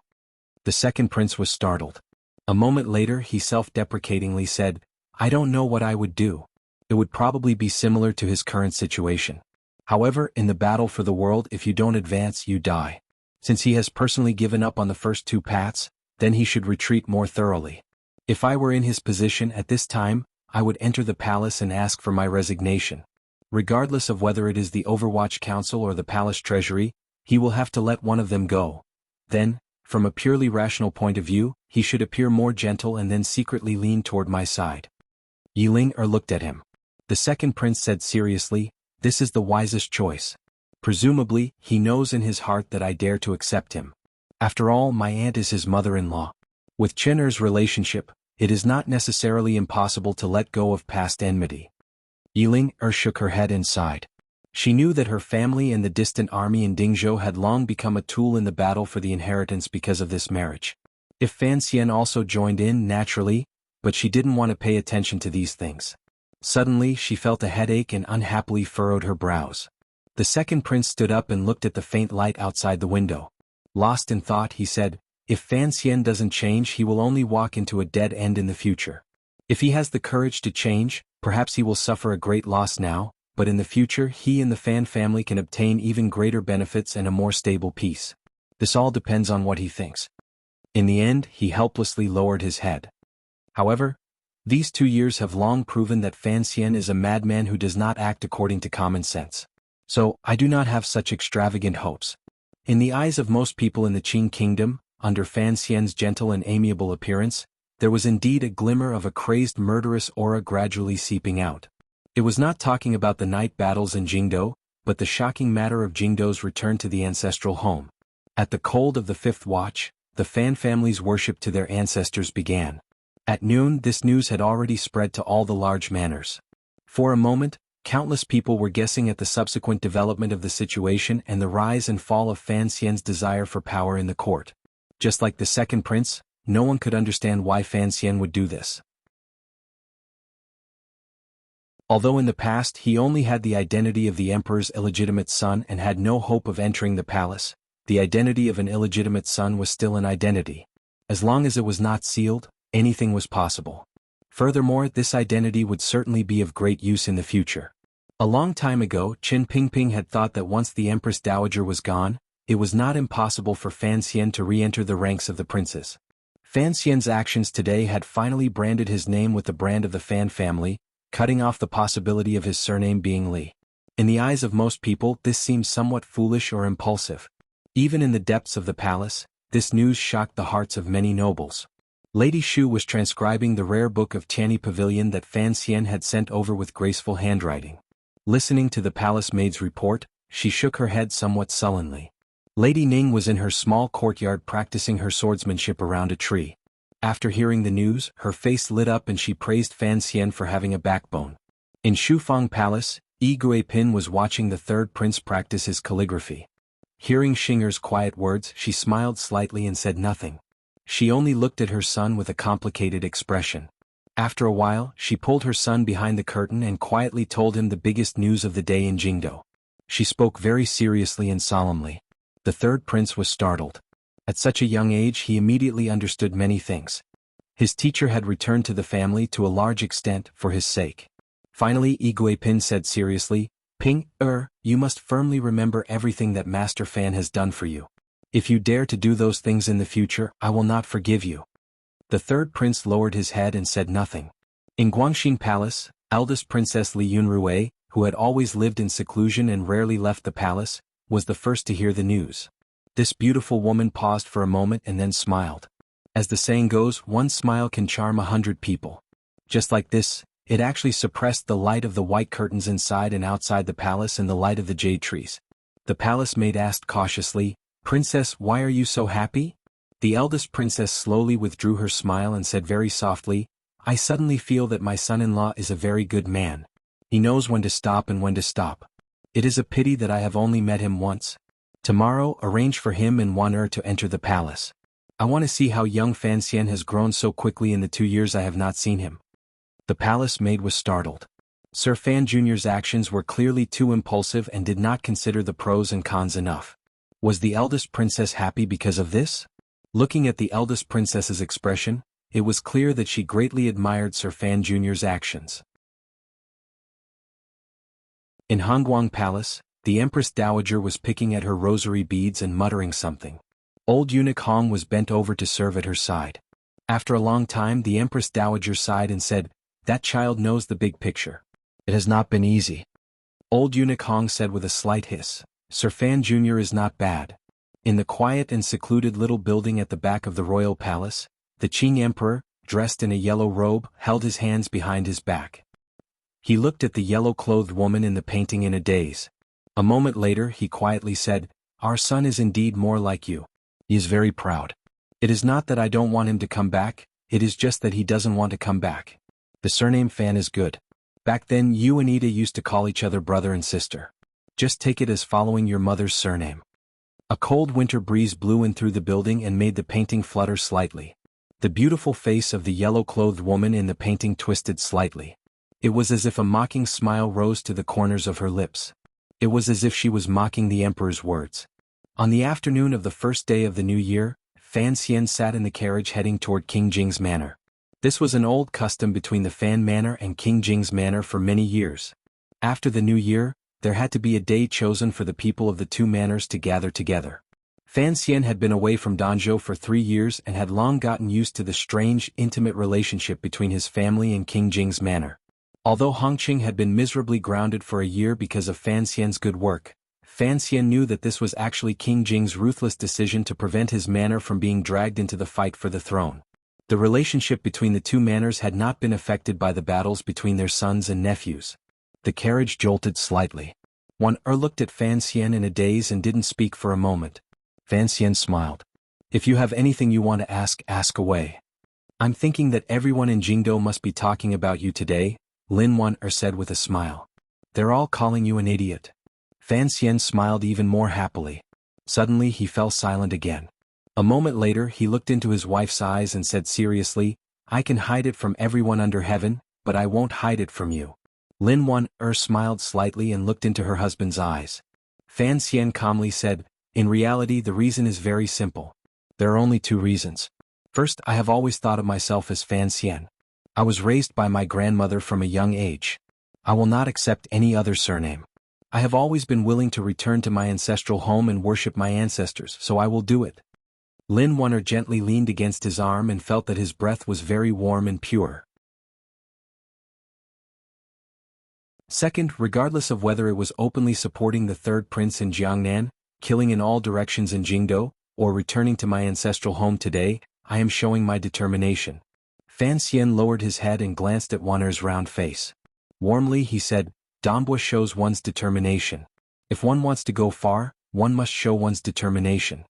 The second prince was startled. A moment later he self-deprecatingly said, I don't know what I would do. It would probably be similar to his current situation. However, in the battle for the world if you don't advance you die. Since he has personally given up on the first two paths, then he should retreat more thoroughly. If I were in his position at this time, I would enter the palace and ask for my resignation. Regardless of whether it is the Overwatch Council or the palace treasury, he will have to let one of them go. Then, from a purely rational point of view, he should appear more gentle and then secretly lean toward my side. Yiling looked at him. The second prince said seriously, "This is the wisest choice. Presumably, he knows in his heart that I dare to accept him. After all, my aunt is his mother-in-law. With Chen relationship, it is not necessarily impossible to let go of past enmity." Yiling shook her head and sighed. She knew that her family and the distant army in Dingzhou had long become a tool in the battle for the inheritance because of this marriage. If Fan Xian also joined in, naturally, but she didn't want to pay attention to these things. Suddenly she felt a headache and unhappily furrowed her brows. The second prince stood up and looked at the faint light outside the window. Lost in thought, he said, "If Fan Xian doesn't change, he will only walk into a dead end in the future. If he has the courage to change, perhaps he will suffer a great loss now, but in the future he and the Fan family can obtain even greater benefits and a more stable peace. This all depends on what he thinks." In the end, he helplessly lowered his head. However, these 2 years have long proven that Fan Xian is a madman who does not act according to common sense. So, I do not have such extravagant hopes. In the eyes of most people in the Qing kingdom, under Fan Xian's gentle and amiable appearance, there was indeed a glimmer of a crazed murderous aura gradually seeping out. It was not talking about the night battles in Jingdou, but the shocking matter of Jingdou's return to the ancestral home. At the cold of the 5th watch, the Fan family's worship to their ancestors began. At noon, this news had already spread to all the large manors. For a moment, countless people were guessing at the subsequent development of the situation and the rise and fall of Fan Xian's desire for power in the court. Just like the second prince, no one could understand why Fan Xian would do this. Although in the past he only had the identity of the emperor's illegitimate son and had no hope of entering the palace, the identity of an illegitimate son was still an identity. As long as it was not sealed, anything was possible. Furthermore, this identity would certainly be of great use in the future. A long time ago, Qin Pingping had thought that once the Empress Dowager was gone, it was not impossible for Fan Xian to re-enter the ranks of the princes. Fan Xian's actions today had finally branded his name with the brand of the Fan family, cutting off the possibility of his surname being Li. In the eyes of most people, this seemed somewhat foolish or impulsive. Even in the depths of the palace, this news shocked the hearts of many nobles. Lady Shu was transcribing the rare book of Tianyi Pavilion that Fan Xian had sent over with graceful handwriting. Listening to the palace maid's report, she shook her head somewhat sullenly. Lady Ning was in her small courtyard practicing her swordsmanship around a tree. After hearing the news, her face lit up and she praised Fan Xian for having a backbone. In Shufang Palace, Yi Guipin was watching the third prince practice his calligraphy. Hearing Xinger's quiet words, she smiled slightly and said nothing. She only looked at her son with a complicated expression. After a while, she pulled her son behind the curtain and quietly told him the biggest news of the day in Jingdou. She spoke very seriously and solemnly. The third prince was startled. At such a young age he immediately understood many things. His teacher had returned to the family to a large extent for his sake. Finally Yi Guipin said seriously, "Ping, you must firmly remember everything that Master Fan has done for you. If you dare to do those things in the future, I will not forgive you." The third prince lowered his head and said nothing. In Guangxing Palace, eldest Princess Li Yunrui, who had always lived in seclusion and rarely left the palace, was the first to hear the news. This beautiful woman paused for a moment and then smiled. As the saying goes, one smile can charm 100 people. Just like this, it actually suppressed the light of the white curtains inside and outside the palace and the light of the jade trees. The palace maid asked cautiously, "Princess, why are you so happy?" The eldest princess slowly withdrew her smile and said very softly, "I suddenly feel that my son-in-law is a very good man. He knows when to stop and when to stop. It is a pity that I have only met him once. Tomorrow, arrange for him and Wan to enter the palace. I want to see how young Fan Xian has grown so quickly in the 2 years I have not seen him." The palace maid was startled. Sir Fan Jr.'s actions were clearly too impulsive and did not consider the pros and cons enough. Was the eldest princess happy because of this? Looking at the eldest princess's expression, it was clear that she greatly admired Sir Fan Jr.'s actions. In Hongguang Palace, the Empress Dowager was picking at her rosary beads and muttering something. Old eunuch Hong was bent over to serve at her side. After a long time the Empress Dowager sighed and said, "That child knows the big picture. It has not been easy." Old eunuch Hong said with a slight hiss, "Sir Fan Jr. is not bad." In the quiet and secluded little building at the back of the royal palace, the Qing emperor, dressed in a yellow robe, held his hands behind his back. He looked at the yellow-clothed woman in the painting in a daze. A moment later he quietly said, "Our son is indeed more like you. He is very proud. It is not that I don't want him to come back, it is just that he doesn't want to come back. The surname Fan is good. Back then you and Ida used to call each other brother and sister. Just take it as following your mother's surname." A cold winter breeze blew in through the building and made the painting flutter slightly. The beautiful face of the yellow-clothed woman in the painting twisted slightly. It was as if a mocking smile rose to the corners of her lips. It was as if she was mocking the emperor's words. On the afternoon of the first day of the new year, Fan Xian sat in the carriage heading toward King Jing's manor. This was an old custom between the Fan manor and King Jing's manor for many years. After the new year, there had to be a day chosen for the people of the two manors to gather together. Fan Xian had been away from Danzhou for 3 years and had long gotten used to the strange, intimate relationship between his family and King Jing's manor. Although Hongqing had been miserably grounded for a year because of Fan Xian's good work, Fan Xian knew that this was actually King Jing's ruthless decision to prevent his manor from being dragged into the fight for the throne. The relationship between the two manors had not been affected by the battles between their sons and nephews. The carriage jolted slightly. Wan looked at Fan Xian in a daze and didn't speak for a moment. Fan Xian smiled. "If you have anything you want to ask away." "I'm thinking that everyone in Jingdou must be talking about you today," Lin Wan said with a smile. "They're all calling you an idiot." Fan Xian smiled even more happily. Suddenly he fell silent again. A moment later he looked into his wife's eyes and said seriously, "I can hide it from everyone under heaven, but I won't hide it from you." Lin Wan smiled slightly and looked into her husband's eyes. Fan Xian calmly said, "In reality the reason is very simple. There are only 2 reasons. First, I have always thought of myself as Fan Xian. I was raised by my grandmother from a young age. I will not accept any other surname. I have always been willing to return to my ancestral home and worship my ancestors, so I will do it." Lin Wan gently leaned against his arm and felt that his breath was very warm and pure. Second, regardless of whether it was openly supporting the third prince in Jiangnan, killing in all directions in Jingdou, or returning to my ancestral home today, I am showing my determination. Fan Xian lowered his head and glanced at Wan'er's round face. Warmly he said, "Donbua shows one's determination. If one wants to go far, one must show one's determination."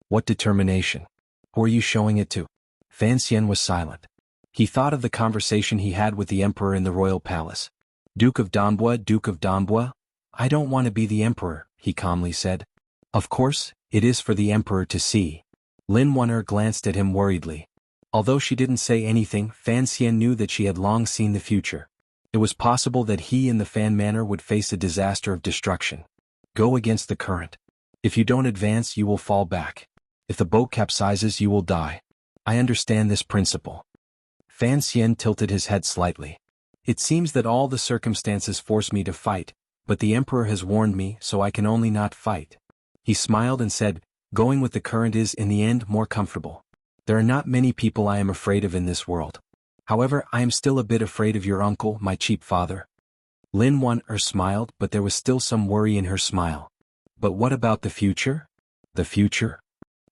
"What determination? Who are you showing it to?" Fan Xian was silent. He thought of the conversation he had with the emperor in the royal palace. Duke of Donbua? I don't want to be the emperor," he calmly said. "Of course, it is for the emperor to see." Lin Wan glanced at him worriedly. Although she didn't say anything, Fan Xian knew that she had long seen the future. It was possible that he and the Fan Manor would face a disaster of destruction. Go against the current. If you don't advance you will fall back. If the boat capsizes you will die. I understand this principle. Fan Xian tilted his head slightly. "It seems that all the circumstances force me to fight, but the emperor has warned me, so I can only not fight." He smiled and said, "Going with the current is in the end more comfortable. There are not many people I am afraid of in this world. However, I am still a bit afraid of your uncle, my cheap father." Lin Wan smiled, but there was still some worry in her smile. "But what about the future?" "The future?"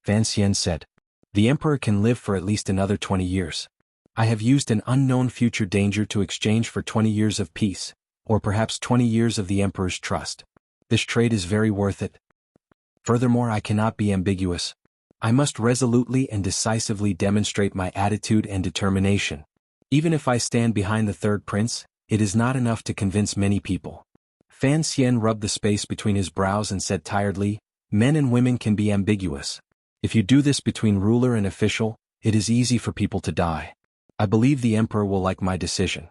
Fan Xian said. "The emperor can live for at least another 20 years. I have used an unknown future danger to exchange for 20 years of peace, or perhaps 20 years of the emperor's trust. This trade is very worth it. Furthermore, I cannot be ambiguous. I must resolutely and decisively demonstrate my attitude and determination. Even if I stand behind the third prince, it is not enough to convince many people." Fan Xian rubbed the space between his brows and said tiredly, "Men and women can be ambiguous. If you do this between ruler and official, it is easy for people to die. I believe the emperor will like my decision."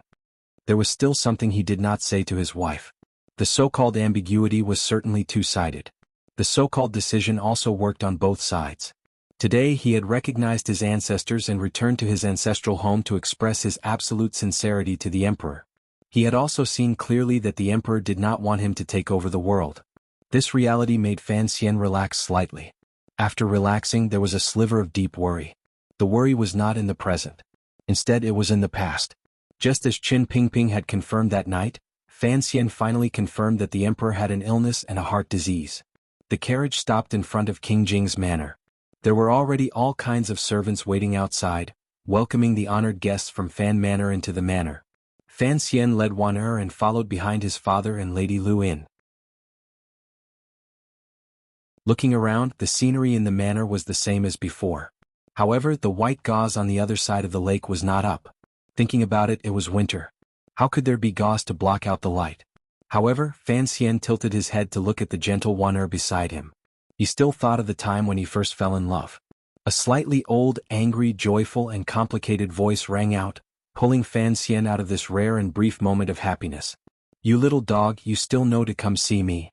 There was still something he did not say to his wife. The so-called ambiguity was certainly two-sided. The so-called decision also worked on both sides. Today he had recognized his ancestors and returned to his ancestral home to express his absolute sincerity to the emperor. He had also seen clearly that the emperor did not want him to take over the world. This reality made Fan Xian relax slightly. After relaxing, there was a sliver of deep worry. The worry was not in the present. Instead it was in the past. Just as Qin Pingping had confirmed that night, Fan Xian finally confirmed that the emperor had an illness and a heart disease. The carriage stopped in front of King Jing's manor. There were already all kinds of servants waiting outside, welcoming the honored guests from Fan Manor into the manor. Fan Xian led Wan and followed behind his father and Lady Lu in. Looking around, the scenery in the manor was the same as before. However, the white gauze on the other side of the lake was not up. Thinking about it, it was winter. How could there be gauze to block out the light? However, Fan Xian tilted his head to look at the gentle Wan beside him. He still thought of the time when he first fell in love. A slightly old, angry, joyful and complicated voice rang out, pulling Fan Xian out of this rare and brief moment of happiness. "You little dog, you still know to come see me.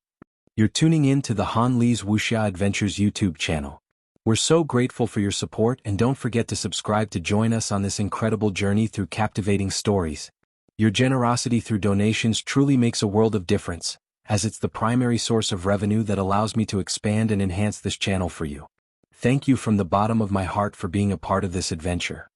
You're tuning in to the Han Li's Wuxia Adventures YouTube channel. We're so grateful for your support, and don't forget to subscribe to join us on this incredible journey through captivating stories. Your generosity through donations truly makes a world of difference, as it's the primary source of revenue that allows me to expand and enhance this channel for you. Thank you from the bottom of my heart for being a part of this adventure."